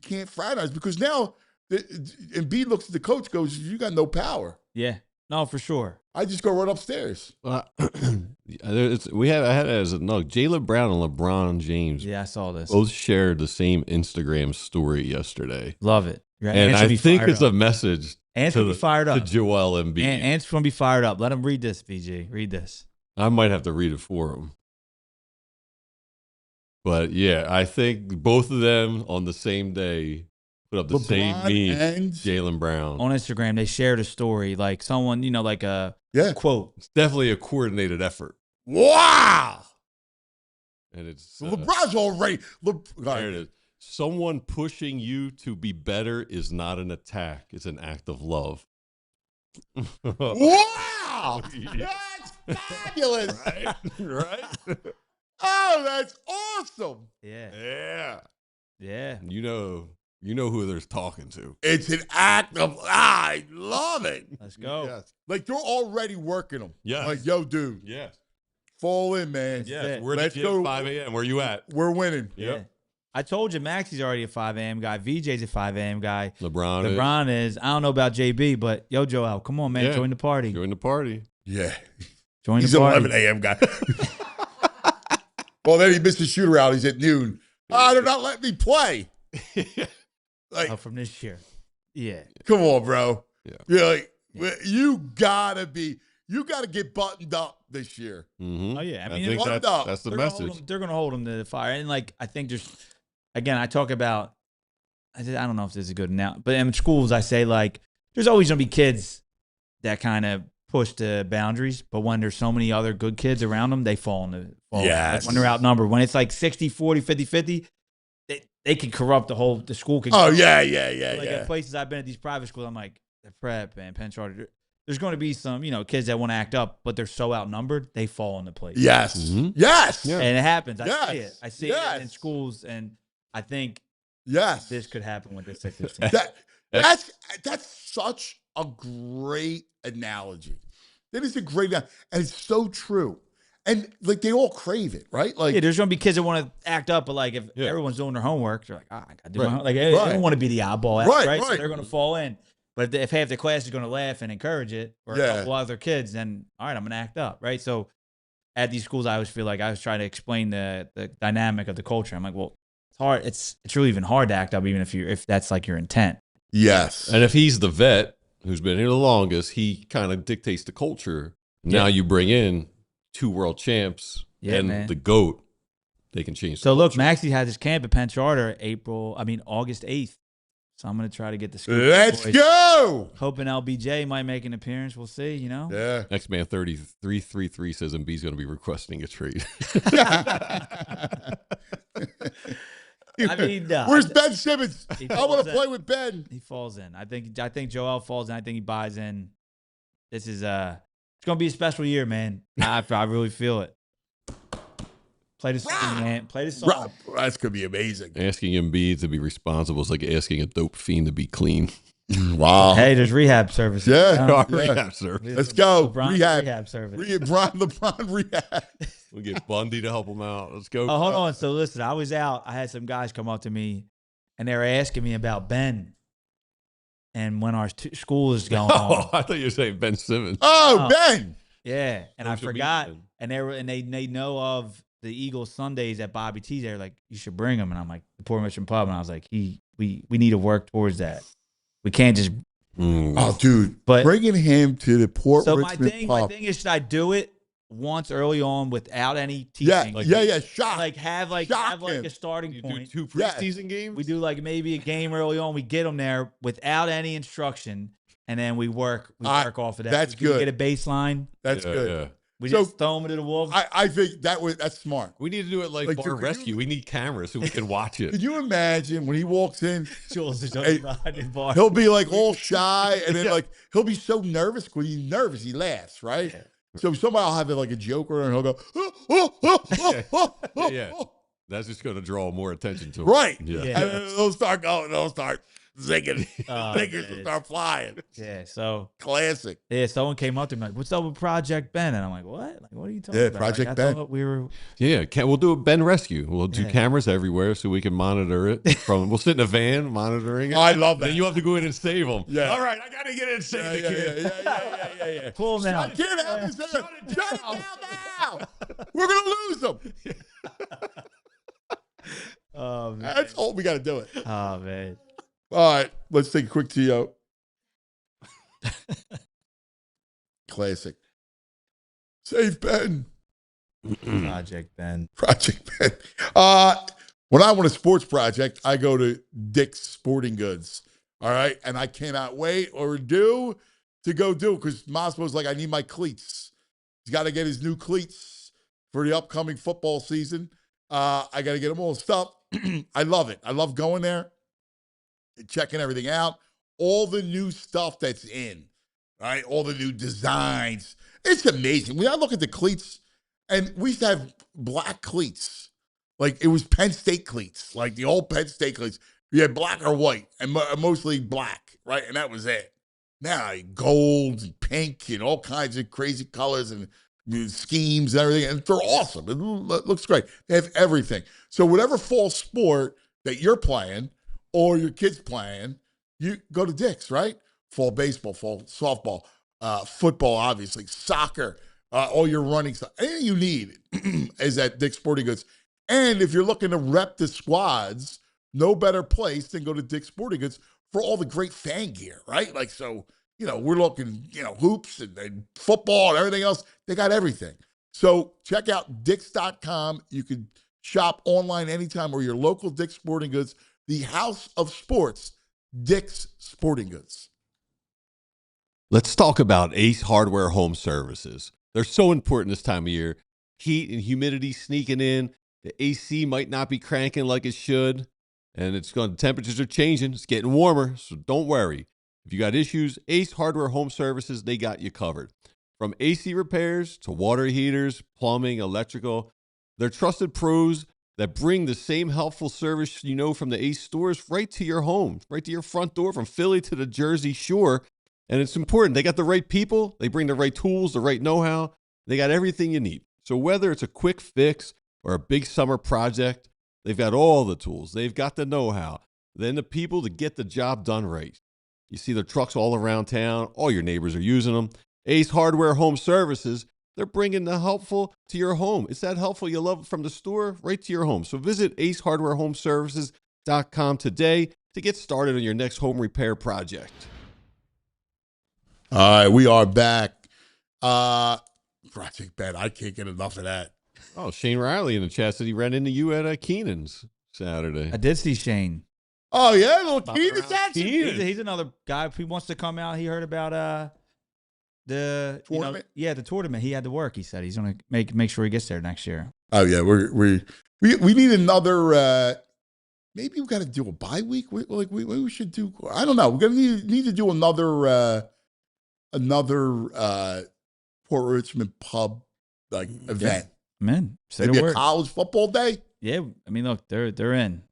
can't fraternize because now Embiid looks at the coach, goes, "You got no power." yeah, no, for sure. I just go right upstairs. I had it as a no. Jaylen Brown and LeBron James Yeah, I saw this. both shared the same Instagram story yesterday, Love it. Yeah, and Ant should I be think fired it's up. a message Ant's to gonna be fired to up. Joel Embiid. Ant's gonna be fired up. Let him read this, BG. Read this. I might have to read it for him. But yeah, I think both of them on the same day put up the same LeBron meme. and Jaylen Brown. On Instagram, they shared a story, like someone, like a yeah. quote. It's definitely a coordinated effort. Wow. And it's LeBron's already. there it is. Someone pushing you to be better is not an attack. It's an act of love. Wow. That's fabulous. Right? Oh, that's awesome. Yeah. Yeah. Yeah. You know who they're talking to. It's an act of, I love it. Let's go. Yes. Like they're already working them. Yes. Like, yo, dude, Yes. fall in, man. Yes. it. We're at Let's the gym go. at 5 a.m. Where you at? We're winning. Yeah. I told you Maxie's already a 5 a.m. guy. VJ's a 5 a.m. guy. LeBron is. I don't know about JB, but yo, Joel, come on, man. Yeah. Join the party. Join the party. Yeah. Join He's the an party. 11 a.m. guy. Well, then he missed the shooter out. He's at noon. They're not letting me play. Like, Oh, from this year. Yeah. come on, bro. Yeah. You're like, you gotta get buttoned up this year. Mm-hmm. Oh, yeah. I I mean, think What that's the they're gonna hold message. him- they're going to hold him to the fire. And, I think again, I talk about, I don't know if this is good now, but in schools, I say, there's always going to be kids that kind of push the boundaries, but when there's so many other good kids around them, they fall in the Yes. when they're outnumbered. When it's 60, 40, 50, 50, they can corrupt the school. Can Oh, corrupt. yeah. At places I've been at these private schools, I'm like, the prep and Penn Charter, there's going to be some, kids that want to act up, but they're so outnumbered, they fall into place. Yes. Mhm. Yes. Yeah. And it happens. I Yes. see it. I see Yes. it in schools, and I think Yes. this could happen with this Sixers team. That's such a great analogy. That is a great analogy. And it's so true. And they all crave it, right? Like, Yeah, there's going to be kids that want to act up, but if Yeah. everyone's doing their homework, they're like, I got to do Right. my homework. They Right. don't want to be the oddball out, Right, right? So right. they're going to fall in. But if half the class is going to laugh and encourage it, or Yeah. a couple other kids, then all right, I'm going to act up, right? So at these schools, I always feel like I was trying to explain the dynamic of the culture. I'm like, well, it's hard. It's really even hard to act up, even if that's your intent. yes. And if he's the vet who's been here the longest, he kind of dictates the culture. Now you bring in 2 world champs and man. the GOAT, they can change. So the look, culture. Maxie had his camp at Penn Charter August 8th. So I'm going to try to get the school. Let's boys. go. Hoping LBJ might make an appearance. We'll see, Yeah. X Man 3333 says Embiid's going to be requesting a trade. I mean, no, Where's Ben Simmons? He I want falls to in. play with Ben. He falls in. I think Joel falls in. I think he buys in. This is it's going to be a special year, man. I really feel it. Play the song, man. Play the song. Rob, that's going to be amazing. Asking Embiid to be responsible is like asking a dope fiend to be clean. Wow. Hey, there's rehab services. Yeah. Our Yeah. rehab service. Let's go. LeBron Rehab. service. LeBron rehab. We'll get Bundy to help him out. Let's go. Oh, hold on. So listen, I was out. I had some guys come up to me, and they were asking me about Ben and when our school is going Oh, on. I thought you were saying Ben Simmons. Oh, Ben. Yeah, and I Social forgot. media. And they know of the Eagles Sundays at Bobby T's. They're like, you should bring him. And I'm like, the Poor Mission Pub. And I was like, we need to work towards that. We can't just. Oh, dude. But- bringing him to the Port So Richmond my pub. thing is, should I do it once early on without any Yeah, teaching? yeah. Shock. Have Shock him. a starting You do point. 2 Yes. preseason games? We do maybe a game early on. We get them there without any instruction, and then we work off of that. that's We good. get a baseline. That's Yeah, good. yeah. We So- just throw them into the wolves. I think that's smart. We need to do it like, Like, bar could you- rescue. We need cameras so we can watch it. Could you imagine when he walks in, Jules is Hey, behind his bar. he'll be like all shy, and then he'll be so nervous. When he's nervous, he laughs, right? So somebody will have like a joker, and he'll go, Yeah. That's just going to draw more attention to him. right? Yeah. Yeah. And then they'll start going. They'll start. zinging. Oh, Zingers man. start flying. Yeah. So Classic. yeah, someone came up to me like, "What's up with Project Ben?" And I'm like, "What? Like, what are you talking Yeah, about?" Project like, Ben. I thought we were. Yeah, we'll do a Ben rescue. We'll do Yeah. cameras everywhere so we can monitor it. We'll sit in a van monitoring it. I love that. Then you have to go in and save them. Yeah. All right, I got to get in and save the kid. Yeah. Pull them out. Shut it down now. We're going to lose them. Oh man. That's all we got to do it. Oh man. All right, let's take a quick TO. Classic. Save Ben. Project Ben. Project Ben. When I want a sports project, I go to Dick's Sporting Goods. All right. And I cannot wait or do to go do it because Mosco's like, I need my cleats. He's got to get his new cleats for the upcoming football season. I got to get them all stuff. I love it. I love going there, checking everything out. All the new stuff that's in, right? All the new designs. It's amazing. When I look at the cleats, and we used to have black cleats. Like it was Penn State cleats, like the old Penn State cleats. You had black or white, and mostly black, right? And that was it. Now gold and pink and all kinds of crazy colors and schemes and everything. And they're awesome. It looks great. They have everything. So whatever fall sport that you're playing or your kid's playing, you go to Dick's, right? Fall baseball, fall softball, football, obviously, soccer, all your running stuff. Anything you need is at Dick's Sporting Goods. And if you're looking to rep the squads, no better place than go to Dick's Sporting Goods for all the great fan gear, right? Like, so, we're looking, hoops and football and everything else. They got everything. So check out Dicks.com. You can shop online anytime or your local Dick's Sporting Goods, the house of sports, Dick's Sporting Goods. Let's talk about Ace Hardware Home Services. They're so important this time of year. Heat and humidity sneaking in. The AC might not be cranking like it should. And temperatures are changing. It's getting warmer, so don't worry. If you got issues, Ace Hardware Home Services, they got you covered. From AC repairs to water heaters, plumbing, electrical, they're trusted pros that bring the same helpful service from the Ace stores right to your home, right to your front door, from Philly to the Jersey Shore. And it's important. They got the right people. They bring the right tools, the right know-how. They got everything you need. So whether it's a quick fix or a big summer project, they've got all the tools. They've got the know-how. Then the people to get the job done right. You see their trucks all around town. All your neighbors are using them. Ace Hardware Home Services, they're bringing the helpful to your home. It's that helpful you love from the store right to your home. So visit acehardwarehomeservices.com today to get started on your next home repair project. All right, we are back. Project Ben, I can't get enough of that. Oh, Shane Riley in the chat said he ran into you at Keenan's Saturday. I did see Shane. Oh, yeah? Little Keenan's action? He's another guy. If he wants to come out, he heard about the tournament. The tournament. He had to work. He said he's going to make sure he gets there next year. Oh yeah, we need another. Maybe we got to do a bye week. We should do. I don't know. We're gonna need to do another Port Richmond pub event. Man, maybe a college football day. Yeah, I mean, look, they're in.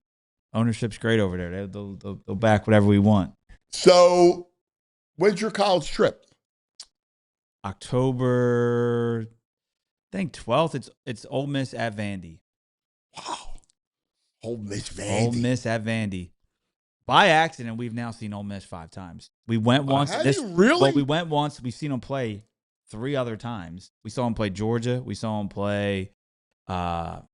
Ownership's great over there. They'll back whatever we want. So, when's your college trip? October, I think 12th. It's Ole Miss at Vandy. Wow, Ole Miss Vandy. Ole Miss at Vandy. By accident, we've now seen Ole Miss 5 times. We went once. Really? Well, we went once. We've seen them play 3 other times. We saw them play Georgia. We saw them play. I'm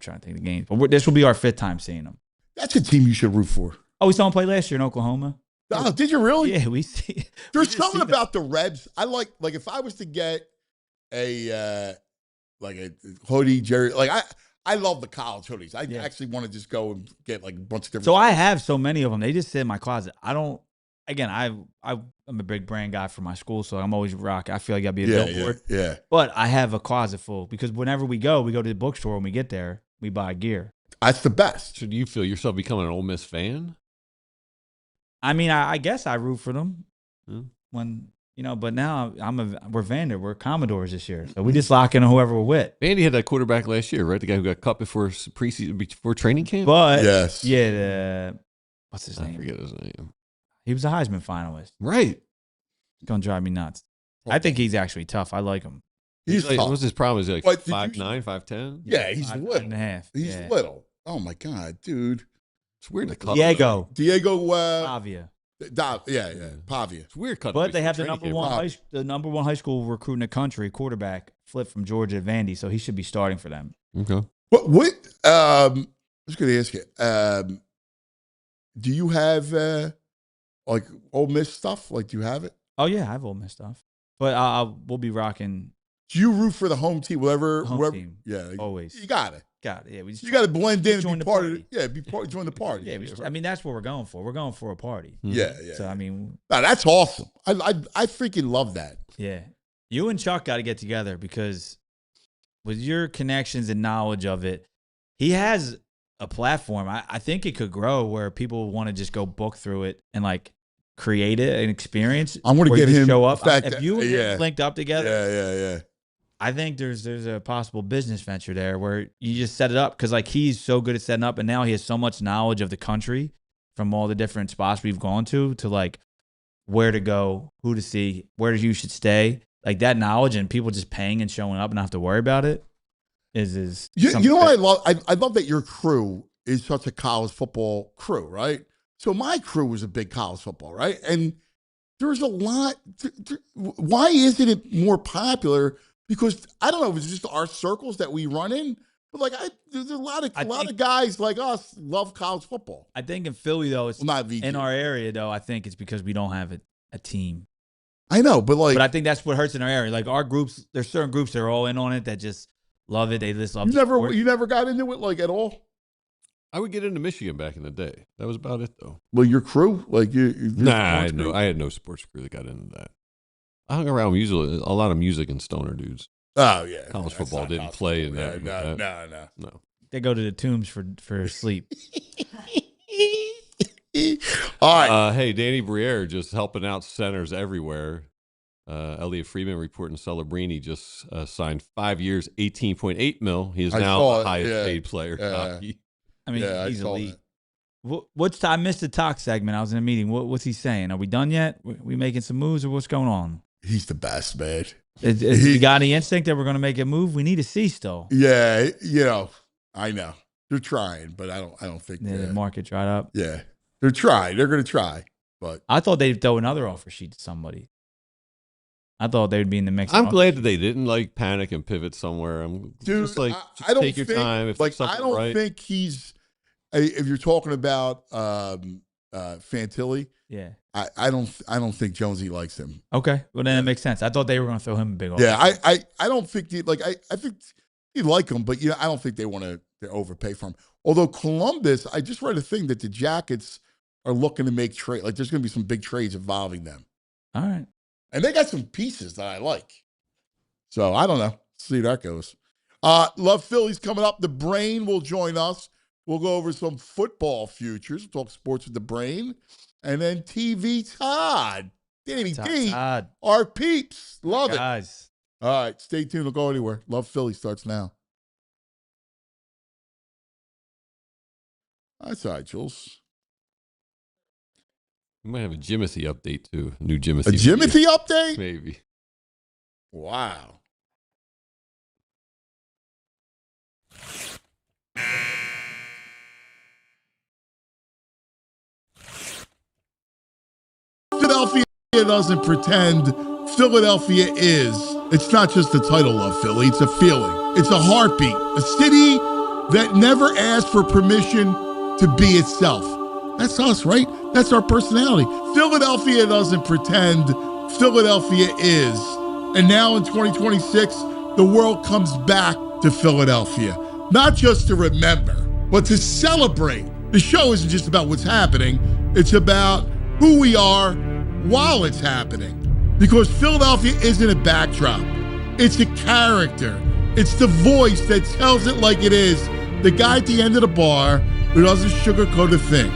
trying to think of the games. But this will be our 5th time seeing them. That's a team you should root for. Oh, we saw them play last year in Oklahoma. Oh, did you really? Yeah, we see. There's something about the Rebs. I like if I was to get a hoodie, Jerry. I love the college hoodies. I actually want to just go and get a bunch of different. So I have so many of them. They just sit in my closet. I don't. Again, I'm a big brand guy for my school, so I'm always rock. I feel like I'd be a billboard. Yeah. But I have a closet full because whenever we go to the bookstore. When we get there, we buy gear. That's the best. So do you feel yourself becoming an Ole Miss fan? I mean, I guess I root for them Hmm. but now we're Vander. We're Commodores this year. So we just lock in on whoever we're with. Vandy had that quarterback last year, right? The guy who got cut before training camp? But yes. yeah, what's his I name? forget his name. He was a Heisman finalist. Right. It's gonna drive me nuts. I think he's actually tough. I like him. He's like, tough. what's his problem? Is he like But did 5'9", 5'10"? Yeah, he's 5'5" little. and a half. He's Yeah. little. Oh my god, dude. It's weird to cut. Diego Diego. Pavia. Yeah. Pavia. It's weird cut. But they have the training number one high school recruit in the country, quarterback, flipped from Georgia to Vandy, so he should be starting for them. camp. Okay. What? I was going to ask you. Do you have like Ole Miss stuff? Like, do you have it? Oh yeah, I have Ole Miss stuff, but we'll be rocking Do you root for the home team? Whoever team. Yeah, Always. You got it. Got it. Yeah, we just You got to blend in join and the be part of party. it. Yeah, join the party. Yeah, I mean that's what we're going for. We're going for a party. Yeah. So I mean, No, that's awesome. I freaking love that. yeah, you and Chuck got to get together because with your connections and knowledge of it, he has a platform. I think it could grow where people want to just go book through it and like create it, an experience. I'm going to where get you him. show up. in fact, If you and him linked up together, Yeah. I think there's a possible business venture there where you just set it up because like he's so good at setting up, and now he has so much knowledge of the country from all the different spots we've gone to like where to go, who to see, where you should stay, like that knowledge, and people just paying and showing up and not have to worry about it is You something know what I that- love? I love that your crew is such a college football crew, right? So my crew was a big college football, right? And there's a lot. Why isn't it more popular? Because I don't know if it's just our circles that we run in, but like there's a lot of guys like us love college football. I think in Philly though, it's Well, not VG. in our area though. I think it's because we don't have a team. I know, but like But I think that's what hurts in our area. Like our groups, there's certain groups that are all in on it that just love it. They just love you the sport. never got into it like at all. I would get into Michigan back in the day. That was about it, though. Well, your crew, like you Nah, I had no sports crew that got into that. I hung around a lot of music and stoner dudes. Oh yeah, College that's football not didn't college play in football. that. No. They go to the tombs for sleep. All right. Hey, Danny Briere just helping out centers everywhere. Elliot Freeman reporting Celebrini just signed 5 years, $18.8 million. He is I now saw the it, highest yeah. paid player. in hockey. I mean, Yeah, I he's saw elite. that. I missed the talk segment. I was in a meeting. What's he saying? Are we done yet? We making some moves or what's going on? He's the best, man. You got any instinct that we're going to make a move? We need to see still. Yeah, I know they're trying, but I don't think. The market dried up. Yeah, they're trying. They're going to try, but I thought they'd throw another offer sheet to somebody. I thought they would be in the mix. I'm glad that they didn't like panic and pivot somewhere. dude, just like I don't take your think, time. If like, something I don't right. think he's. If you're talking about Fantilli, Yeah. I don't think Jonesy likes him. Okay. Well, then it makes sense. I thought they were going to throw him a big offer. Yeah, I don't think I think you like him, but I don't think they want to overpay for him. Although Columbus, I just read a thing that the Jackets are looking to make trade. Like there's going to be some big trades involving them, All right. and they got some pieces that I like. So I don't know. See how that goes. Love Phillies coming up. The Brain will join us. We'll go over some football futures. We'll talk sports with the Brain, and then TV Todd, Danny D, Todd, our peeps. Love it. guys. All right, stay tuned. Don't go anywhere. Love Philly starts now. That's all right, Jules. We might have a Jimothy update too. New Jimothy. A Jimothy update? Maybe. Wow. Philadelphia doesn't pretend. Philadelphia is. It's not just the title of Philly, it's a feeling. It's a heartbeat. A city that never asked for permission to be itself. That's us, right? That's our personality. Philadelphia doesn't pretend. Philadelphia is. And now in 2026, the world comes back to Philadelphia. Not just to remember, but to celebrate. The show isn't just about what's happening. It's about who we are while it's happening. Because Philadelphia isn't a backdrop. It's a character. It's the voice that tells it like it is. The guy at the end of the bar who doesn't sugarcoat a thing.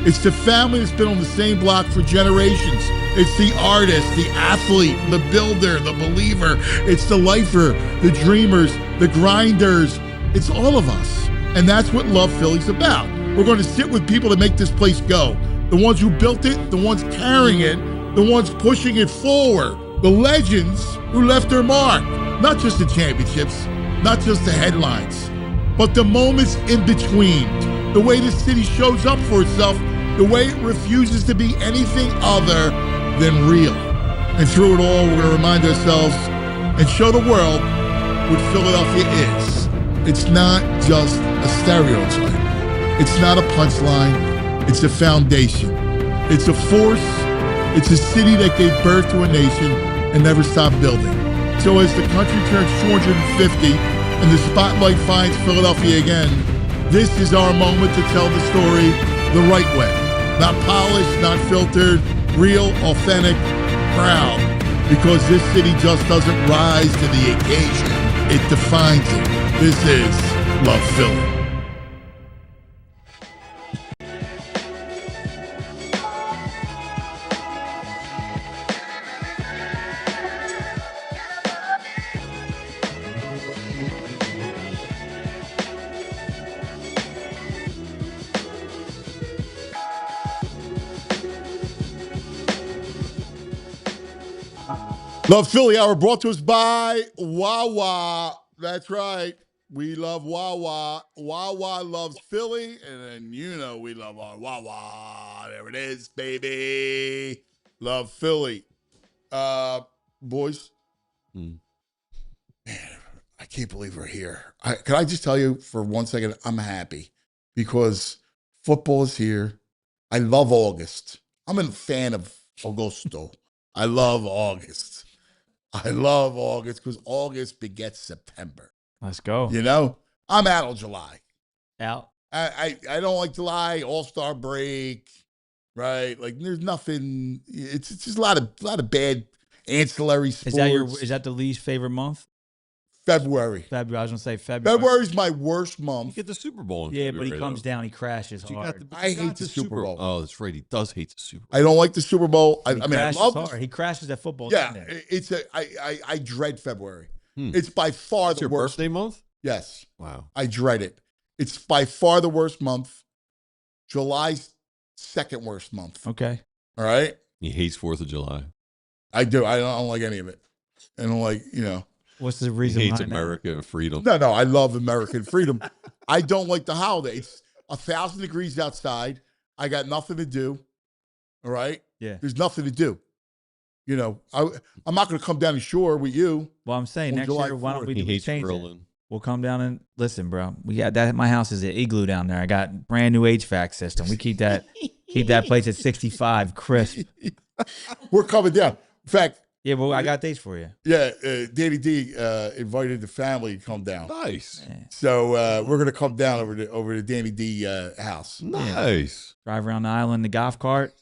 It's the family that's been on the same block for generations. It's the artist, the athlete, the builder, the believer. It's the lifer, the dreamers, the grinders. It's all of us. And that's what Love Philly's about. We're going to sit with people that make this place go. The ones who built it, the ones carrying it, the ones pushing it forward. The legends who left their mark. Not just the championships, not just the headlines, but the moments in between. The way the city shows up for itself, the way it refuses to be anything other than real. And through it all, we're going to remind ourselves and show the world what Philadelphia is. It's not just a stereotype. It's not a punchline. It's a foundation. It's a force. It's a city that gave birth to a nation and never stopped building. So as the country turns 250 and the spotlight finds Philadelphia again, this is our moment to tell the story the right way. Not polished, not filtered, real, authentic, proud. Because this city just doesn't rise to the occasion. It defines it. This is Love Philly. Love Philly Hour brought to us by Wawa. That's right. We love Wawa. Wawa loves Philly, and then you know we love our Wawa. There it is, baby. Love Philly. Boys, man, I can't believe we're here. Can I just tell you for 1 second, I'm happy because football is here. I love August. I'm a fan of Agosto. I love August. I love August because August begets September. Let's go. You know, I'm out of July. Out. I don't like July, All-Star break, right? Like there's nothing. It's just a lot of bad ancillary sports. Is that the least favorite month? February. I was gonna say February. February's my worst You month. get the Super Bowl. In Yeah, February, but he comes though. down, he crashes hard. I hate the Super Bowl. Oh, that's right. He does hate the Super Bowl. I don't like the Super Bowl. I He mean, I crashes love hard. He crashes at football. Yeah, Sunday. I dread February. Hmm. It's by far That's the your worst. birthday month? Yes, Wow. I dread it. It's by far the worst month. July's second worst month. Okay. All right, He hates 4th of July. I do. I don't like any of it. I don't like, What's the He reason hates behind that? America and freedom. No, I love American freedom. I don't like the holidays. 1,000 degrees outside. I got nothing to do. All right? Yeah. There's nothing to do. I'm not going to come down the shore with you. Well, I'm saying On next July year, why don't 4th. we He hates change it? grilling. We'll come down and listen, bro. We got that. My house is an igloo down there. I got brand new HVAC system. We keep that place at 65 crisp. We're coming down. In fact, Yeah, well, I got dates for you. yeah, Danny D invited the family to come down. Nice. So we're going to come down over to Danny D house. Nice. Drive around the island, the golf cart.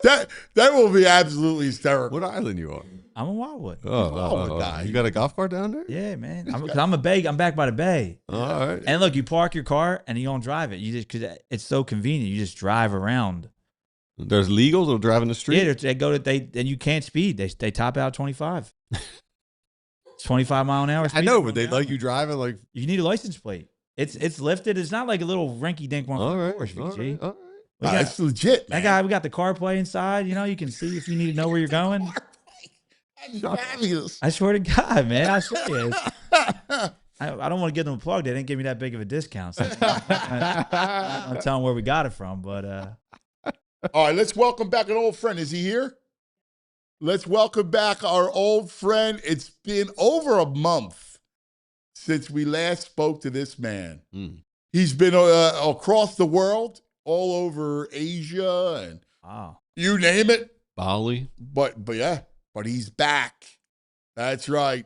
That will be absolutely hysterical. What island you on? I'm in Wildwood. Oh, guy. You got a golf cart down there? Yeah, man. I'm a bay. I'm back by the bay. All right. And look, you park your car and you don't drive it. You just because it's so convenient. You just drive around. There's legals that are driving the street? Yeah, they go to and you can't speed. They top out 25. 25 mile an hour. I know, but speed they limit. like you driving like. You need a license plate. It's lifted. It's not like a little rinky dink one. All right. Course, All VG. right. All right. We got, It's legit, man. that guy. We got the CarPlay inside. You know, you can see if you need to know where you're going. That's fabulous. I swear to God, man. I swear you. I don't want to give them a plug. They didn't give me that big of a discount. So I'm telling where we got it from, but All right, let's welcome back an old friend. Is he here? Let's welcome back our old friend. It's been over a month since we last spoke to this man. Mm. He's been across the world, all over Asia, and wow. you name it. Bali. But he's back. That's right.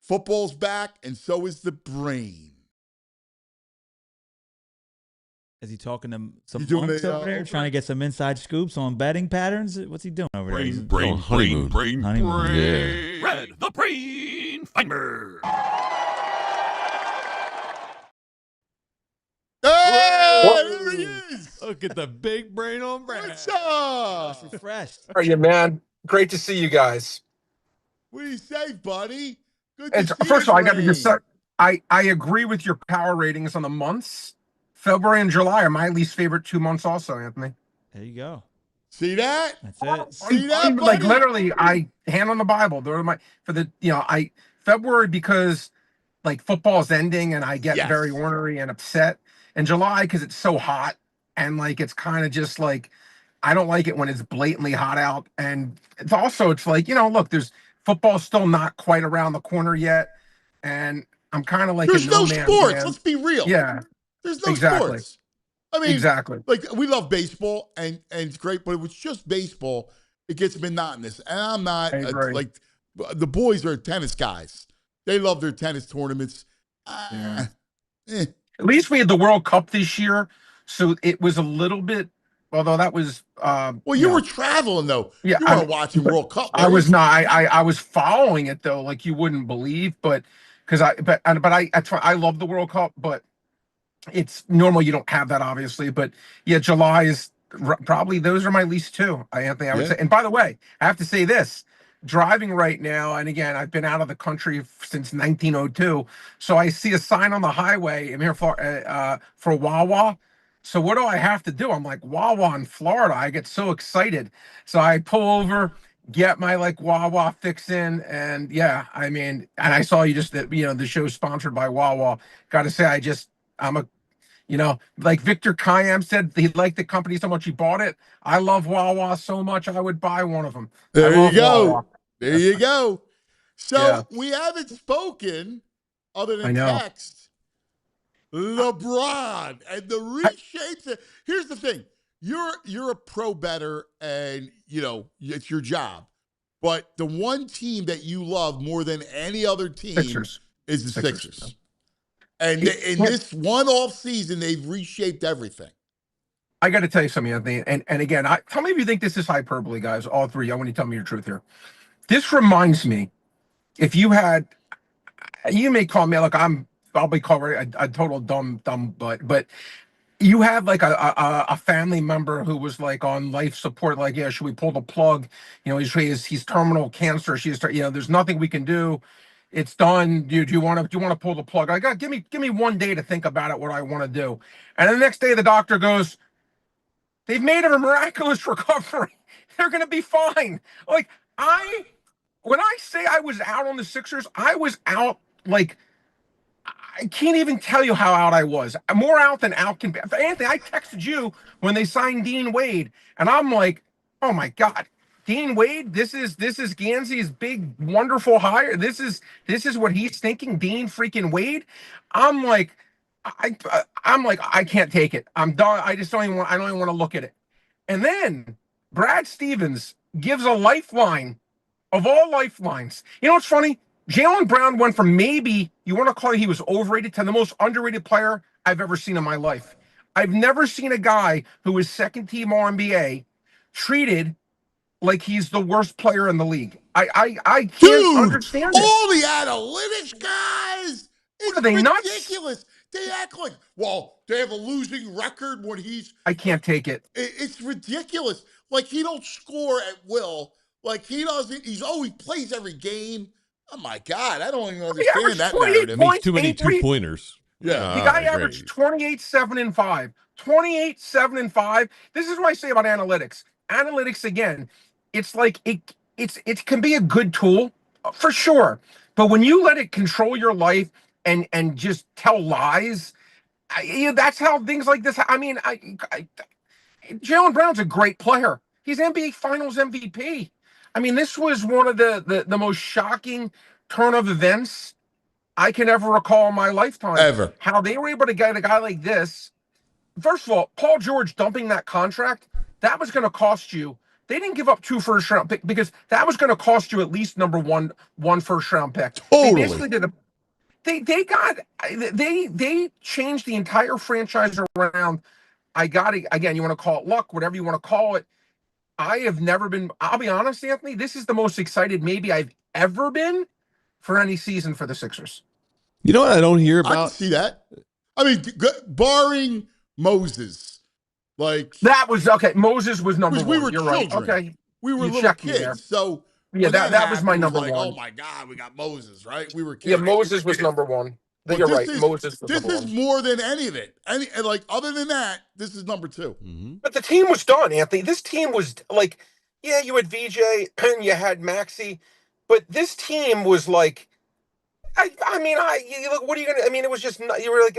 Football's back, and so is the brain. Is he talking to some You doing monks a, over there, trying to get some inside scoops on betting patterns? What's he doing over there? He's- Honeymoon. Honeymoon. Yeah. Red, the brain finder. Hey, there he is. Look at the big brain on Brad. What's up? Refreshed. How are you, man? Great to see you guys. What do you say, buddy? Good to And see first of you, all, I got to Brain. just say, I agree with your power ratings on the months. February and July are my least favorite 2 months also, Anthony. There you go. See that? That's it. See that, Like buddy? literally, I hand on the Bible. They're my February because like football's ending and I get Yes. very ornery and upset. And July because it's so hot and like it's kind of just like I don't like it when it's blatantly hot out. And it's like, look, there's football's still not quite around the corner yet. And I'm kind of like There's no man's sports. land. Let's be real. Yeah, There's no exactly. sports. I mean, exactly. like we love baseball and it's great, but if it's just baseball, it gets monotonous. And I'm not I agree. like the boys are tennis guys. They love their tennis tournaments. At least we had the World Cup this year, so it was a little bit. Although that was Well, you were traveling though. Yeah, you weren't watching World Cup. I was not. I was following it though, like you wouldn't believe. But because I love the World Cup, but it's normal you don't have that obviously. But yeah, July is probably those are my least two. I would say. And by the way, I have to say this: driving right now, and again, I've been out of the country since 1902, so I see a sign on the highway. I'm here for Wawa. So what do I have to do? I'm like, Wawa in Florida. I get so excited. So I pull over, get my like Wawa fix in. And yeah, I mean, and I saw you just that, the show's sponsored by Wawa. Got to say, like Victor Kayam said, he liked the company so much he bought it. I love Wawa so much, I would buy one of them. There you go. Wawa. There you go. So Yeah. we haven't spoken other I than know. text. LeBron and the reshapes. Here's the thing: you're a pro bettor, and it's your job. But the one team that you love more than any other team Sixers. is the Sixers. And in this one off season, they've reshaped everything. I got to tell you something, Anthony. And again, tell me if you think this is hyperbole, guys. All three. I want you to tell me your truth here. This reminds me, if you may call me like I'll be called a total dumb butt, but you have like a family member who was like on life support, like, yeah, should we pull the plug? He's terminal cancer. There's nothing we can do. It's done. Do you want to pull the plug? Give me 1 day to think about it, what I want to do. And the next day the doctor goes, they've made a miraculous recovery. They're going to be fine. Like when I say I was out on the Sixers, I was out like, I can't even tell you how out I was. More out than out can be. Anthony, I texted you when they signed Dean Wade, and I'm like, oh my God, Dean Wade, this is Gansey's big, wonderful hire. This is what he's thinking, Dean freaking Wade. I'm like, I can't take it. I'm done. I don't even want to look at it. And then Brad Stevens gives a lifeline of all lifelines. You know what's funny? Jaylen Brown went from maybe you want to call it he was overrated to the most underrated player I've ever seen in my life. I've never seen a guy who was second team All-NBA treated like he's the worst player in the league. I can't understand it. All the analytics guys, it's ridiculous. They act like, well, they have a losing record when I can't take it. It's ridiculous. Like he don't score at will. Like he doesn't. He plays every game. Oh my God, I don't even understand that narrative. Makes too many 2-pointers. Yeah. The guy averaged 28, 7, and 5. 28, 7, and 5. This is what I say about analytics. Analytics, again, it's like it can be a good tool for sure. But when you let it control your life and just tell lies, that's how things like this. I mean, Jaylen Brown's a great player. He's NBA Finals MVP. I mean, this was one of the most shocking turn of events I can ever recall in my lifetime. Ever. How they were able to get a guy like this. First of all, Paul George dumping that contract, that was going to cost you. They didn't give up 2 first-round picks because that was going to cost you at least one first-round pick. Totally. They basically did they changed the entire franchise around. Again, you want to call it luck, whatever you want to call it. I have never been, I'll be honest, Anthony, this is the most excited maybe I've ever been for any season for the Sixers. You know what I don't hear about? I can see that. I mean, barring Moses, like that was okay. Moses was number one. We were You're children. Right. Okay, we were you little kids. So yeah, that was my number like, one. oh my God, we got Moses, right? We were kids. Yeah, Moses was number one. But You're right. Moses was this number is one. more than any of it. And like other than that, this is number 2. Mm-hmm. But the team was done, Anthony. This team was like, yeah, you had VJ and you had Maxey, but this team was like, you look, what are you gonna? I mean, it was just you were like,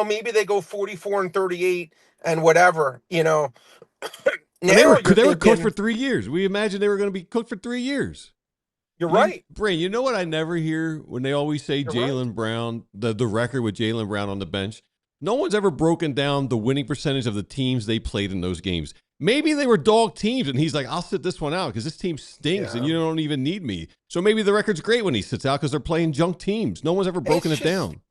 maybe they go 44-38 and whatever, And they Now you're were cooked for thinking, 3 years. We imagined they were going to be cooked for 3 years. you're right. Brain, you know what I never hear when they always say You're Jaylen Brown, the record with Jaylen Brown on the bench? No one's ever broken down the winning percentage of the teams they played in those games. Maybe they were dog teams, and he's like, I'll sit this one out because this team stinks, and you don't even need me. So maybe the record's great when he sits out because they're playing junk teams. No one's ever broken it down.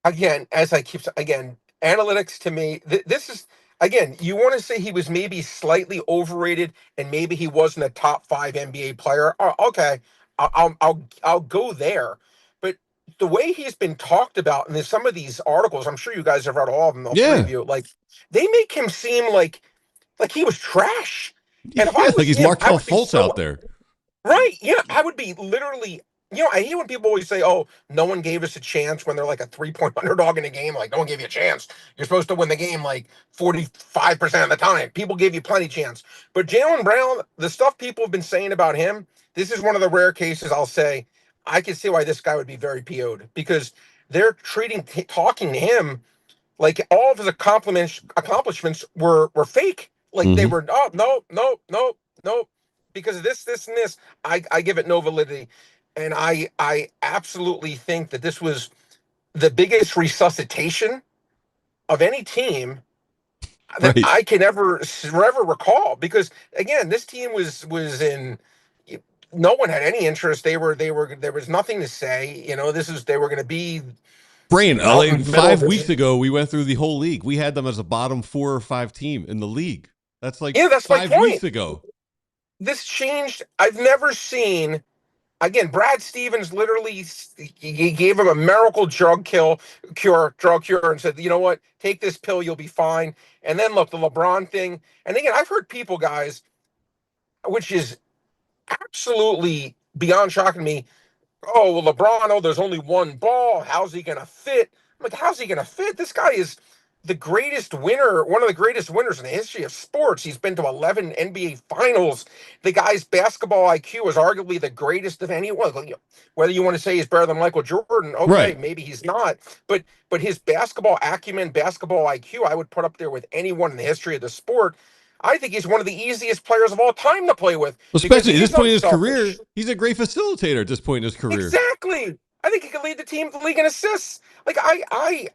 Again, as I keep saying, analytics to me, this is, again, you want to say he was maybe slightly overrated and maybe he wasn't a top 5 NBA player. Oh, okay, I'll go there. But the way he's been talked about in some of these articles, I'm sure you guys have read all of them, all 3 of you, like they make him seem like he was trash. And if I was like he's him, Markelle Fultz out there. Right. Yeah. I would be literally, I hate when people always say, oh, no one gave us a chance when they're like a 3-point underdog in a game. Like, no one gave you a chance. You're supposed to win the game like 45% of the time. People gave you plenty chance. But Jaylen Brown, the stuff people have been saying about him, this is one of the rare cases I'll say, I can see why this guy would be very PO'd because they're talking to him like all of his accomplishments were fake. Like they were, no, because of this, and this. I give it no validity. And I absolutely think that this was the biggest resuscitation of any team that I can ever recall. Because again, this team was in. No one had any interest. There was nothing to say. They were going to be. Brain, like 5 weeks ago, we went through the whole league. We had them as a bottom 4 or 5 team in the league. That's like that's 5 weeks ago. This changed. I've never seen. Again, Brad Stevens literally he gave him a miracle drug cure, and said, you know what, take this pill, you'll be fine. And then look, the LeBron thing. And again, I've heard people, guys, which is absolutely beyond shocking to me. Oh, well, LeBron, there's only one ball. How's he going to fit? I'm like, how's he going to fit? This guy is the greatest winner, one of the greatest winners in the history of sports. He's been to 11 NBA finals. The guy's basketball IQ is arguably the greatest of anyone. Whether you want to say he's better than Michael Jordan, okay, right. Maybe he's not. But his basketball acumen, basketball IQ, I would put up there with anyone in the history of the sport. I think he's one of the easiest players of all time to play with. Especially at this point in his career, he's a great facilitator at this point in his career. Exactly. I think he could lead the league in assists. Like I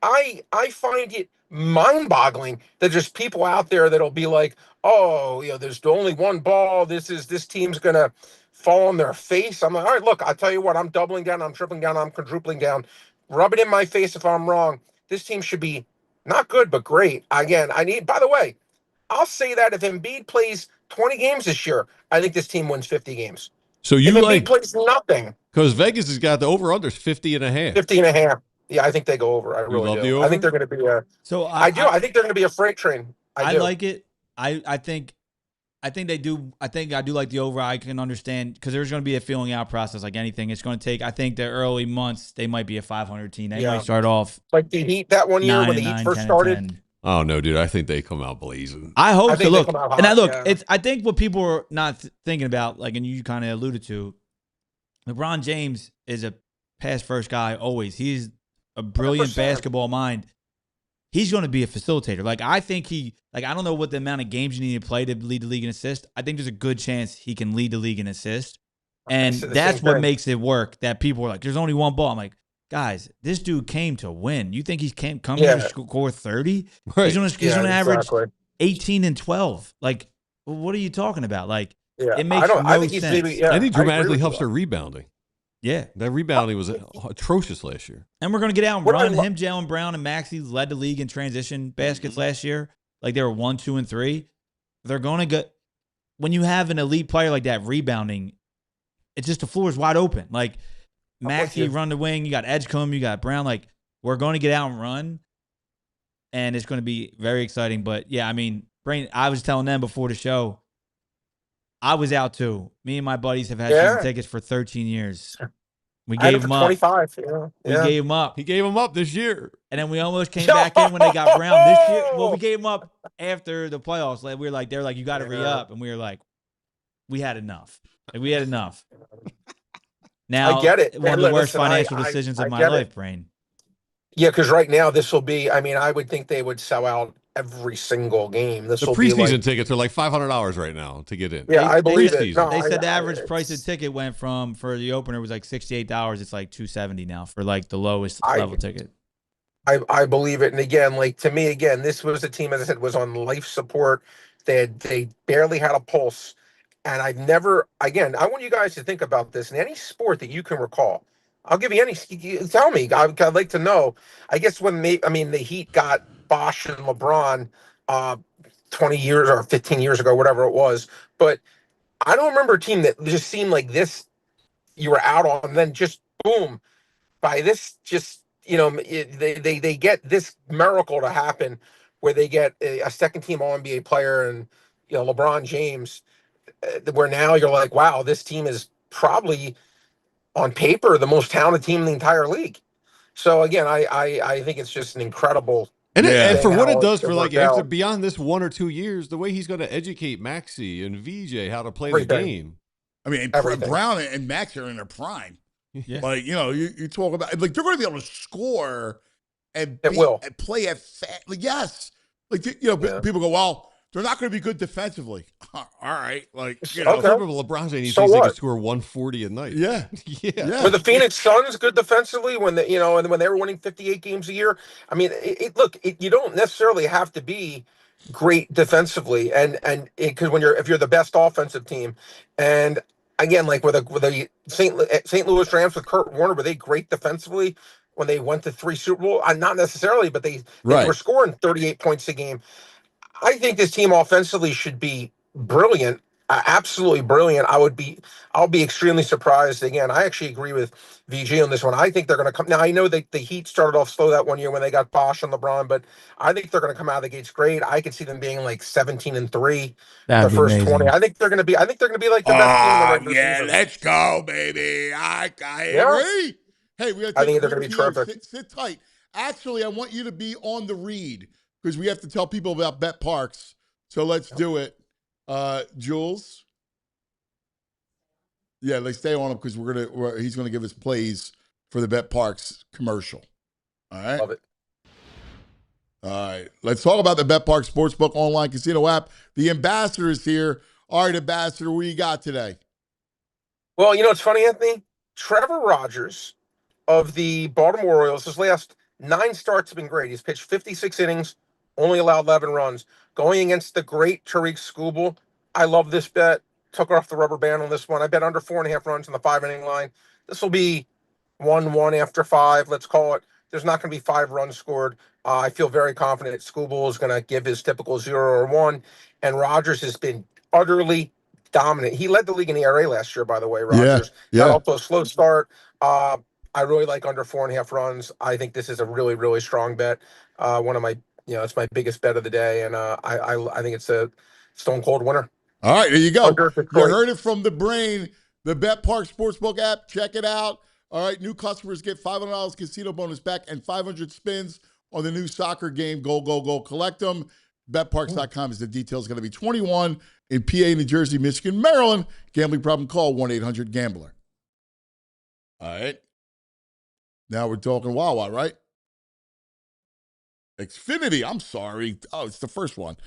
find it mind-boggling that there's people out there that'll be like, oh, there's only one ball. This team's gonna fall on their face. I'm like, all right, look, I'll tell you what, I'm doubling down, I'm tripling down, I'm quadrupling down. Rub it in my face if I'm wrong. This team should be not good, but great. Again, by the way, I'll say that if Embiid plays 20 games this year, I think this team wins 50 games. So you if like Embiid plays nothing. Because Vegas has got the over-unders 50.5. 50.5. Yeah, I think they go over. I really do. I think they're going to be a. So I do. I think they're going to be a freight train. I like it. I think they do. I think I do like the over. I can understand because there's going to be a filling out process like anything. It's going to take. I think the early months they might be a 500 team. They might start off like the Heat that one year when the Heat first started. Oh no, dude! I think they come out blazing. I hope so. Look, it's. I think what people are not thinking about, like, and you kind of alluded to, LeBron James is a pass first guy always. He's a brilliant 100%. Basketball mind. He's going to be a facilitator. Like, I think I don't know what the amount of games you need to play to lead the league in assist. I think there's a good chance he can lead the league in assist. And that's what makes it work, that people are like, there's only one ball. I'm like, guys, this dude came to win. You think he's coming here to score 30? Right. He's going to average 18 and 12. Like, what are you talking about? Like, it makes no sense. And he dramatically helps their rebounding. Yeah. That rebounding was atrocious last year. And we're going to get out and run. Him, Jaylen Brown, and Maxey led the league in transition baskets last year. Like, they were 1, 2, and 3. They're going to get – when you have an elite player like that rebounding, it's just the floor is wide open. Like, Maxey run the wing. You got Edgecombe. You got Brown. Like, we're going to get out and run, and it's going to be very exciting. But, yeah, I mean, Brain, I was telling them before the show, I was out too. Me and my buddies have had season tickets for 13 years. We I had gave him him for up. 25. Yeah. We gave him up. He gave him up this year. And then we almost came back in when they got Brown this year. Well, we gave him up after the playoffs. Like, we were like, they're like, you got to re-up. And we were like, we had enough. Like, we had enough. Now, I get it. one of And the worst listen, financial decisions I of my get it. life, Brain. Yeah, because right now this will be. I mean, I would think they would sell out every single game. This The will be preseason like, tickets are like $500 right now to get in. yeah, I believe it. preseason. No, They said the I- average price of it's- ticket went from, for the opener was like $68. It's like $270 now for like the lowest I- level ticket. I believe it. And again, like to me, again, this was a team, as I said, was on life support. They barely had a pulse. And I've never, again, I want you guys to think about this in any sport that you can recall. I'll give you any, tell me. I'd like to know. I guess when the Heat got Bosch and LeBron 20 years or 15 years ago, whatever it was. But I don't remember a team that just seemed like this you were out on, and then just boom, by this, just, they get this miracle to happen where they get a second team All NBA player and, LeBron James, where now you're like, wow, this team is probably on paper the most talented team in the entire league. So again, I think it's just an incredible. And, Yeah. and for what it how does for like worked after out. beyond this 1 or 2 years, the way he's going to educate Maxey and VJ how to play Everything. the game. I mean, Everything. Brown and Max are in their prime. Yeah. Like, you talk about, like, they're going to be able to score and will. and play at like, yes. Like, Yeah. people go, well, they're not going to be good defensively. All right. Like, Okay. LeBron James So thinks they what? can score 140 a night. yeah. Yeah. Were the Phoenix Suns good defensively when and when they were winning 58 games a year? I mean, you don't necessarily have to be great defensively, and because if you're the best offensive team, and again, like with the St. Louis Rams with Kurt Warner, were they great defensively when they went to 3 Super Bowl? Not necessarily, but they Right. were scoring 38 points a game. I think this team offensively should be brilliant, absolutely brilliant. I'll be extremely surprised. Again, I actually agree with VG on this one. I think they're going to come. Now, I know that the Heat started off slow that one year when they got Bosch and LeBron, but I think they're going to come out of the gates great. I could see them being like 17-3 That'd the be first amazing. 20. I think they're going to be like the best team in the regular Yeah, season. let's go, baby. I Yeah. agree. Hey, we got to I think they're gonna be terrific. Sit tight. Actually, I want you to be on the read because we have to tell people about Bet Parks. So let's do it. Jules. Yeah, let's stay on him because he's gonna give us plays for the Bet Parks commercial. All right. Love it. All right. Let's talk about the Bet Parks Sportsbook online casino app. The ambassador is here. All right, ambassador, what do you got today? Well, it's funny, Anthony. Trevor Rogers of the Baltimore Orioles, his last 9 starts have been great. He's pitched 56 innings, only allowed 11 runs. Going against the great Tariq Skubal, I love this bet. Took off the rubber band on this one. I bet under 4.5 runs in the 5-inning line. This will be 1-1 after 5, let's call it. There's not going to be 5 runs scored. I feel very confident Skubal is going to give his typical 0 or 1. And Rogers has been utterly dominant. He led the league in ERA last year, by the way, Rogers. Yeah. Got off to a slow start. I really like under 4.5 runs. I think this is a really, really strong bet. One of my, it's my biggest bet of the day, and I think it's a stone cold winner. All right, there you go. Under You Detroit. heard it from the brain. The Bet Park Sportsbook app. Check it out. All right, new customers get $500 casino bonus back and 500 spins on the new soccer game. Go, go, go. Collect them. BetParks.com is the details. Going to be 21 in PA, New Jersey, Michigan, Maryland. Gambling problem, call 1-800-GAMBLER. All right. Now we're talking Wawa, right? Xfinity, I'm sorry. Oh, it's the first one.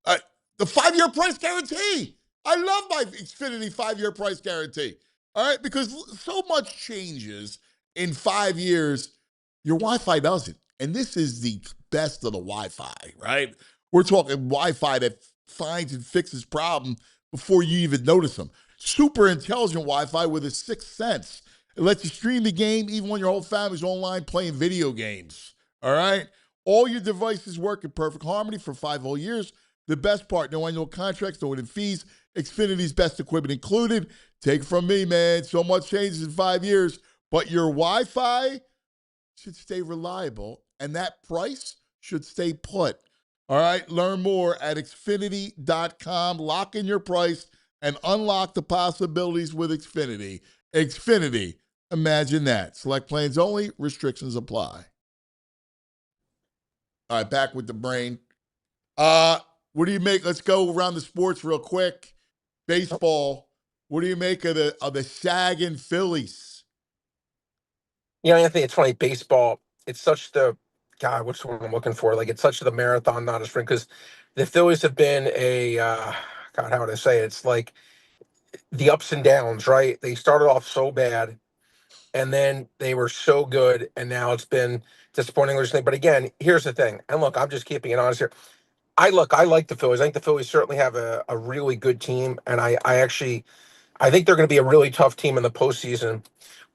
The 5-year price guarantee. I love my Xfinity 5-year price guarantee. All right, because so much changes in 5 years. Your Wi-Fi doesn't. And this is the best of the Wi-Fi, right? We're talking Wi-Fi that finds and fixes problems before you even notice them. Super intelligent Wi-Fi with a 6th sense. It lets you stream the game even when your whole family's online playing video games. All right? All your devices work in perfect harmony for 5 whole years. The best part, no annual contracts, no hidden fees. Xfinity's best equipment included. Take it from me, man. So much changes in 5 years. But your Wi-Fi should stay reliable, and that price should stay put. All right? Learn more at Xfinity.com. Lock in your price and unlock the possibilities with Xfinity. Xfinity, Imagine that. Select planes only. Restrictions apply. All right, back with the brain. What do you make? Let's go around the sports real quick. Baseball. What do you make of the sagging Phillies? You know, Anthony, it's funny. Baseball, it's such the God. What's the word I'm looking for? Like, it's such the marathon, not a sprint. Because the Phillies have been a God. How would I say it? It's like the ups and downs, right? They started off so bad, and then they were so good, and now it's been disappointing recently. But again, here's the thing. And look, I'm just keeping it honest here. I like the Phillies. I think the Phillies certainly have a really good team, and I think they're going to be a really tough team in the postseason.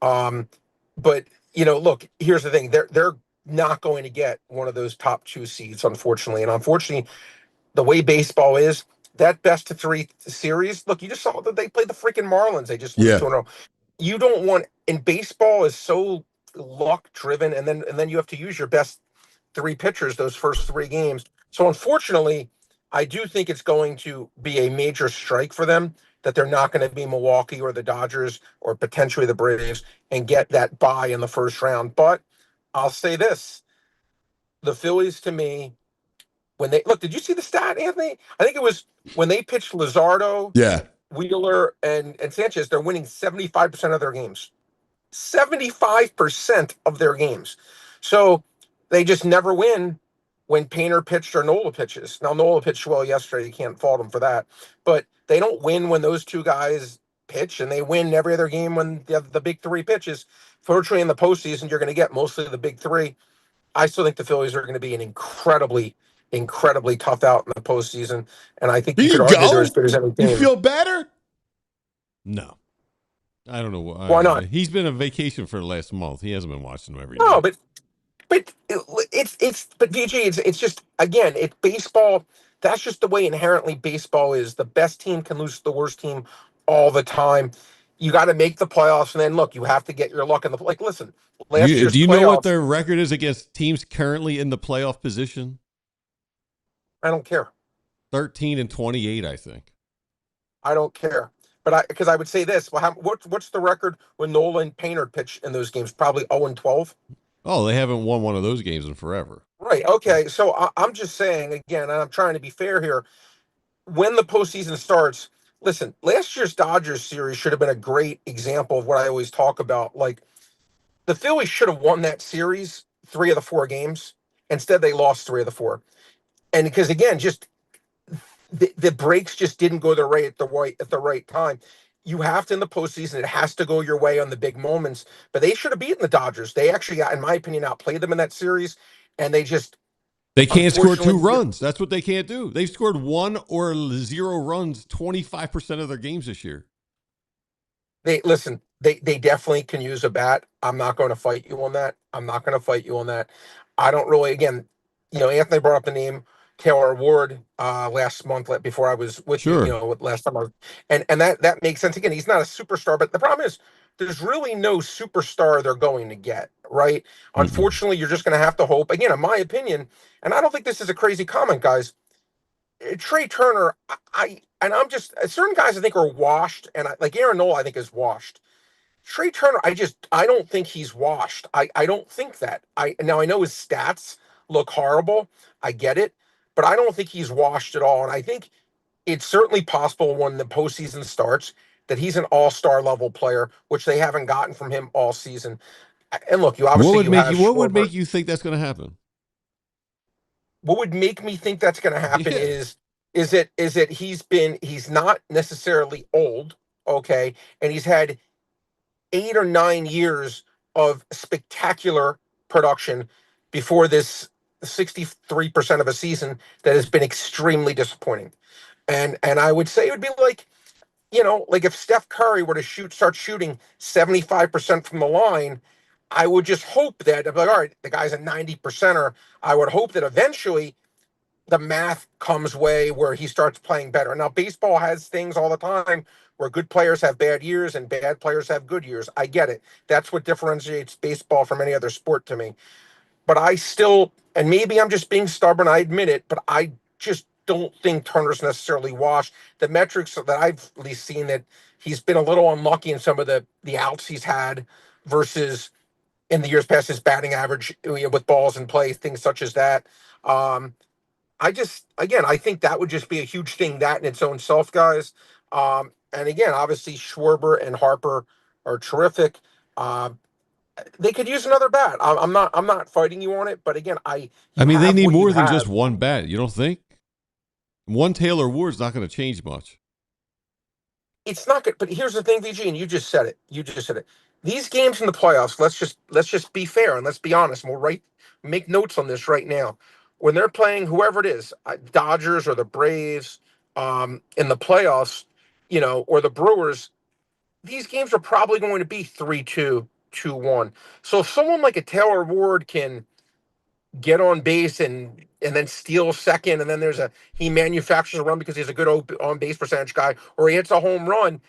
But look, here's the thing: they're not going to get one of those top two seeds, unfortunately. And unfortunately, the way baseball is, that best of three series. Look, you just saw that they played the freaking Marlins. They just lose Yeah. 2-0. You don't want in baseball is so luck driven, and then you have to use your best three pitchers those first three games. So unfortunately, I do think it's going to be a major strike for them that they're not going to be Milwaukee or the Dodgers or potentially the Braves and get that bye in the first round. But I'll say this: the Phillies, to me, when they look, did you see the stat, Anthony? I think it was when they pitched Luzardo, Yeah. Wheeler, and Sanchez, they're winning 75% of their games. 75% of their games. So they just never win when Painter pitched or Nola pitches. Now, Nola pitched well yesterday. You can't fault him for that. But they don't win when those two guys pitch, and they win every other game when the big three pitches. Fortunately, in the postseason, you're going to get mostly the big three. I still think the Phillies are going to be an incredibly, incredibly tough out in the postseason. And I think There you could you argue they're as go. good as any You team. feel better? No. I don't know. Why not? He's been on vacation for the last month. He hasn't been watching them every No, day. but but VG, it's just again, it's baseball. That's just the way inherently baseball is. The best team can lose to the worst team all the time. You got to make the playoffs, and then look, you have to get your luck in the like. Listen, last year's Do you know what playoffs. their record is against teams currently in the playoff position? I don't care. 13-28, I think. I don't care. But because I would say this. Well, what's the record when Nola and Painter pitch in those games? Probably 0-12. Oh, they haven't won one of those games in forever. Right. Okay. So I'm just saying again, and I'm trying to be fair here. When the postseason starts, listen, last year's Dodgers series should have been a great example of what I always talk about. Like the Phillies should have won that series 3 of the 4 games. Instead, they lost 3 of the 4. And because again, just the breaks just didn't go their way at the right time. You have to in the postseason, it has to go your way on the big moments. But they should have beaten the Dodgers. They actually, in my opinion, outplayed them in that series, and they just They can't score 2 unfortunately runs. That's what they can't do. They've scored 1 or 0 runs 25% of their games this year. They definitely can use a bat. I'm not going to fight you on that. I don't really, again, Anthony brought up the name Taylor Ward last month before I was with you, Sure. last time I was, and that makes sense. Again, he's not a superstar, but the problem is there's really no superstar they're going to get, right? Unfortunately, you're just going to have to hope, again, in my opinion, and I don't think this is a crazy comment, guys. Trey Turner, I'm just certain guys I think are washed, and like Aaron Nola, I think is washed. Trey Turner, I don't think he's washed. I don't think that. I know his stats look horrible. I get it, but I don't think he's washed at all. And I think it's certainly possible when the postseason starts that he's an all-star level player, which they haven't gotten from him all season. And look, What would make Schwarber. you think that's going to happen? What would make me think that's going to happen Yeah. is it he's not necessarily old, okay, and he's had 8 or 9 years of spectacular production before this 63% of a season that has been extremely disappointing. And I would say it would be like, like if Steph Curry were to start shooting 75% from the line, I would just hope that, like, all right, the guy's a 90%er. I would hope that eventually the math comes way where he starts playing better. Now, baseball has things all the time where good players have bad years and bad players have good years. I get it. That's what differentiates baseball from any other sport to me. But I still, and maybe I'm just being stubborn, I admit it, but I just don't think Turner's necessarily washed. The metrics that I've at least seen that he's been a little unlucky in some of the outs he's had. versus in the years past his batting average, with balls in play, things such as that. I think that would just be a huge thing, that in its own self, guys. And again, obviously Schwarber and Harper are terrific. They could use another bat. I'm not fighting you on it, but again, I mean, they need what you more than have. just one bat. You don't think? One Taylor Ward's not going to change much. It's not good. But here's the thing, VG, and you just said it. These games in the playoffs, let's just be fair and let's be honest. And make notes on this right now. When they're playing whoever it is, Dodgers or the Braves, in the playoffs, or the Brewers, these games are probably going to be 3-2, 2-1. So if someone like a Taylor Ward can get on base and then steal second, and then he manufactures a run because he's a good on base percentage guy, or he hits a home run.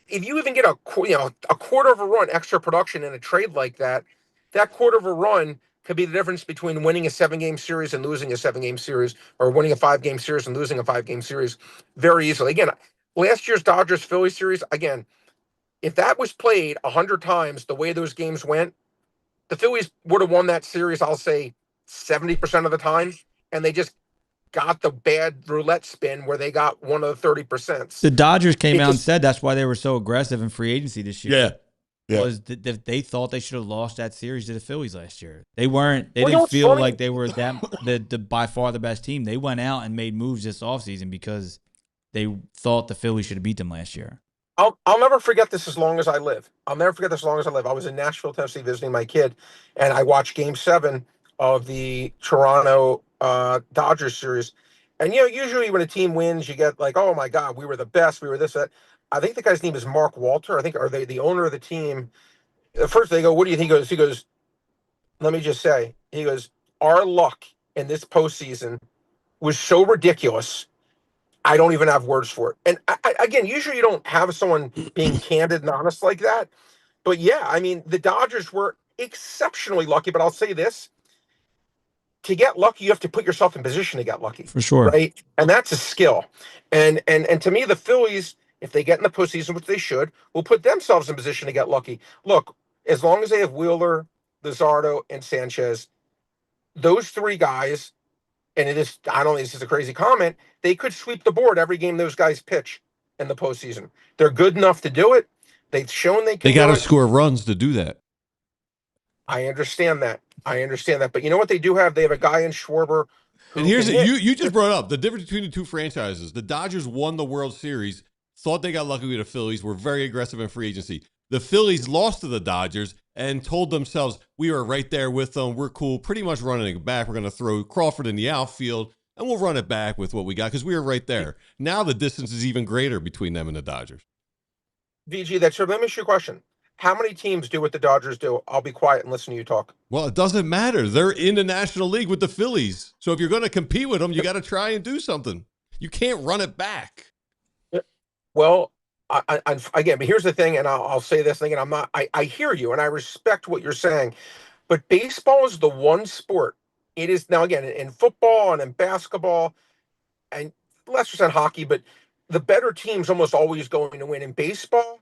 If you even get a quarter of a run extra production in a trade like that, that quarter of a run could be the difference between winning a 7-game series and losing a 7-game series, or winning a 5-game series and losing a 5-game series very easily. Again, last year's Dodgers Phillies series, again, if that was played 100 times the way those games went, the Phillies would have won that series, I'll say 70% of the time, and they just got the bad roulette spin where they got one of the 30%. The Dodgers came out and said that's why they were so aggressive in free agency this year. Yeah. Was that they thought they should have lost that series to the Phillies last year. They weren't. They didn't feel like they were the by far the best team. They went out and made moves this offseason because they thought the Phillies should have beat them last year. I'll never forget this as long as I live. I was in Nashville, Tennessee, visiting my kid, and I watched Game 7 of the Toronto Dodgers series. And usually when a team wins, you get like, "Oh my God, we were the best. We were this, that." I think the guy's name is Mark Walter. I think, are they the owner of the team? First, they go, "What do you think?" He goes, "Let me just say," he goes, "Our luck in this postseason was so ridiculous. I don't even have words for it." And again, usually you don't have someone being candid and honest like that. But yeah, I mean, the Dodgers were exceptionally lucky. But I'll say this: to get lucky, you have to put yourself in position to get lucky. For sure. Right? And that's a skill. And to me, the Phillies, if they get in the postseason, which they should, will put themselves in position to get lucky. Look, as long as they have Wheeler, Luzardo, and Sanchez, those three guys, and I don't think this is a crazy comment, they could sweep the board every game those guys pitch in the postseason. They're good enough to do it. They've shown they can. They got to score runs to do that. I understand that. But you know what they do have? They have a guy in Schwarber. And here's it. You just brought up the difference between the two franchises. The Dodgers won the World Series, thought they got lucky with the Phillies, were very aggressive in free agency. The Phillies lost to the Dodgers and told themselves, we were right there with them. We're cool, pretty much running it back. We're going to throw Crawford in the outfield, and we'll run it back with what we got because we were right there. Now the distance is even greater between them and the Dodgers. VG, let me ask you a question. How many teams do what the Dodgers do? I'll be quiet and listen to you talk. Well, it doesn't matter. They're in the National League with the Phillies. So if you're going to compete with them, you got to try and do something. You can't run it back. Well, again, but here's the thing, and I'll say this thing, and I hear you, and I respect what you're saying, but baseball is the one sport. It is now, again, in football and in basketball, and less percent hockey, but the better team's almost always going to win. In baseball,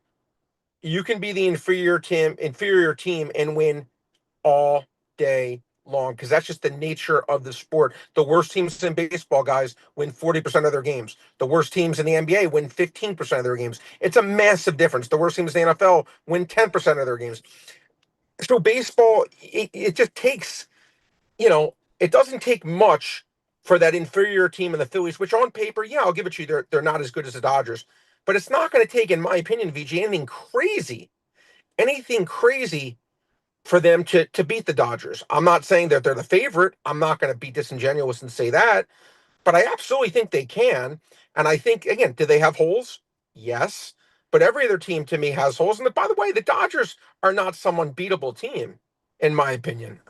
you can be the inferior team and win all day long, because that's just the nature of the sport. The worst teams in baseball, guys, win 40% of their games. The worst teams in the NBA win 15% of their games. It's a massive difference. The worst teams in the NFL win 10% of their games. So baseball, it just takes, it doesn't take much for that inferior team in the Phillies, which on paper, yeah, I'll give it to you, they're not as good as the Dodgers. But it's not going to take, in my opinion, VG, anything crazy for them to beat the Dodgers. I'm not saying that they're the favorite. I'm not going to be disingenuous and say that, but I absolutely think they can. And I think, again, do they have holes? Yes. But every other team to me has holes. And by the way, the Dodgers are not some unbeatable team, in my opinion.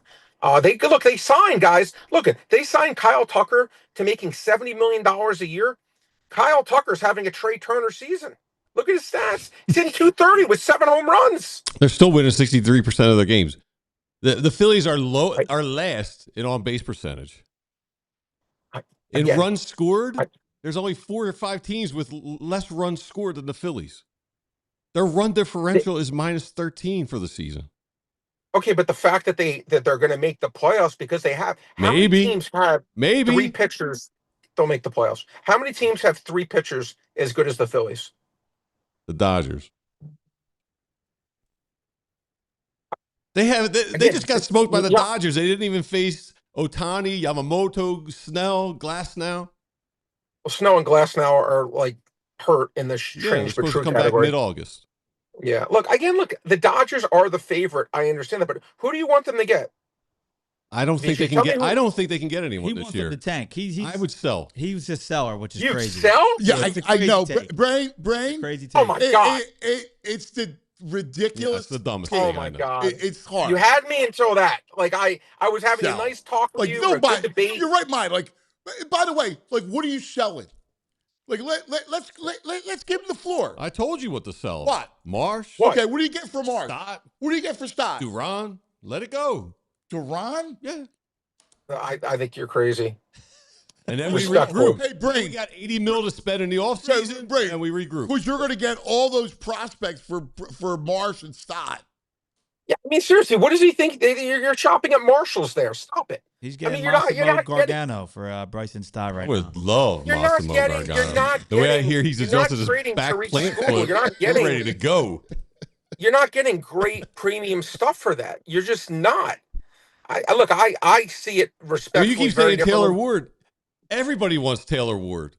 They signed guys. They signed Kyle Tucker to making $70 million a year. Kyle Tucker's having a Trey Turner season. Look at his stats. He's hitting 230 with 7 home runs. They're still winning 63% of their games. The Phillies are last in on base percentage. In runs scored, there's only 4 or 5 teams with less runs scored than the Phillies. Their run differential is minus 13 for the season. Okay, but the fact that they're going to make the playoffs because they have how many Maybe. teams have Maybe. 3 pitchers don't make the playoffs? How many teams have 3 pitchers as good as the Phillies? The Dodgers. They just got smoked by the Dodgers. They didn't even face Ohtani, Yamamoto, Snell, Glasnow. Well, Snell and Glasnow are like hurt in the They're strange but supposed true to come category. back mid-August. Yeah. Look, the Dodgers are the favorite. I understand that, but who do you want them to get? I don't think they can get. I don't think they can get anyone this year. He wants the tank. I would sell. He was a seller, which is You crazy. sell? Yeah, I know. Take. Brain. Crazy take. Oh my God. It's the ridiculous. That's the dumbest Oh thing. my I know. God. It's hard. You had me until that. Like I was having Sell. a nice talk with Like you. no, a good debate. you're right, Mike. Like, by the way, like, what are you selling? Like, let's give him the floor. I told you what to sell. What? Marsh? What? Okay, what do you get for Marsh? Stott? What do you get for Stott? Duran? Let it go. Duran? Yeah. I think you're crazy. And then we Respectful. regroup. Hey, Brain. We got $80 million to spend in the offseason, Brain. and we regroup. Because you're going to get all those prospects for Marsh and Stott. Yeah, I mean, seriously, what does he think? You're shopping at Marshalls there. Stop it. He's getting you're not Gargano for Bryson Stott right I now. would love You're not Massimo getting- Gargano. you're not The way I getting- hear he's you're not adjusted his trading back Tariq plant School. foot, You're not he's getting- ready to go. You're not getting great premium stuff for that. You're just not. I see it I respectfully. mean, you keep very saying Taylor differently. Ward. Everybody wants Taylor Ward.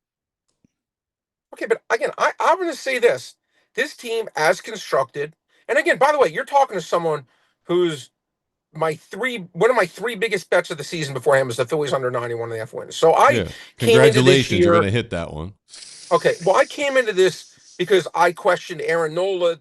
Okay, but again, I'm going to say this. This team, as constructed, and again, by the way, you're talking to someone who's one of my 3 biggest bets of the season beforehand was the Phillies under 91.5 wins. So I came into this Congratulations, year. you're going to hit that one. Okay, well, I came into this because I questioned Aaron Nola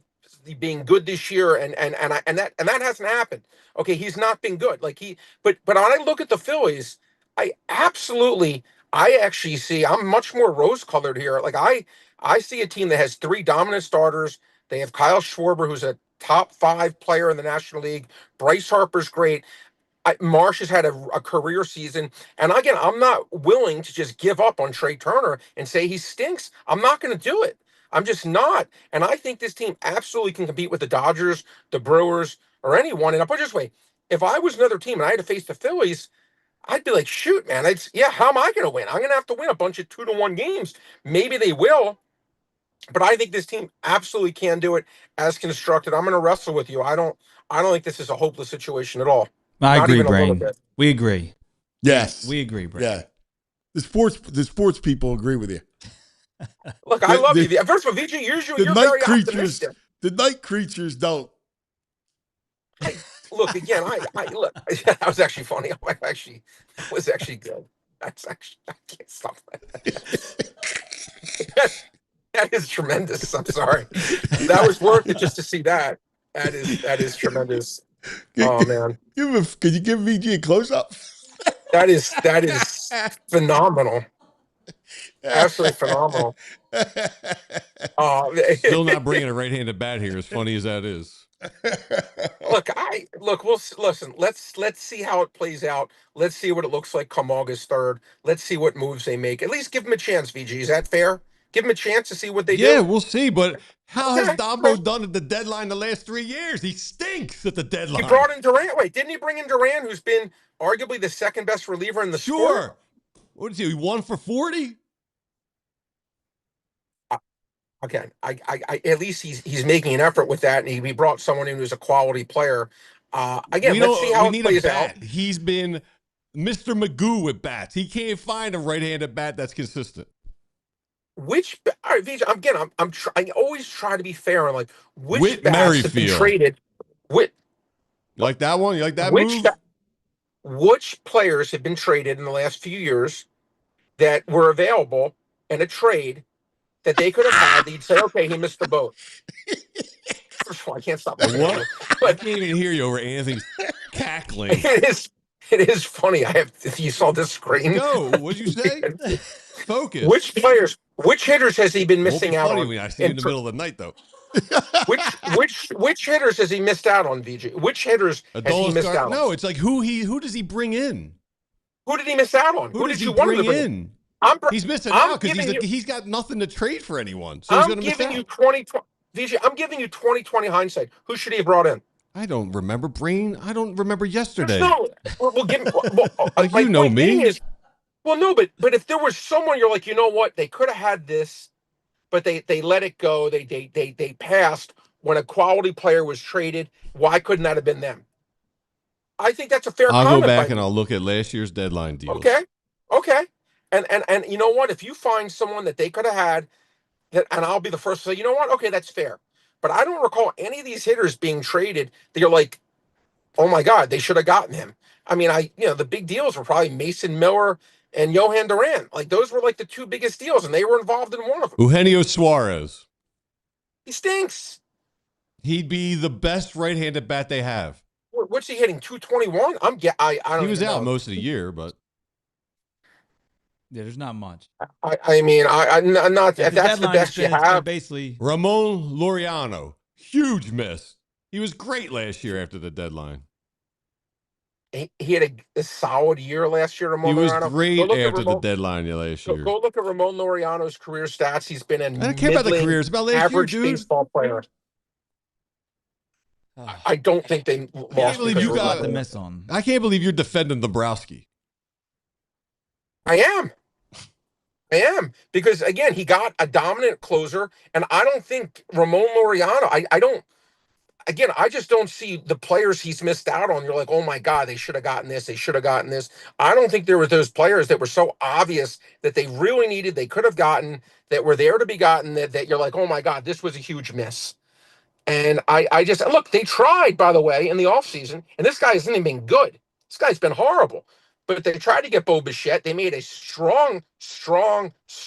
being good this year, and that hasn't happened. Okay, he's not been good. But when I look at the Phillies, I actually see I'm much more rose-colored here. Like I see a team that has 3 dominant starters. They have Kyle Schwarber, who's a top 5 player in the National League. Bryce Harper's great. Marsh has had a career season. And again, I'm not willing to just give up on Trey Turner and say he stinks. I'm not going to do it. I'm just not. And I think this team absolutely can compete with the Dodgers, the Brewers, or anyone. And I'll put it this way. If I was another team and I had to face the Phillies, I'd be like, shoot, man. How am I going to win? I'm going to have to win a bunch of 2-1 games. Maybe they will. But I think this team absolutely can do it as constructed. I'm going to wrestle with you. I don't think this is a hopeless situation at all. I Not agree, even a little Brain. bit. We agree. Yes. We agree, Brain. Yeah. The sports people agree with you. Look, I love you. First of all, VJ, you're The very night creatures. optimistic. The night creatures don't. Look again. Look. That was actually funny. That was actually good. That's actually I can't stop that. That is tremendous. I'm sorry. That was worth it just to see that. That is tremendous. Oh man. Can you give VG a close up? That is phenomenal. Absolutely phenomenal. Still not bringing a right-handed bat here, as funny as that is. We'll listen. Let's see how it plays out. Let's see what it looks like come August 3rd. Let's see what moves they make. At least give them a chance, VG. Is that fair? Give them a chance to see what they do. Yeah, we'll see. But how has Okay. Dombo done at the deadline the last 3 years? He stinks at the deadline. He brought in Durant. Wait, didn't he bring in Durant, who's been arguably the second best reliever in the sport? Sure. What is he? 1 for 40? Again, I at least he's making an effort with that, and he brought someone in who's a quality player. Again, let's see how it plays out. He's been Mr. Magoo with bats. He can't find a right-handed bat that's consistent. All right, Vijay, again, I always try to be fair on which Whit bats have been Merrifield. traded. You like that one? You like that move? Which players have been traded in the last few years that were available in a trade that they could have had? You'd say, okay, he missed the boat. First of all, I can't stop. What? I can't even hear you over Anthony's cackling. It is funny. If you saw this screen. No, what'd you say? Focus. Which hitters has he been missing out on? When I see you in the middle of the night, though. Which hitters has he missed out on, VJ? Which hitters has he missed out on? No, it's like who does he bring in? Who did he miss out on? Who did does you he want him to bring bring in? He's missing I'm out because giving he's got nothing to trade for anyone. So I'm he's going to miss giving out. you 2020. VJ, I'm giving you 20/20 hindsight. Who should he have brought in? I don't remember, Brain. I don't remember There's yesterday. no. Well, give me. Like, My you know point being me. is, well, no, but if there was someone you're like, you know what, they could have had this, but they let it go. They passed when a quality player was traded. Why couldn't that have been them? I think that's a fair I'll comment go back by and me. I'll look at last year's deadline deals. Okay. And you know what? If you find someone that they could have had, that, and I'll be the first to say, you know what? Okay, that's fair. But I don't recall any of these hitters being traded that you're like, oh my God, they should have gotten him. I mean, the big deals were probably Mason Miller and Johan Duran. Like those were like the two biggest deals, and they were involved in one of them. Eugenio Suarez. He stinks. He'd be the best right-handed bat they have. What's he hitting? 221? I don't. He was even out know. most of the year, but Yeah, there's not much. I mean, I'm not. At If that's the deadline, best you have, basically. Ramon Laureano, huge miss. He was great last year after the deadline. he had a solid year last year. Ramon He was Laureano. great after the deadline last year. Go look at Ramon Laureano's career stats. He's been a I don't care about the career. It's about last year, average dude. baseball player. I don't think they lost. believe you got the miss on. I can't believe you're defending Dombrowski. I am because again, he got a dominant closer, and I don't think Ramon Laureano. I don't. Again, I just don't see the players he's missed out on. You're like, oh my God, they should have gotten this. They should have gotten this. I don't think there were those players that were so obvious that they really needed, they could have gotten, that were there to be gotten, that you're like, oh my God, this was a huge miss. And I just, look, they tried, by the way, in the offseason, and this guy hasn't even been good. This guy's been horrible. But they tried to get Bo Bichette. They made a strong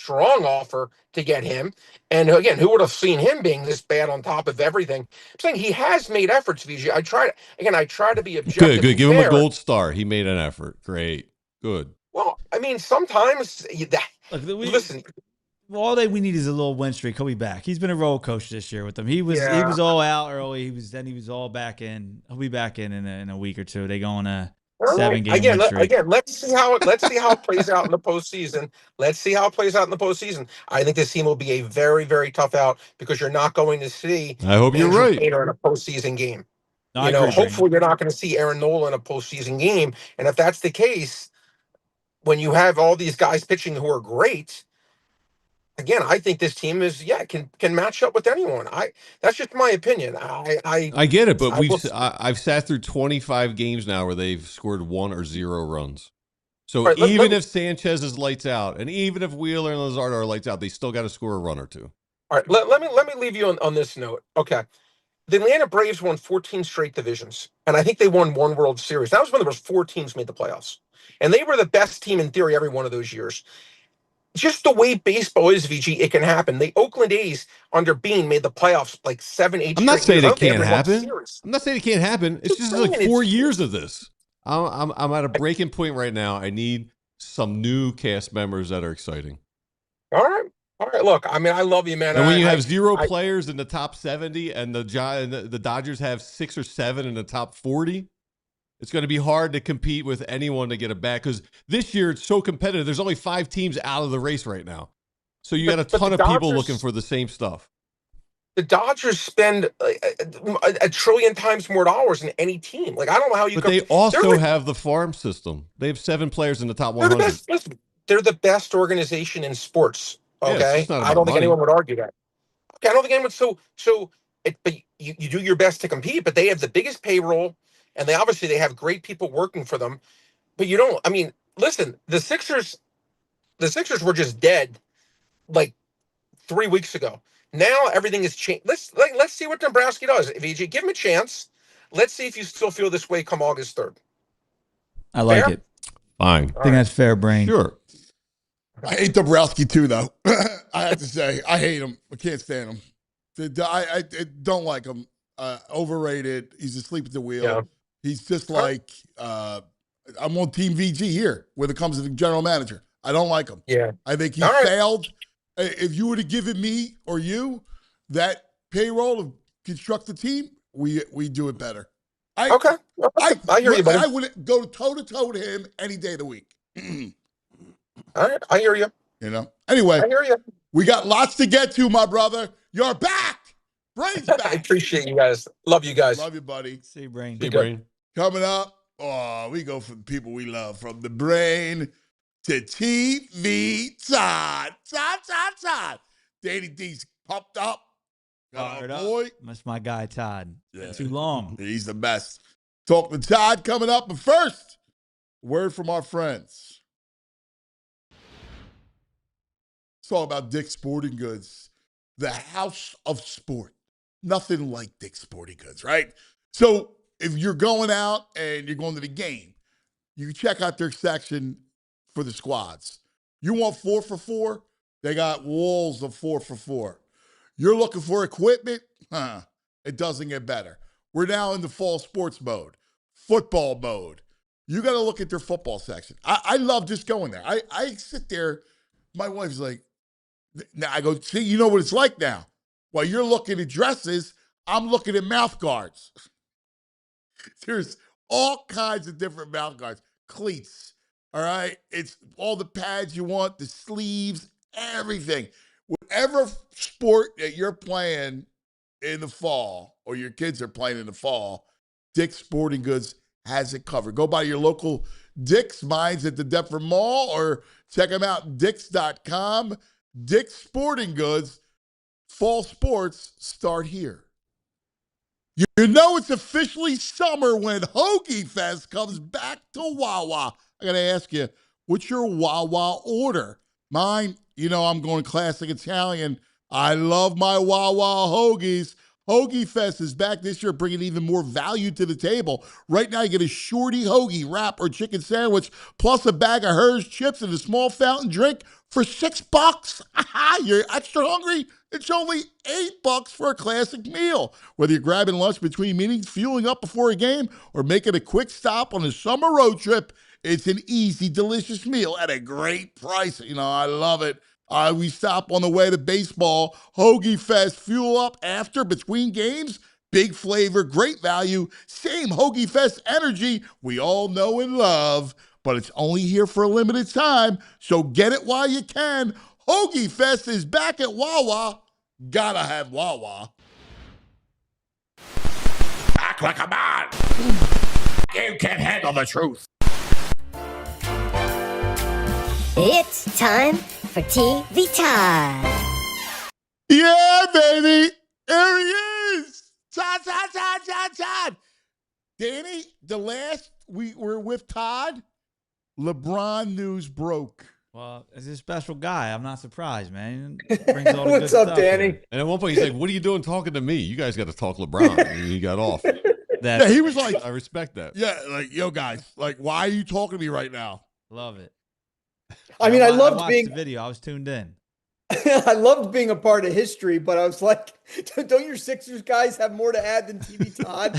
offer to get him. And again, who would have seen him being this bad on top of everything? I'm saying he has made efforts, VJ. I try to be objective. Good. Give him fair. a gold star. He made an effort. Great. Good. Well, I mean, sometimes listen. All that we need is a little win streak. He'll be back. He's been a roller coaster this year with them. He was all out early. He was all back in. He'll be back in a week or two. They go on a 7-game win streak. Again, let's see how it plays out in the postseason. I think this team will be a very, very tough out because you're not going to see. I hope you're right. Painter in a postseason game. No, Hopefully you're not going to see Aaron Nola in a postseason game. And if that's the case, when you have all these guys pitching who are great. Again, I think this team can match up with anyone. That's just my opinion. I get it, but I've sat through 25 games now where they've scored 1 or 0 runs. So right, even if Sanchez is lights out, and even if Wheeler and Luzardo are lights out, they still got to score a run or two. All right, let me leave you on this note. Okay, the Atlanta Braves won 14 straight divisions, and I think they won 1 World Series. That was when there was 4 teams made the playoffs, and they were the best team in theory every one of those years. Just the way baseball is, VG, it can happen. The Oakland A's under Bean made the playoffs like 7, 8. I'm not saying it can't happen. I'm not saying it can't happen. It's just like 4 years of this. I'm at a breaking point right now. I need some new cast members that are exciting. All right. Look, I mean, I love you, man. And when you have 0 players in the top 70, and the Dodgers have 6 or 7 in the top 40. It's going to be hard to compete with anyone to get a bat because this year it's so competitive. There's only 5 teams out of the race right now. So you got a ton of people looking for the same stuff. The Dodgers spend a trillion times more dollars than any team. Like, I don't know how you But they also have the farm system. They have 7 players in the top 100. They're the best organization in sports. Okay? Yeah, I don't think anyone would argue that. Okay, I don't think anyone would. But you do your best to compete, but they have the biggest payroll. And they have great people working for them, but you don't. I mean, listen, the Sixers were just dead like 3 weeks ago. Now everything has changed. Let's see what Dombrowski does. VJ, give him a chance. Let's see if you still feel this way come August 3rd. I like it. Fine. I think that's fair, Brain. Sure. I hate Dombrowski too, though. I have to say, I hate him. I can't stand him. I don't like him. Overrated. He's asleep at the wheel. Yeah. He's just like, I'm on Team VG here when it comes to the general manager. I don't like him. Yeah. I think he failed. If you would have given me or you that payroll to construct the team, we do it better. I hear you, buddy. I would go toe-to-toe to him any day of the week. All right. I hear you. Anyway, I hear you. We got lots to get to, my brother. You're back. Brain's I back. appreciate you guys. Love you guys. Love you, buddy. See you, Brain. Hey, good. Brain. Coming up, we go from people we love, from the brain to TV Todd. Danny D's pumped up. Got Fired our up. boy. That's my guy, Todd. Yeah. Too long. He's the best. Talk to Todd coming up. But first, word from our friends. It's all about Dick's Sporting Goods, the house of sport. Nothing like Dick's Sporting Goods, right? So if you're going out and you're going to the game, you can check out their section for the squads. You want 4 for 4? They got walls of 4 for 4. You're looking for equipment? It doesn't get better. We're now in the fall sports mode, football mode. You got to look at their football section. I love just going there. I sit there. My wife's like, now I go, see, you know what it's like now. While you're looking at dresses, I'm looking at mouth guards. There's all kinds of different mouth guards, cleats, all right? It's all the pads you want, the sleeves, everything. Whatever sport that you're playing in the fall or your kids are playing in the fall, Dick's Sporting Goods has it covered. Go by your local Dick's. Mine's at the Deptford Mall, or check them out, Dicks.com. Dick's Sporting Goods, fall sports start here. You know it's officially summer when Hoagie Fest comes back to Wawa. I got to ask you, what's your Wawa order? Mine, you know I'm going classic Italian. I love my Wawa hoagies. Hoagie Fest is back this year, bringing even more value to the table. Right now, you get a shorty hoagie, wrap, or chicken sandwich, plus a bag of Hers chips and a small fountain drink for $6. You're extra hungry? It's only $8 for a classic meal. Whether you're grabbing lunch between meetings, fueling up before a game, or making a quick stop on a summer road trip, it's an easy, delicious meal at a great price. You know, I love it. We stop on the way to baseball. Hoagie Fest, fuel up after, between games. Big flavor, great value, same Hoagie Fest energy we all know and love. But it's only here for a limited time, so get it while you can. Hoagie Fest is back at Wawa. Gotta have Wawa. Act like a man. You can't handle the truth. It's time for TV time. Yeah, baby. There he is. Todd. Danny, the last we were with Todd, LeBron news broke. Well, as a special guy, I'm not surprised, man. Brings all the What's good up, stuff Danny? here. And at one point, he's like, what are you doing talking to me? You guys got to talk LeBron. And he got off. Yeah, he was like, I respect that. yeah, like, yo, guys, like, why are you talking to me right now? Love it. I mean, I loved watched being the video. I was tuned in. I loved being a part of history, but I was like, don't your Sixers guys have more to add than TV Todd?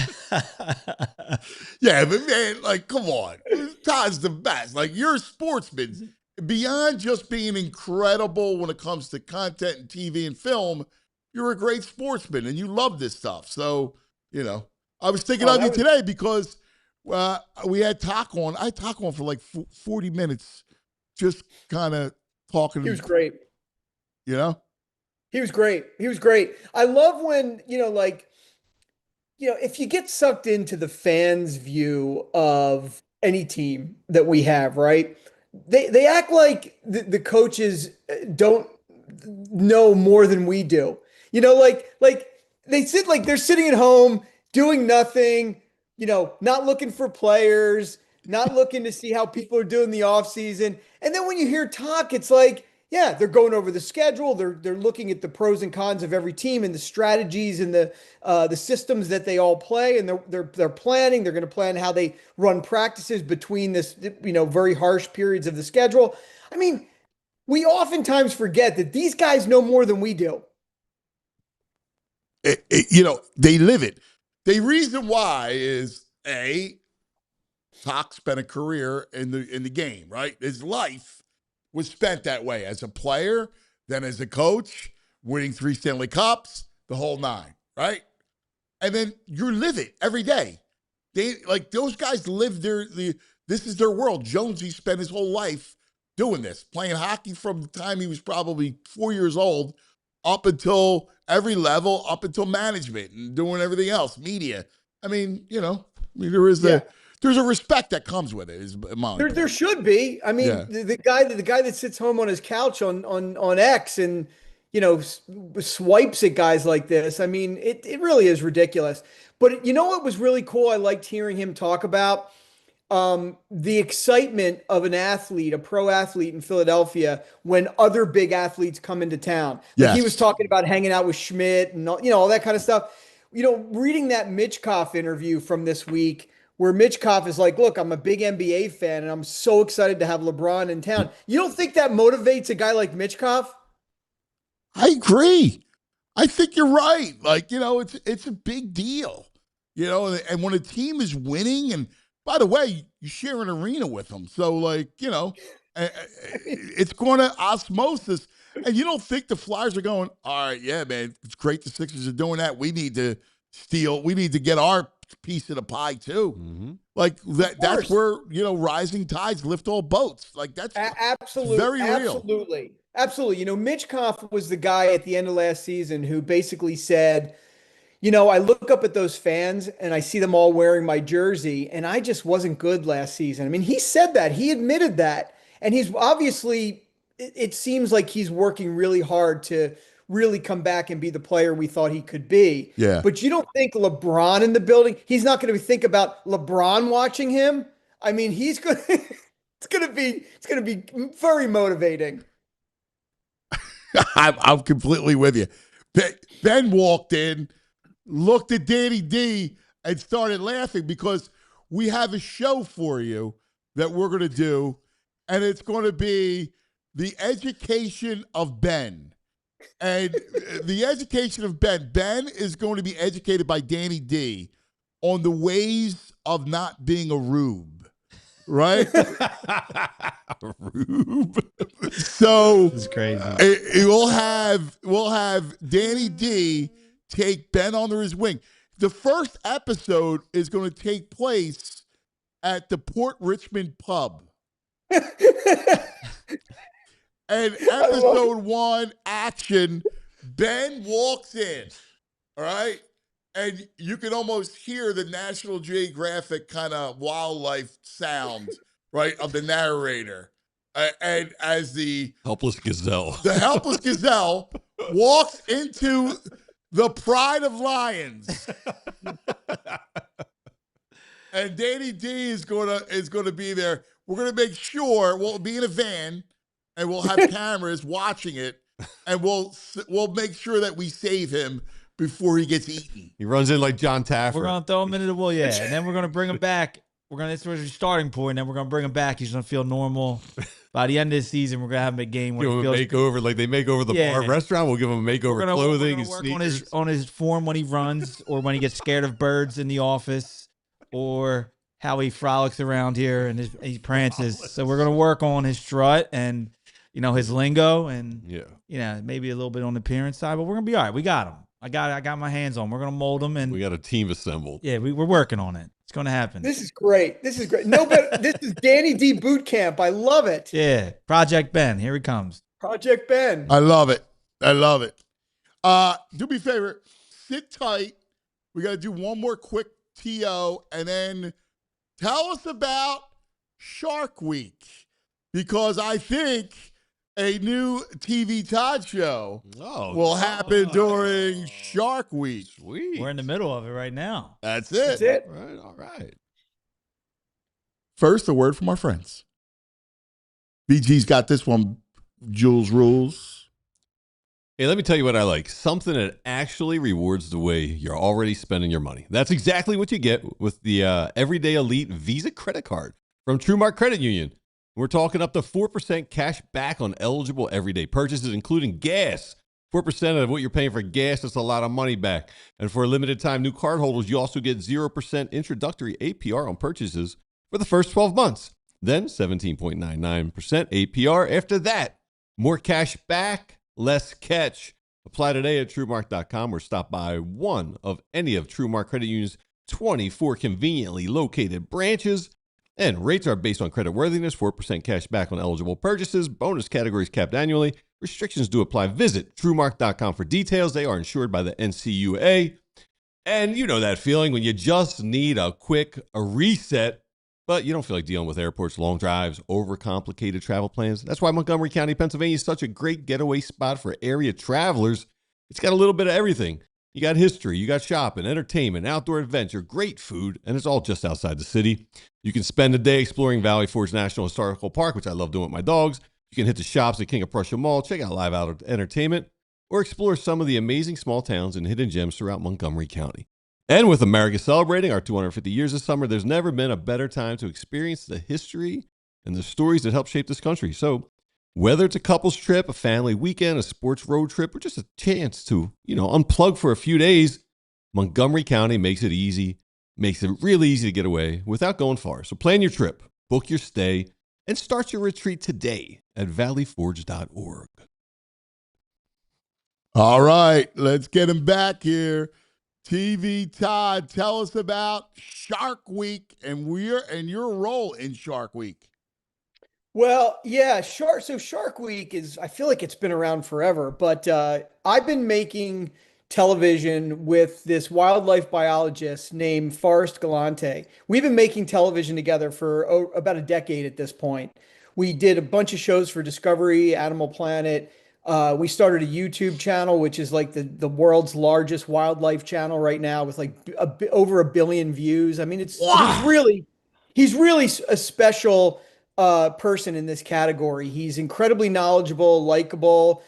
Yeah, but man, like, come on. Todd's the best. Like, you're a sportsman. Beyond just being incredible when it comes to content and TV and film, you're a great sportsman and you love this stuff. So, you know, I was thinking of you today because we had Talk on. I had Talk on for like 40 minutes, just kind of talking. He was great. You know? He was great. He was great. I love when, if you get sucked into the fans' view of any team that we have, right? They act like the coaches don't know more than we do. Like they sit like they're sitting at home doing nothing, not looking for players, not looking to see how people are doing the offseason. And then when you hear talk, it's like, yeah, they're going over the schedule. They're looking at the pros and cons of every team and the strategies and the systems that they all play, and they're planning. They're going to plan how they run practices between this, very harsh periods of the schedule. I mean, we oftentimes forget that these guys know more than we do. They live it. The reason why is Talk spent a career in the game, right? His life was spent that way as a player, then as a coach, winning 3 Stanley Cups, the whole 9, right? And then you live it every day. Those guys live this is their world. Jonesy spent his whole life doing this, playing hockey from the time he was probably 4 years old up until every level, up until management and doing everything else, media. I mean, there's a respect that comes with it. Is my there should be. I mean, the guy that sits home on his couch on X and swipes at guys like this. I mean, it really is ridiculous. But you know what was really cool? I liked hearing him talk about the excitement of an athlete, a pro athlete in Philadelphia, when other big athletes come into town. Like he was talking about hanging out with Schmidt and all that kind of stuff. Reading that Mitchkoff interview from this week, where Mitchkoff is like, look, I'm a big NBA fan and I'm so excited to have LeBron in town. You don't think that motivates a guy like Mitchkoff? I agree. I think you're right. Like, it's a big deal, and when a team is winning, and by the way, you share an arena with them. So like, it's going to osmosis. And you don't think the Flyers are going, all right, yeah, man, it's great the Sixers are doing that. We need to get our piece of the pie too. Mm-hmm. Like that's where, rising tides lift all boats. Like that's absolutely very real. Absolutely. Mitchkoff was the guy at the end of last season who basically said, I look up at those fans and I see them all wearing my jersey and I just wasn't good last season. I mean, he said that, he admitted that. And he's obviously, it seems like he's working really hard to really come back and be the player we thought he could be. Yeah. But you don't think LeBron in the building, he's not going to think about LeBron watching him. I mean, it's going to be very motivating. I'm completely with you. Ben walked in, looked at Danny D, and started laughing because we have a show for you that we're going to do, and it's going to be the education of Ben. And the education of Ben is going to be educated by Danny D on the ways of not being a rube. Right? Rube. So This is crazy. We'll have Danny D take Ben under his wing. The first episode is going to take place at the Port Richmond pub. And episode 1, action, Ben walks in, all right? And you can almost hear the National Geographic kind of wildlife sound, right, of the narrator. And as the helpless gazelle walks into the Pride of Lions. And Danny D is gonna be there. We're gonna make sure we'll be in a van and we'll have cameras watching it, and we'll make sure that we save him before he gets eaten. He runs in like John Taffer. We're going to throw him into the wall, and then we're going to bring him back. This was your starting point, and then we're going to bring him back. He's going to feel normal. By the end of the season, we're going to have him a game where give him a makeover, like they make over the bar restaurant. We'll give him a makeover clothing and work sneakers. on his form when he runs, or when he gets scared of birds in the office, or how he frolics around here and he prances. So we're going to work on his strut and his lingo, and maybe a little bit on the appearance side. But we're going to be all right. We got him. I got my hands on. We're going to mold him, and we got a team assembled. Yeah, we're working on it. It's going to happen. This is great. No, but this is Danny D boot camp. I love it. Yeah, Project Ben. Here he comes. Project Ben. I love it. Do me a favor. Sit tight. We got to do one more quick TO, and then tell us about Shark Week, because I think a new TV Todd show will happen during Shark Week. Sweet. We're in the middle of it right now. That's it. Right, all right. First, a word from our friends. BG's got this one, Jules Rules. Hey, let me tell you what I like. Something that actually rewards the way you're already spending your money. That's exactly what you get with the Everyday Elite Visa credit card from TrueMark Credit Union. We're talking up to 4% cash back on eligible everyday purchases, including gas. 4% of what you're paying for gas, that's a lot of money back. And for a limited time, new cardholders, you also get 0% introductory APR on purchases for the first 12 months. Then 17.99% APR after that. More cash back, less catch. Apply today at TrueMark.com or stop by one of any of TrueMark Credit Union's 24 conveniently located branches. And rates are based on creditworthiness, 4% cash back on eligible purchases, bonus categories capped annually. Restrictions do apply. Visit TrueMark.com for details. They are insured by the NCUA. And you know that feeling when you just need a reset, but you don't feel like dealing with airports, long drives, overcomplicated travel plans. That's why Montgomery County, Pennsylvania is such a great getaway spot for area travelers. It's got a little bit of everything. You got history, you got shopping, entertainment, outdoor adventure, great food, and it's all just outside the city. You can spend a day exploring Valley Forge National Historical Park, which I love doing with my dogs. You can hit the shops at King of Prussia Mall, check out live out entertainment, or explore some of the amazing small towns and hidden gems throughout Montgomery County. And with America celebrating our 250 years this summer, there's never been a better time to experience the history and the stories that help shape this country. So whether it's a couple's trip, a family weekend, a sports road trip, or just a chance to, unplug for a few days, Montgomery County makes it easy, makes it really easy to get away without going far. So plan your trip, book your stay, and start your retreat today at valleyforge.org. All right, let's get him back here. TV Todd, tell us about Shark Week and your role in Shark Week. Well, yeah, Shark Week I feel like it's been around forever, but I've been making television with this wildlife biologist named Forrest Galante. We've been making television together for about a decade at this point. We did a bunch of shows for Discovery, Animal Planet. We started a YouTube channel, which is like the world's largest wildlife channel right now with like over 1 billion views. I mean, he's really a special person in this category. He's incredibly knowledgeable, likable.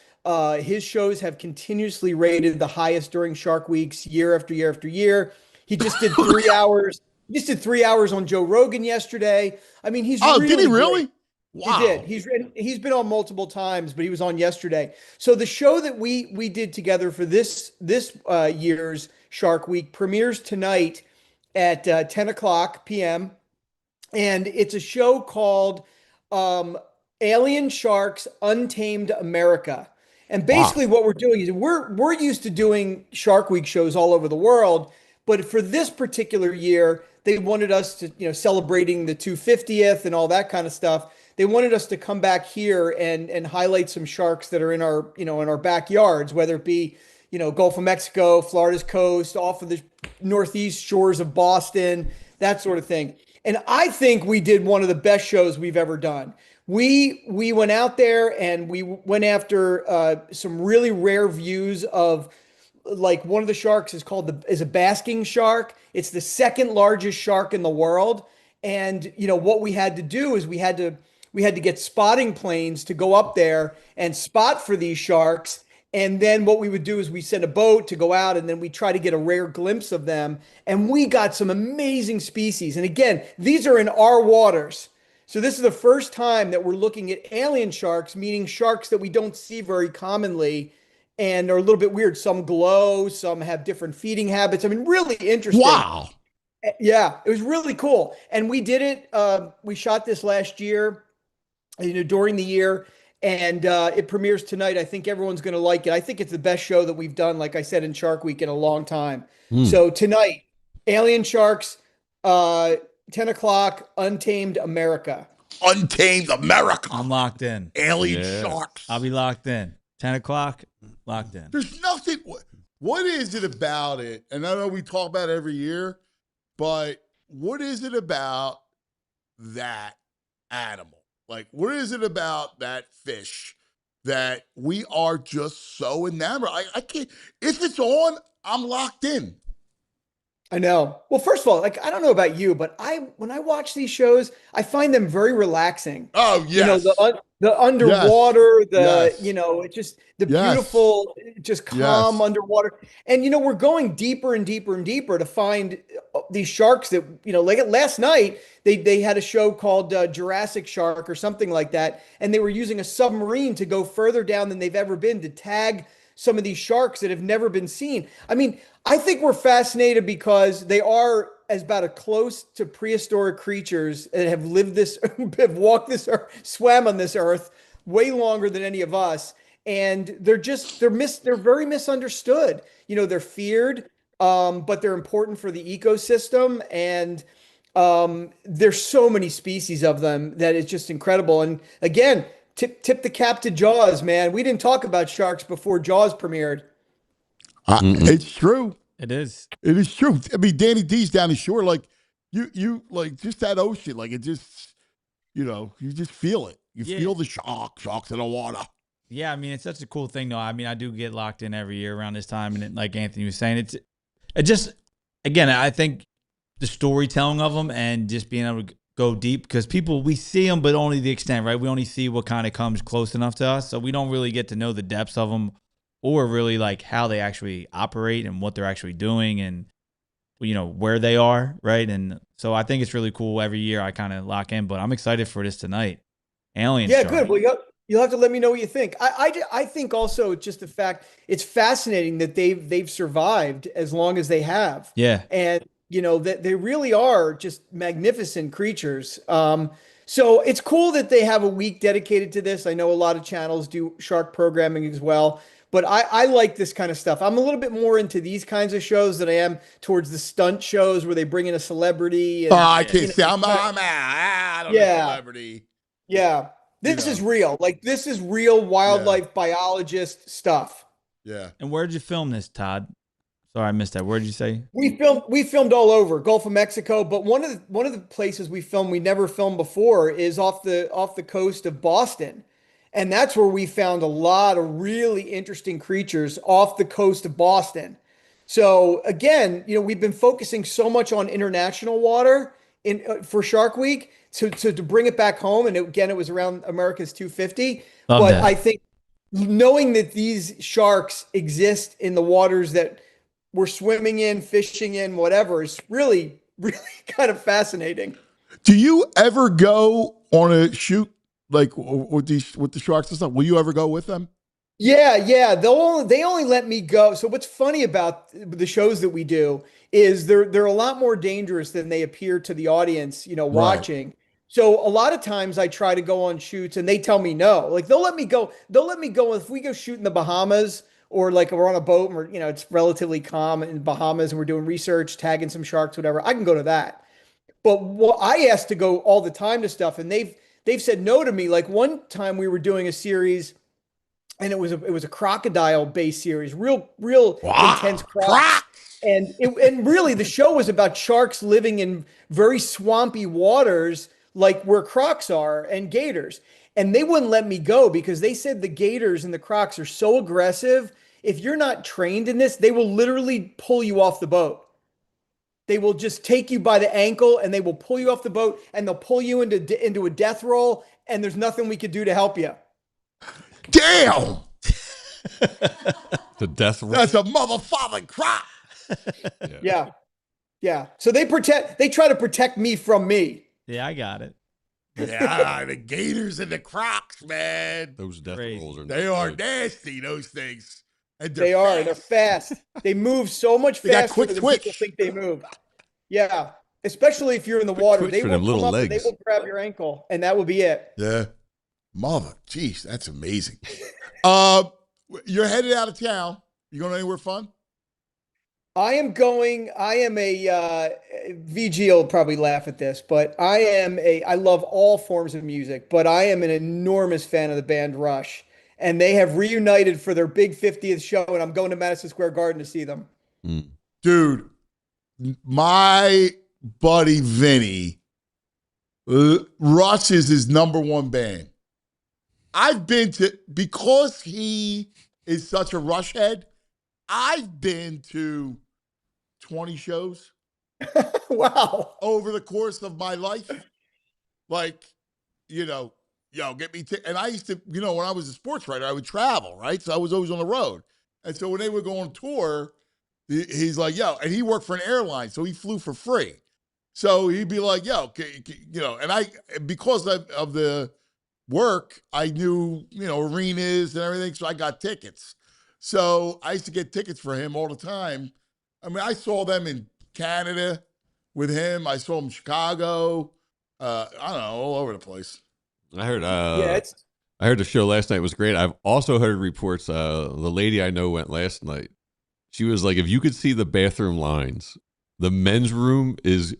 His shows have continuously rated the highest during Shark Weeks year after year after year. He just did 3 hours. He just did 3 hours on Joe Rogan yesterday. I mean, he's did he really? Great. Wow. He did. He's been on multiple times, but he was on yesterday. So the show that we did together for this year's Shark Week premieres tonight at 10 o'clock p.m. And it's a show called Alien Sharks Untamed America. And basically what we're doing is we're used to doing Shark Week shows all over the world, but for this particular year, they wanted us to, celebrating the 250th and all that kind of stuff. They wanted us to come back here and highlight some sharks that are in our, in our backyards, whether it be, Gulf of Mexico, Florida's coast, off of the northeast shores of Boston, that sort of thing. And I think we did one of the best shows we've ever done. We went out there and we went after some really rare views of, like, one of the sharks is a basking shark. It's the second largest shark in the world. And, what we had to do is we had to get spotting planes to go up there and spot for these sharks. And then what we would do is we send a boat to go out and then we try to get a rare glimpse of them. And we got some amazing species. And again, these are in our waters. So this is the first time that we're looking at alien sharks, meaning sharks that we don't see very commonly and are a little bit weird. Some glow, some have different feeding habits. I mean, really interesting. Wow. Yeah, it was really cool. And we did it. We shot this last year, during the year. And it premieres tonight. I think everyone's going to like it. I think it's the best show that we've done, like I said, in Shark Week in a long time. So tonight, Alien Sharks, 10 o'clock, Untamed America. Untamed America. I'm locked in. Alien Sharks. I'll be locked in. 10 o'clock, locked in. There's nothing. What is it about it? And I know we talk about it every year, but what is it about that animal? Like, what is it about that fish that we are just so enamored? I can't. If it's on, I'm locked in. I know. Well, first of all, like, I don't know about you, but when I watch these shows, I find them very relaxing. Oh, yes. The underwater, Yes. it's just the beautiful, just calm underwater. And, we're going deeper and deeper and deeper to find these sharks that, like last night, they had a show called Jurassic Shark or something like that. And they were using a submarine to go further down than they've ever been to tag some of these sharks that have never been seen. I mean, I think we're fascinated because they are about as close to prehistoric creatures that have lived have walked this earth, swam on this earth way longer than any of us. And they're very misunderstood. They're feared, but they're important for the ecosystem. And There's so many species of them that it's just incredible. And again, tip the cap to Jaws, man. We didn't talk about sharks before Jaws premiered. It's true. It is. It is true. I mean, Danny D's down the shore, like you like just that ocean, like it just, you just feel it. You feel the sharks in the water. Yeah, I mean, it's such a cool thing, though. I mean, I do get locked in every year around this time, and like Anthony was saying, it just, again, I think the storytelling of them and just being able to go deep, because we see them, but only the extent, right? We only see what kind of comes close enough to us, so we don't really get to know the depths of them, or really like how they actually operate and what they're actually doing, and where they are, right? And so I think it's really cool. Every year I kind of lock in, but I'm excited for this tonight. Alien. Yeah, good. Well, you'll have to let me know what you think. I think also just the fact it's fascinating that they've survived as long as they have. Yeah. And that they really are just magnificent creatures. So it's cool that they have a week dedicated to this. I know a lot of channels do shark programming as well, but I like this kind of stuff. I'm a little bit more into these kinds of shows than I am towards the stunt shows where they bring in a celebrity. And, I can't say I'm out on a celebrity. Yeah. This is real. Like, this is real wildlife biologist stuff. Yeah. And where did you film this, Todd? Sorry, I missed that. Where did you say? We filmed all over Gulf of Mexico, but one of the places we filmed we never filmed before is off the coast of Boston. And that's where we found a lot of really interesting creatures off the coast of Boston. So again, we've been focusing so much on international water for Shark Week to bring it back home. And again, it was around America's 250. But I think knowing that these sharks exist in the waters that we're swimming in, fishing in, whatever, is really, really kind of fascinating. Do you ever go on a shoot like with the sharks and stuff? Will you ever go with them? Yeah. They only let me go. So what's funny about the shows that we do is they're a lot more dangerous than they appear to the audience, watching. Right. So a lot of times I try to go on shoots and they tell me no. Like they'll let me go if we go shoot in the Bahamas, or like we're on a boat and we're, it's relatively calm in Bahamas and we're doing research, tagging some sharks, whatever. I can go to that. But I asked to go all the time to stuff, and they've said no to me. Like one time we were doing a series, and it was a crocodile based series, real intense crocs. And really the show was about sharks living in very swampy waters, like where crocs are, and gators. And they wouldn't let me go because they said the gators and the crocs are so aggressive. If you're not trained in this, they will literally pull you off the boat. They will just take you by the ankle and they will pull you off the boat, and they'll pull you into a death roll, and there's nothing we could do to help you. Damn. The death roll. That's a motherfucking croc. Yeah. So they try to protect me from me. Yeah, I got it. Yeah, the gators and the crocs, man. Those death rolls are nasty, those things. And they're fast. They move so much faster than people think they move. Yeah. Especially if you're in the water. They will come up and they will grab your ankle, and that will be it. Yeah. Jeez, that's amazing. You're headed out of town. You going anywhere fun? I am a VG will probably laugh at this, but I love all forms of music, but I am an enormous fan of the band Rush, and they have reunited for their big 50th show, and I'm going to Madison Square Garden to see them. Dude, my buddy Vinny, Rush is his number one band. I've been to, because he is such a Rush head, I've been to 20 shows. Wow. Over the course of my life. Like, get me and I used to, when I was a sports writer, I would travel, right? So I was always on the road. And so when they would go on tour, he's like, and he worked for an airline, so he flew for free. So he'd be like, and I, because of the work, I knew, arenas and everything, so I got tickets. So I used to get tickets for him all the time. I mean, I saw them in Canada with him. I saw him in Chicago. I don't know, all over the place. I heard I heard the show last night was great. I've also heard reports, the lady I know went last night. She was like, if you could see the bathroom lines, the men's room is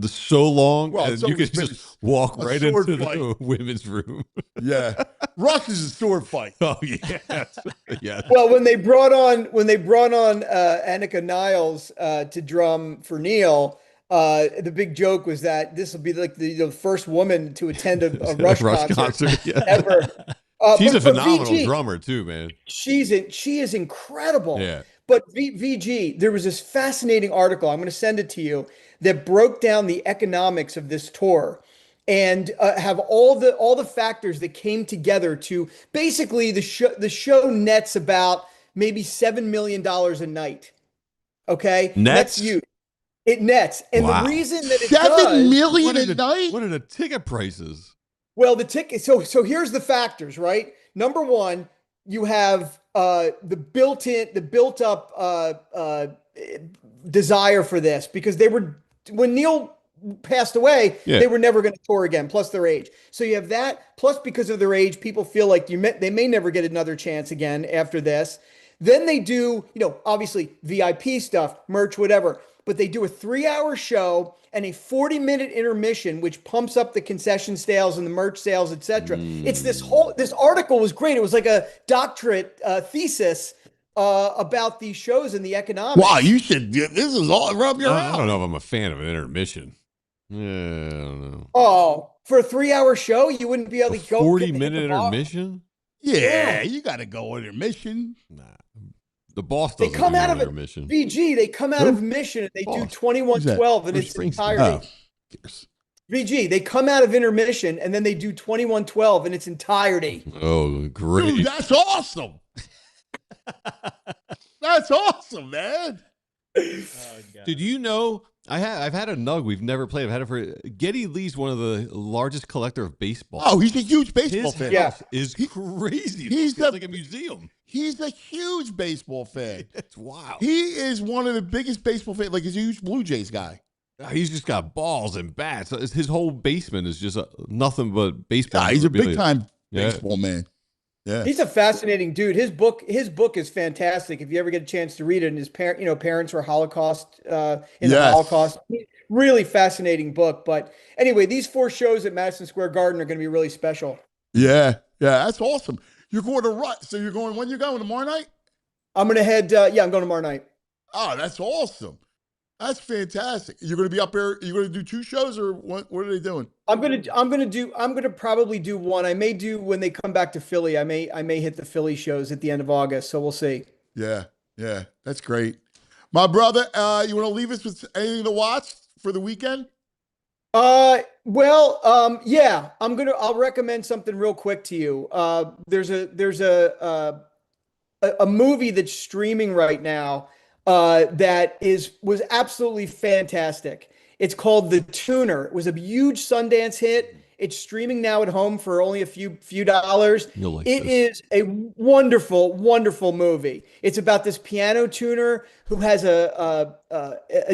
So long, Well, and so you was could just finished. walk A right sword into fight. the women's room. Yeah. Rush is a sword fight. Oh yeah, yeah. Well, when they brought on Annika Niles to drum for Neil, the big joke was that this will be like the first woman to attend a Rush concert yeah. ever. She's a but phenomenal VG, drummer too, man. she is incredible. Yeah. But VG, there was this fascinating article. I'm going to send it to you that broke down the economics of this tour and have all the factors that came together to basically the show nets about maybe $7 million a night. Okay, Nets? That's you. It nets, and Wow. the reason that it $7 does, million a night? What are the ticket prices? well, the ticket. So here's the factors, right? Number one, you have the built up desire for this because when Neil passed away, they were never going to tour again. Plus their age, so you have that. Plus because of their age, people feel like they may never get another chance again after this. Then they do, obviously VIP stuff, merch, whatever. But they do a 3-hour show and a 40-minute intermission, which pumps up the concession sales and the merch sales, etc. It's this article was great. It was like a doctorate thesis about these shows and the economics. Wow, this is all rub your I out. don't know if I'm a fan of an intermission. Yeah, I don't know. Oh, for a 3-hour show, you wouldn't be able to go 40-minute intermission? Yeah, you got to go intermission. Nah. The boss They doesn't come do out of intermission. VG. They come out of mission and they do 21-12 in its entirety. VG, they come out of intermission and then they do 21-12 in its entirety. Oh, great. Dude, that's awesome. That's awesome, man. Did you know I've had a nug we've never played. I've had it for Geddy Lee's one of the largest collector of baseball. Oh, he's a huge baseball His fan. house is crazy. It's like a museum. He's a huge baseball fan. It's wild. He is one of the biggest baseball fans. Like, he's a huge Blue Jays guy. He's just got balls and bats. His whole basement is just nothing but baseball. Yeah, he's a memorabilia. big time baseball man. Yeah, He's a fascinating dude. His book is fantastic. If you ever get a chance to read it, and his parents were Holocaust the Holocaust. Really fascinating book. But anyway, these 4 shows at Madison Square Garden are going to be really special. Yeah, that's awesome. You're going to rut. So you're going when you going tomorrow night? I'm going to head. I'm going tomorrow night. Oh, that's awesome. That's fantastic. You're going to be up there. You're going to do 2 shows, or what are they doing? I'm going to probably do one. I may do when they come back to Philly. I may hit the Philly shows at the end of August. So we'll see. Yeah, that's great. My brother, you want to leave us with anything to watch for the weekend? Yeah, I'll recommend something real quick to you. There's a movie that's streaming right now that was absolutely fantastic. It's called The Tuner. It was a huge Sundance hit. It's streaming now at home for only a few dollars. It is a wonderful, wonderful movie. It's about this piano tuner who has a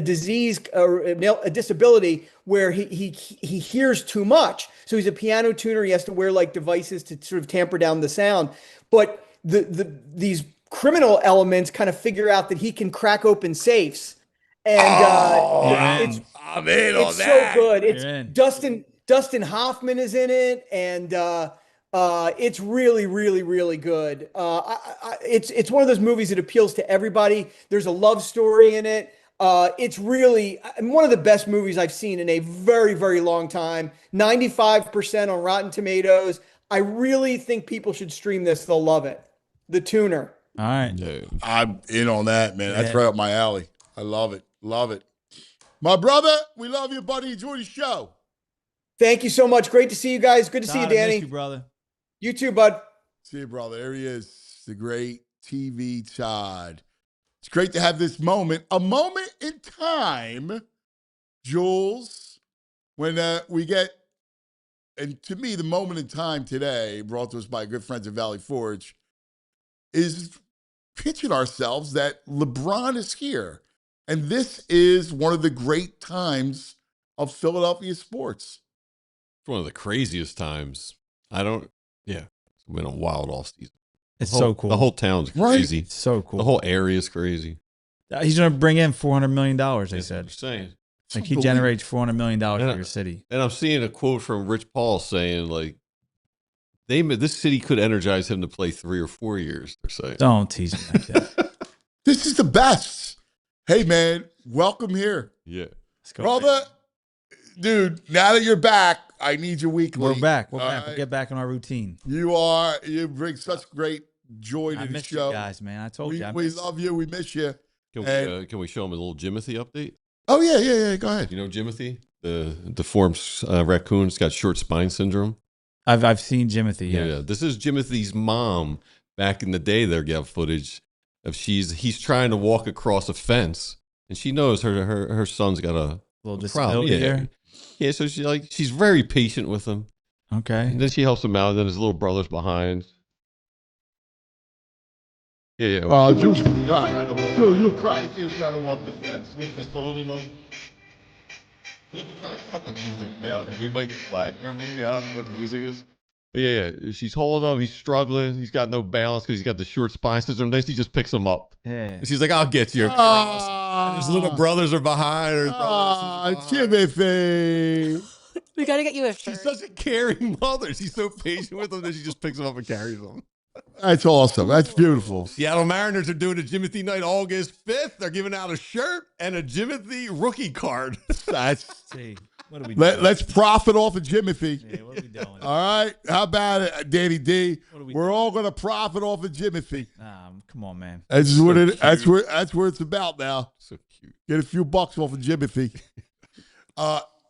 disease or a disability where he hears too much. So he's a piano tuner. He has to wear like devices to sort of tamper down the sound. But these criminal elements kind of figure out that he can crack open safes. And I'm in on it's that. so good. It's Dustin Hoffman is in it, and it's really, really, really good. It's one of those movies that appeals to everybody. There's a love story in it. It's really one of the best movies I've seen in a very, very long time. 95% on Rotten Tomatoes. I really think people should stream this. They'll love it. The Tuner. All right. I'm in on that, man. That's right up my alley. I love it. Love it. My brother, we love you, buddy. Enjoy the show. Thank you so much. Great to see you guys. Good to see you, Todd, I miss Danny. you, brother. You too, bud. See you, brother. There he is, the great TV Todd. It's great to have this moment, a moment in time, Jules, when we get, and to me, the moment in time today, brought to us by good friends at Valley Forge, is pitching ourselves that LeBron is here. And this is one of the great times of Philadelphia sports. It's one of the craziest times. It's been a wild off season. It's so cool. The whole town's crazy. It's so cool. The whole area is crazy. He's going to bring in $400 million, they That's what said. I'm saying. Like he generates $400 million for your city. And I'm seeing a quote from Rich Paul saying, like, this city could energize him to play 3 or 4 years, they're saying. Don't tease me like that. This is the best. Hey, man, welcome here. Yeah. Let's go. Brother, dude, now that you're back, I need you weekly. We're back. We'll Right. get back in our routine. You bring such great joy to I the miss show. you guys, man. I told you. We love you. We miss you. Can we show him a little Jimothy update? Oh, yeah. Go ahead. You know Jimothy? The deformed raccoon. It's got short spine syndrome. I've seen Jimothy. Yes. Yeah. This is Jimothy's mom. Back in the day, they got footage of he's trying to walk across a fence, and she knows her son's got a little problem. disability there. Yeah, so she's very patient with him. Okay. And then she helps him out. And then his little brother's behind. Yeah. You cry. You gotta walk the fence. We might get flagged. I don't know what the music is. But yeah. She's holding him. He's struggling. He's got no balance because he's got the short spine syndrome. Then she just picks him up. Yeah. And she's like, I'll get you. And his little brothers are behind her. Timothy. We got to get you a shirt. She's such a caring mother. She's so patient with him that she just picks him up and carries him. That's awesome. That's beautiful. Seattle Mariners are doing a Jimothy night August 5th. They're giving out a shirt and a Jimothy rookie card. See, what are we doing? Let's profit off of Jimothy. Yeah, what are we doing? All right. How about it, Danny D? We're all going to profit off of Jimothy. Come on, man. That's what it. That's where it's about now. So cute. Get a few bucks off of Jimothy.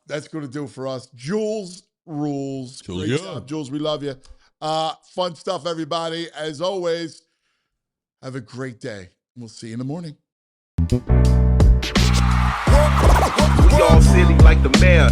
That's going to do it for us. Jules rules. Jules, Great yeah. job, Jules. We love you. Fun stuff, everybody. As always, have a great day. We'll see you in the morning. We all silly like the mayor.